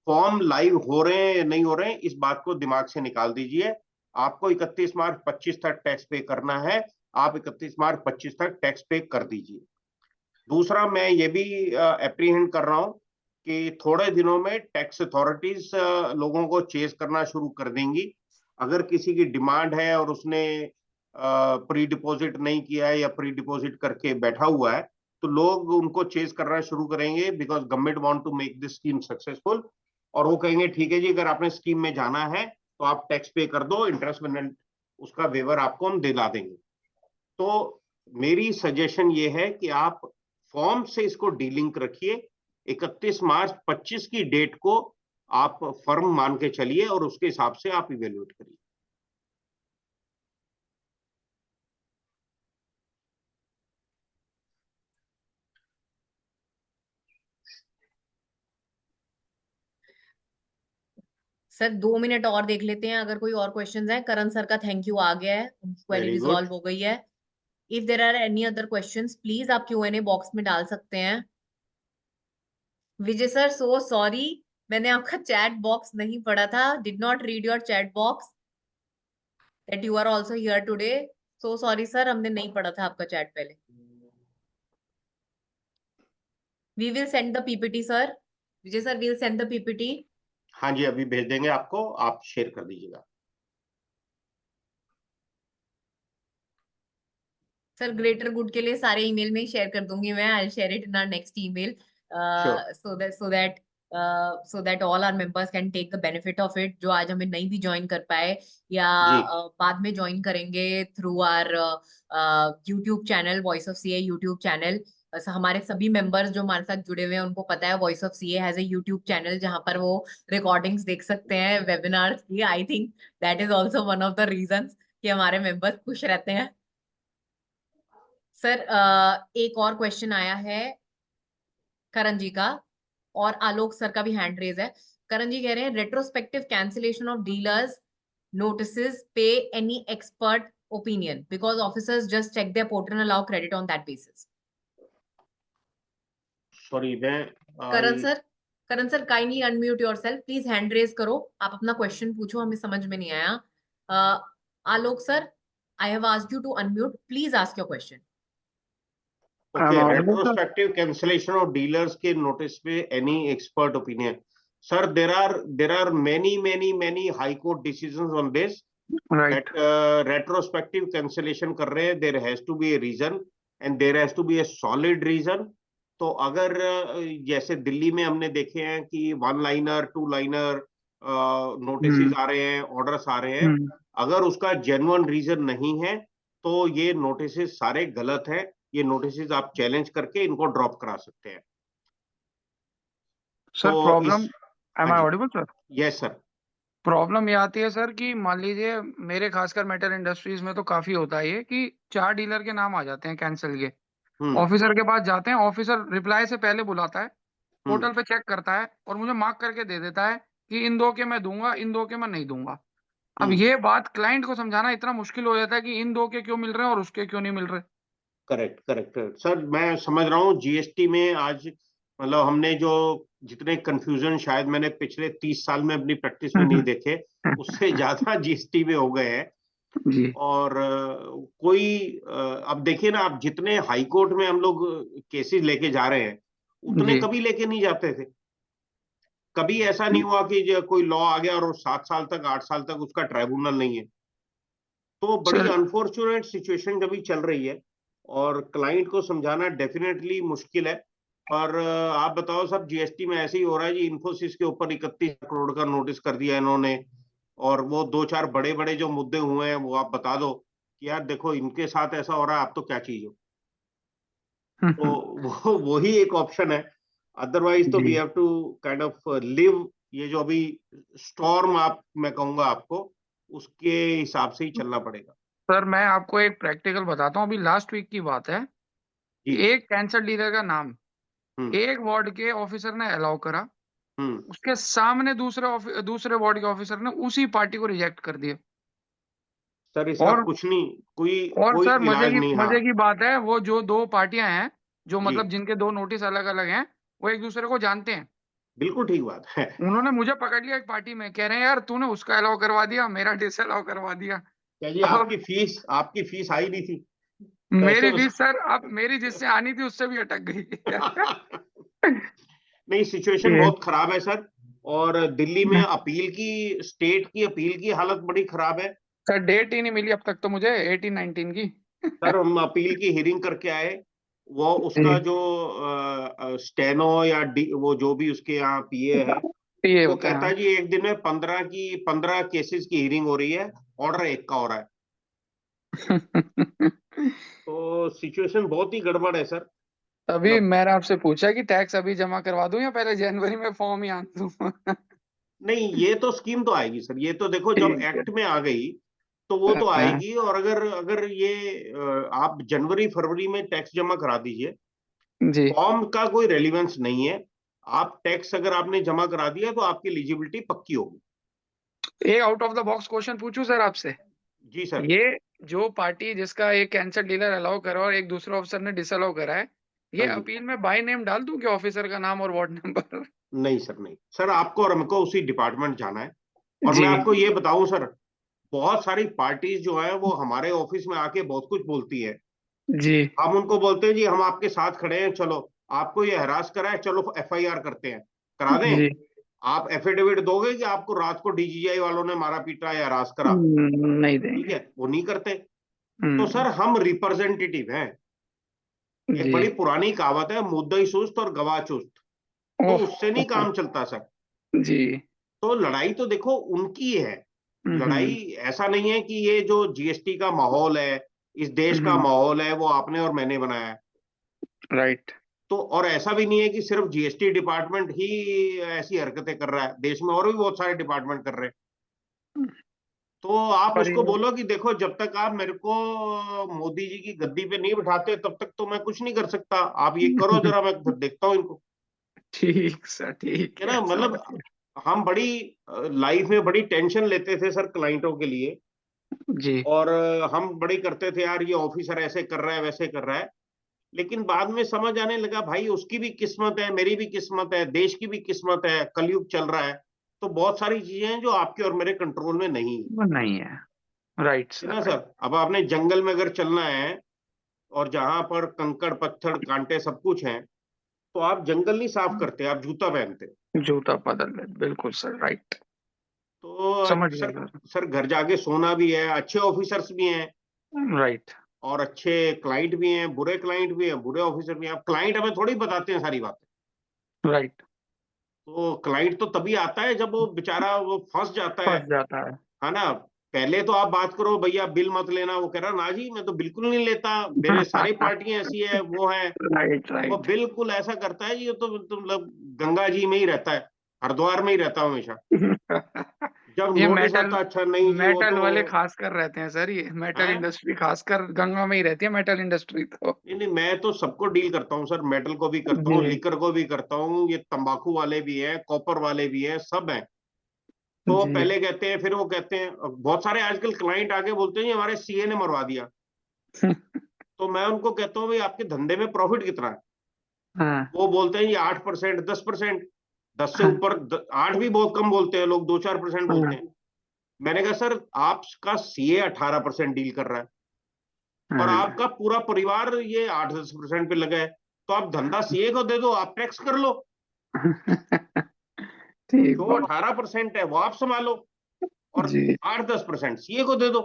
Form live हो रहे हैं या नहीं हो रहे हैं, इस बात को दिमाग से निकाल दीजिए। आपको 31 मार्च 25 तक टैक्स पे करना है। आप 31 मार्च 25 तक टैक्स पे कर दीजिए। दूसरा, मैं ये भी एप्रीहेंड कर रहा हूं कि थोड़े दिनों में टैक्स अथॉरिटीज लोगों को चेस करना शुरू कर देंगी। अगर किसी की डिमांड है और उसने प्री डिपॉजिट नहीं किया है या प्री डिपॉजिट करके बैठा हुआ है, तो लोग उनको चेस करना शुरू करेंगे, because government want to make this scheme successful. और वो कहेंगे ठीक है जी, अगर आपने स्कीम में जाना है तो आप टैक्स पे कर दो, इंटरेस्ट पेमेंट उसका वेवर आपको हम दिला देंगे। तो मेरी सजेशन ये है कि आप फॉर्म से इसको डीलिंक रखिए। 31 मार्च 25 की डेट को आप फर्म मान के चलिए और उसके हिसाब से आप इवेल्युएट करिए। सर 2 मिनट और देख लेते हैं, अगर कोई और क्वेश्चंस है। करण सर का थैंक यू आ गया है, क्वेरी वेरी गुड। रिजॉल्व हो गई है। If there are any other questions please आप Q&A बॉक्स में डाल सकते हैं। विजय सर सो सॉरी, मैंने आपका चैट बॉक्स नहीं पढ़ा था, did not read your chat box that you are also here today. So sorry sir, हमने नहीं पढ़ा था आपका चैट पहले। We will send the PPT sir. Vijay sir will send the PPT. हाँ जी, अभी भेज देंगे आपको, आप शेयर कर दीजिएगा। सर ग्रेटर गुड के लिए सारे ईमेल में ही शेयर कर दूंगी मैं। I share it in our next email Sure. so that all our members can take the benefit of it, जो आज हमें नहीं भी ज्वाइन कर पाए या जी। बाद में ज्वाइन करेंगे through our YouTube channel, voice of CA YouTube channel. हमारे सभी मेंबर्स जो हमारे साथ जुड़े हुए हैं उनको पता है voice of CA has a YouTube channel जहां पर वो रिकॉर्डिंग्स देख सकते हैं वेबिनार्स की। आई think that is also one of the reasons कि हमारे मेंबर्स खुश रहते हैं। सर एक और क्वेश्चन आया है करण जी का, और आलोक सर का भी हैंड रेज है। करण जी कह रहे हैं retrospective cancellation of dealers notices पे any expert opinion because officers just check their portal and allow credit on that basis. Sorry, मैं Karan sir kindly unmute yourself please, hand raise करो, आप अपना क्वेश्चन पूछो, हमें समझ में नहीं आया। Alok sir, I have asked you to unmute, please ask your question. Okay, retrospective cancellation of dealers के notice पे any expert opinion. Sir, there are many high court decisions on this. Right. That retrospective cancellation कर रहे हैं, there has to be a reason and there has to be a solid reason. तो अगर जैसे दिल्ली में हमने देखे हैं कि 1 liner 2 liner नोटिस आ रहे हैं, ऑर्डर्स आ रहे हैं, अगर उसका जेन्युइन रीजन नहीं है तो ये नोटिस सारे गलत हैं। ये नोटिस आप चैलेंज करके इनको ड्रॉप करा सकते हैं। सर तो प्रॉब्लम, एम आई हाँ जी। Audible sir? Yes sir. Problem ये आती है सर कि मान लीजिए मेरे खासकर मेटल इंडस्ट्रीज में तो काफी होता है ये कि 4 डीलर के नाम आ जाते हैं कैंसिल के। ऑफिसर के पास जाते हैं, ऑफिसर रिप्लाई से पहले बुलाता है, पोर्टल पे चेक करता है और मुझे मार्क करके दे देता है कि इन 2 के मैं दूंगा, इन 2 के मैं नहीं दूंगा। अब ये बात क्लाइंट को समझाना इतना मुश्किल हो जाता है कि इन 2 के क्यों मिल रहे हैं और उसके क्यों नहीं मिल रहे। करेक्ट सर, मैं समझ रहा हूँ। जीएसटी में आज मतलब हमने जो जितने कंफ्यूजन शायद मैंने पिछले 30 साल में अपनी प्रैक्टिस में नहीं देखे, उससे ज्यादा जीएसटी में हो गए हैं। जी। और अब देखिए ना, आप जितने हाई कोर्ट में हम लोग केसेस लेके जा रहे हैं उतने कभी लेके नहीं जाते थे। कभी ऐसा नहीं हुआ कि कोई लॉ आ गया और 7 साल तक 8 साल तक उसका ट्राइब्यूनल नहीं है। तो बड़ी अनफॉर्चुनेट सिचुएशन कभी चल रही है और क्लाइंट को समझाना डेफिनेटली मुश्किल है। और आप बताओ सब, जीएसटी में ऐसे ही हो रहा है जी। इन्फोसिस के ऊपर 31 करोड़ का नोटिस कर दिया इन्होंने, और वो 2-4 बड़े जो मुद्दे हुए हैं वो आप बता दो कि यार देखो इनके साथ ऐसा हो रहा है, आप तो क्या चीज हो। तो वो ही एक ऑप्शन है। अदरवाइज तो we have to kind of leave ये जो अभी स्टॉर्म मैं कहूंगा आपको, उसके हिसाब से ही चलना पड़ेगा। सर मैं आपको एक प्रैक्टिकल बताता हूँ, अभी लास्ट वीक की बात है। एक कैंसर डीलर का नाम एक वार्ड के ऑफिसर ने अलाउ करा, उसके सामने दूसरे वार्ड के ऑफिसर ने उसी पार्टी को रिजेक्ट कर दिया। सर इसका कुछ नहीं, कोई सर इलाज नहीं। मजे की बात है, वो जो 2 पार्टियां हैं जो मतलब जिनके 2 नोटिस अलग अलग हैं, वो एक दूसरे को जानते हैं। बिल्कुल ठीक बात है। उन्होंने मुझे पकड़ लिया एक पार्टी में, कह रहे हैं यार तूने उसका अलाउ करवा दिया, मेरा डिसअलाउ करवा दिया। क्या जी, आपकी फीस आई नहीं थी? मेरी फीस सर अब मेरी जिससे आनी थी उससे भी अटक गई। नहीं, सिचुएशन बहुत खराब है सर। और दिल्ली में स्टेट की अपील की हालत बड़ी खराब है सर। डेट ही नहीं मिली अब तक तो मुझे 18-19 की। सर हम अपील की हियरिंग करके आए, वो उसका जो स्टेनो या वो जो भी उसके यहाँ पीए है, वो कहता है जी एक दिन में 15 केसेस की हियरिंग हो रही है, ऑर्डर 1 का हो रहा है। तो सिचुएशन बहुत ही गड़बड़ है सर। अभी मैंने आपसे पूछा कि टैक्स अभी जमा करवा दूं या पहले जनवरी में फॉर्म ही आन दूं। नहीं, ये तो स्कीम तो आएगी सर। ये तो देखो जब एक्ट में आ गई तो वो तो आएगी। और अगर ये आप जनवरी फरवरी में टैक्स जमा करा दीजिए, फॉर्म का कोई रेलिवेंस नहीं है। आप टैक्स अगर आपने जमा करा दिया तो आपकी एलिजिबिलिटी पक्की होगी। एक out of the box question पूछूं सर आपसे? जी सर। ये जो पार्टी जिसका एक कैंसर डीलर अलाउ करा और एक दूसरे ऑफिसर ने डिसअलाउ करा है, ये हाँ जी। अपील में बाय नेम डाल दूं क्या ऑफिसर का नाम और वार्ड नंबर? नहीं सर, नहीं सर, आपको और हमको उसी डिपार्टमेंट जाना है। और जी मैं आपको ये बताऊं सर, बहुत सारी पार्टीज जो है वो हमारे ऑफिस में आके बहुत कुछ बोलती है। जी हम उनको बोलते हैं जी हम आपके साथ खड़े हैं, चलो आपको ये हरास करा है, चलो एफआईआर करते हैं, करा दें। जी आप एफिडेविट दोगे कि आपको रात को डीजीआई वालों ने मारा पीटा या हरास करा? नहीं ठीक देंगे। है, वो नहीं करते। तो सर हम रिप्रेजेंटेटिव हैं। एक जी बड़ी पुरानी कहावत है, मुद्दई सुस्त और गवाह चुस्त। तो ओह उससे नहीं काम चलता सर। जी तो लड़ाई तो देखो उनकी है। लड़ाई हम्म ऐसा नहीं है कि ये जो जीएसटी का माहौल है, इस देश का माहौल है, वो आपने और मैंने बनाया है। राइट तो और ऐसा भी नहीं है कि सिर्फ जीएसटी डिपार्टमेंट ही ऐसी हरकतें कर रहा है, देश में और भी बहुत सारे डिपार्टमेंट कर रहे हैं। तो आप पर उसको बोलो कि देखो जब तक आप मेरे को मोदी जी की गद्दी पे नहीं बिठाते तब तक तो मैं कुछ नहीं कर सकता, आप ये करो जरा, मैं फिर देखता हूँ इनको। ठीक सर, ठीक है है, ना, समझ मतलब गया। हम बड़ी लाइफ में बड़ी टेंशन लेते थे सर क्लाइंटों के लिए। जी और हम बड़ी करते थे यार, ये ऑफिसर ऐसे कर रहा है वैसे कर रहा है। लेकिन बाद में समझ आने लगा भाई उसकी भी किस्मत है, मेरी भी किस्मत है, देश की भी किस्मत है, कलयुग चल रहा है। तो बहुत सारी चीजें हैं जो आपके और मेरे कंट्रोल में नहीं है। वो नहीं है। राइट है सर, ना राइट। सर, अब आपने जंगल में अगर चलना है और जहां पर कंकड़ पत्थर कांटे सब कुछ हैं, तो आप जंगल नहीं साफ करते, आप जूता पहनते। जूता बदल ले, बिल्कुल सर, राइट। तो समझ गया सर, सर। सर घर जाके सोना भी है, अच्छे ऑफिसर्स भी हैं राइट और अच्छे क्लाइंट भी हैं, बुरे क्लाइंट भी हैं, बुरे ऑफिसर भी हैं। अब क्लाइंट हमें थोड़ी बताते हैं सारी बातें। राइट। तो क्लाइंट तो तभी आता है जब वो बेचारा वो फंस जाता फंस जाता है। है ना। पहले तो आप बात करो भैया बिल मत लेना, वो कह रहा ना जी मैं तो बिल्कुल नहीं लेता, मेरे सारी पार्टियां ऐसी है वो है। राइट वो राइट। बिल्कुल ऐसा करता है जी, ये तो मतलब गंगा जी में ही रहता है, हरिद्वार में ही रहता है हमेशा। जब ये नोटिस मेटल आता है, अच्छा नहीं जी वो मेटल तो वाले खासकर रहते हैं सर, ये मेटल है। इंडस्ट्री खासकर गंगा में ही रहती है, मेटल इंडस्ट्री तो। नहीं नहीं, मैं तो सबको डील करता हूँ सर, मेटल को भी करता हूँ, जी लिकर को भी करता हूँ, ये तंबाकू वाले भी हैं, कॉपर वाले भी हैं, सब हैं। तो जी पहले कहते हैं, फिर वो कहते हैं, बहुत सारे आजकल क्लाइंट आके बोलते हैं जी हमारे सीए ने मरवा दिया। तो मैं उनको कहता हूँ भाई आपके धंधे में प्रॉफिट कितना है? हाँ वो बोलते हैं ये 8%, 10%। 10 से हाँ ऊपर 8 भी बहुत कम बोलते हैं लोग, 2-4% बोलते हाँ हैं। मैंने कहा सर आपका सीए 18% डील कर रहा है और हाँ। आपका पूरा परिवार ये 8-10% पे लगा है, तो आप धंधा सीए को दे दो, आप टैक्स कर लो। ठीक जो बात। 18% है वो आप संभालो और जी 8-10% सीए को दे दो।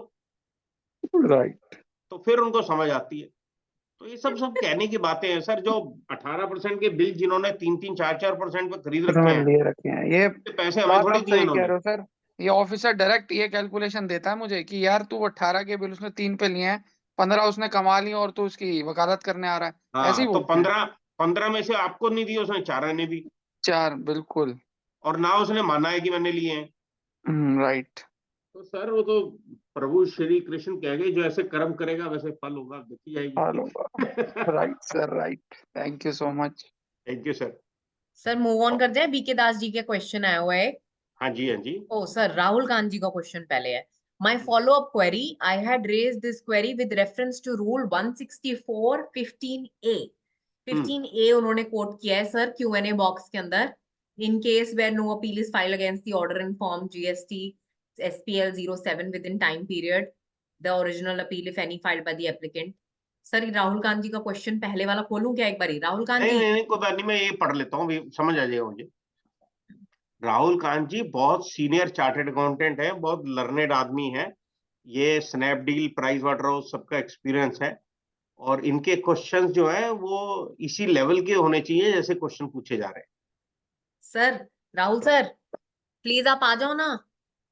राइट। तो फिर उनको समझ आती है। तो ये सब सब कहने की बातें हैं सर, जो 18% के बिल जिन्होंने 3-3, 4-4% पे खरीद रखे समझ हैं, लिए रखे हैं ये। ये पैसे हमें बात थोड़ी आप दिए सही कह इन्होंने। रहे हो सर। ये ऑफिसर डायरेक्ट ये कैलकुलेशन देता है मुझे कि यार तू 18 के बिल उसने 3 पे लिए हैं, 15 उसने कमा लिए और तू उसकी वकालत करने आ रहा है, ऐसे हाँ ही तो बोलते हैं। 15 में से आपको नहीं दिए, उसने 4 आने भी। 4 बिल्कुल। और ना उसने माना है कि मैंने लिए हैं। राइट। तो सर वो तो प्रभु श्री कृष्ण कह गए, जो ऐसे कर्म करेगा वैसे फल होगा, देखी फॉलो। जाएगी। Right sir, right. Thank you so much. Thank you sir. Sir move on कर जाए, बीके दास जी के क्वेश्चन आया हुआ है। हाँ जी, हाँ जी। ओ सर, राहुल गांधी का क्वेश्चन पहले है। My follow-up query, I had raised this query with reference to rule 164 15A. 15A उन्होंने कोट किया है सर Q&A बॉक्स के अंदर। In case where no appeal is filed against the order in form GST SPL 07 within time period, the original appeal if any filed by the applicant. Sir Rahul Gandhi का question पहले वाला खोलूं क्या एक बारी? राहुल नहीं गांधी। नहीं नहीं, कोई बात नहीं, मैं ये पढ़ लेता हूँ, भी समझ आ जाएगा मुझे। राहुल कांत जी बहुत सीनियर चार्टर्ड अकाउंटेंट है, बहुत लर्नेड आदमी है। ये स्नैपडील, प्राइस वाटर हाउस सबका एक्सपीरियंस है। और इनके क्वेश्चंस जो है वो इसी लेवल के होने चाहिए जैसे क्वेश्चन पूछे जा रहे हैं। सर राहुल सर, प्लीज आप आ जाओ ना,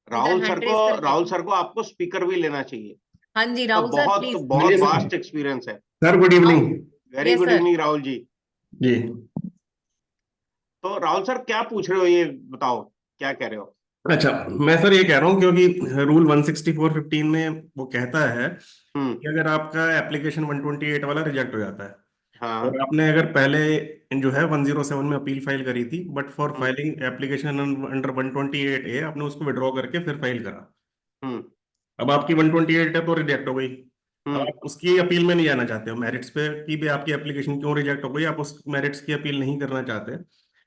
इधर हैंड रेस करके। राहुल सर को आपको स्पीकर भी लेना चाहिए। हाँ जी का राहुल सर बहुत प्लीज। बहुत बोलिए वास्ट सर। एक्सपीरियंस है। Sir good evening. Very yes good sir. Evening Rahul ji. जी तो राहुल सर क्या पूछ रहे हो, ये बताओ, क्या कह रहे हो? अच्छा, मैं सर ये कह रहा हूँ क्योंकि रूल 164(15) में वो कहता है हम्म। कि अगर आपका एप्लीकेशन 128 वाला रिजेक्ट हो जाता है हाँ। और आपने अगर पहले जो है 107 में अपील फाइल करी थी, but for hmm. Filing application under 128A आपने उसको विड्रॉ करके फिर फाइल करा, हम्म। अब आपकी 128 है तो रिजेक्ट हो गई। अब हम्म, आप उसकी अपील में नहीं जाना चाहते हो, मेरिट्स पे की भी आपकी एप्लीकेशन क्यों रिजेक्ट हो गई, आप उस मेरिट्स की अपील नहीं करना चाहते,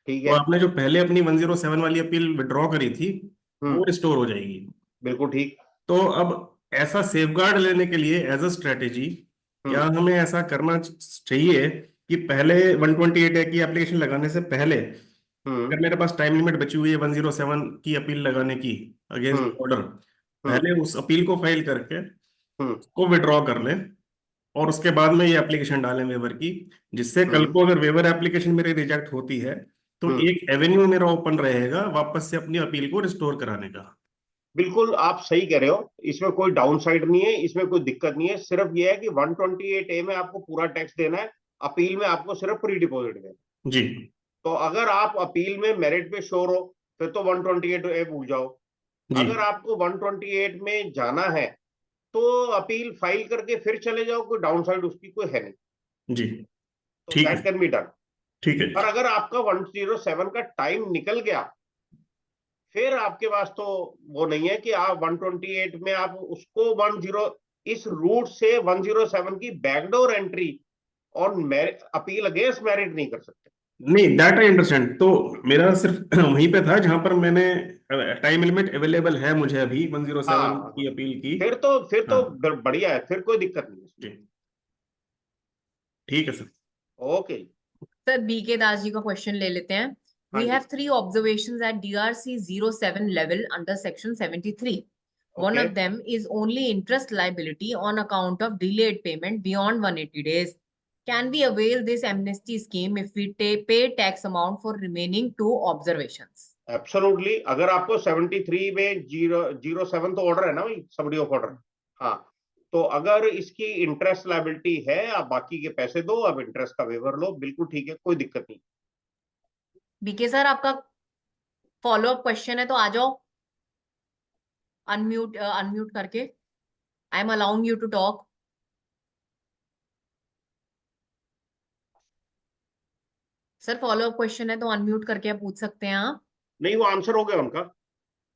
ठीक तो है। आपने जो पहले अपनी 107 वाली अपील विड्रॉ करी थी वो रिस्टोर हो जाएगी। बिल्कुल ठीक। तो अब ऐसा सेफगार्ड लेने के लिए एज अ स्ट्रेटेजी क्या हमें ऐसा करना चाहिए कि पहले 128 ए की एप्लीकेशन लगाने से पहले अगर मेरे पास टाइम लिमिट बची हुई है 107 की अपील लगाने की अगेंस्ट ऑर्डर, पहले उस अपील को फाइल करके को विड्रॉ कर लें और उसके बाद में ये एप्लीकेशन डालें वेवर की, जिससे कल को अगर वेवर एप्लीकेशन मेरी रिजेक्ट होती है तो एक एवेन्यू मेरा ओपन रहेगा वापस से अपनी अपील को रिस्टोर कराने का। बिल्कुल आप सही कह रहे हो, इसमें कोई डाउन साइड नहीं है, इसमें कोई दिक्कत नहीं है। सिर्फ ये है कि 128A में आपको पूरा टैक्स देना है, अपील में आपको सिर्फ प्री डिपॉजिट देना है। जी तो अगर आप अपील में मेरिट पे श्योर हो फिर तो 128A भूल जाओ। जी अगर आपको 128 में जाना है तो अपील फाइल करके फिर चले जाओ, कोई डाउन साइड उसकी कोई है नहीं। जी तो ठीक दैट है कैन बी डन। ठीक है। और अगर आपका 107 का टाइम निकल गया फिर आपके पास तो वो नहीं है कि आप 128 में आप उसको 10 इस रूट से 107 की बैकडोर एंट्री और अपील अगेंस्ट मेरिट नहीं कर सकते। नहीं दैट आई अंडरस्टैंड, तो मेरा सिर्फ वहीं पे था जहां पर मैंने टाइम लिमिट अवेलेबल है मुझे अभी 107 हाँ, की अपील की। फिर तो हाँ बढ़िया है, फिर कोई दिक्कत नहीं जी है। ठीक है sir. Okay. Sir BK Das ji का क्वेश्चन ले लेते हैं। हाँ We ji. have 3 observations at DRC 07 level under section 73. One Okay. of them is only interest liability on account of delayed payment beyond 180 days. Can we avail this amnesty scheme if we pay tax amount for remaining 2 observations? Absolutely, अगर आपको 73 में 007 तो order है ना भाई, summary of order. हाँ, तो अगर इसकी इंटरेस्ट लायबिलिटी है, आप बाकी के पैसे दो, अब इंटरेस्ट का वेवर लो, बिल्कुल ठीक है, कोई दिक्कत नहीं। बीके सर आपका फॉलो अप क्वेश्चन है तो आ जाओ, अनम्यूट करके। I am allowing you to talk. Sir follow up question है तो अनम्यूट करके आप पूछ सकते हैं आप। नहीं, वो आंसर हो गया उनका,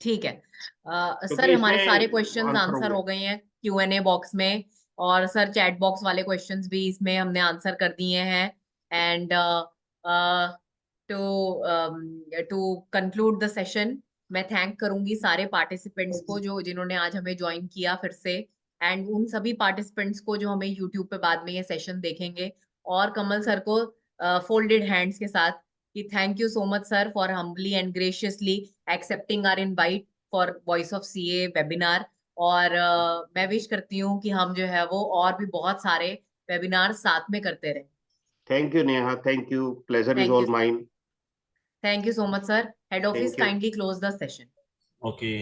ठीक है। सर क्योंकि हमारे इसमें सारे क्वेश्चंस आंसर हो आंसर गया। हो गए हैं Q&A बॉक्स में, और सर चैट बॉक्स वाले क्वेश्चंस भी इसमें हमने आंसर कर दिए हैं। And to conclude the session, मैं थैंक करूंगी सारे पार्टिसिपेंट्स को जो जिन्होंने आज हमें ज्वाइन किया फिर से, एंड उन सभी पार्टिसिपेंट्स को जो हमें यूट्यूब पे बाद में ये सेशन देखेंगे, और कमल सर को फोल्डेड हैंड्स के साथ कि thank you so much sir for humbly and graciously accepting our invite for voice of CA webinar. और मैं विश करती हूँ कि हम जो है वो और भी बहुत सारे वेबिनार साथ में करते रहें। Thank you Neha, thank you, pleasure is all mine. Thank you so much sir. Head office thank you. Kindly close the session. Okay.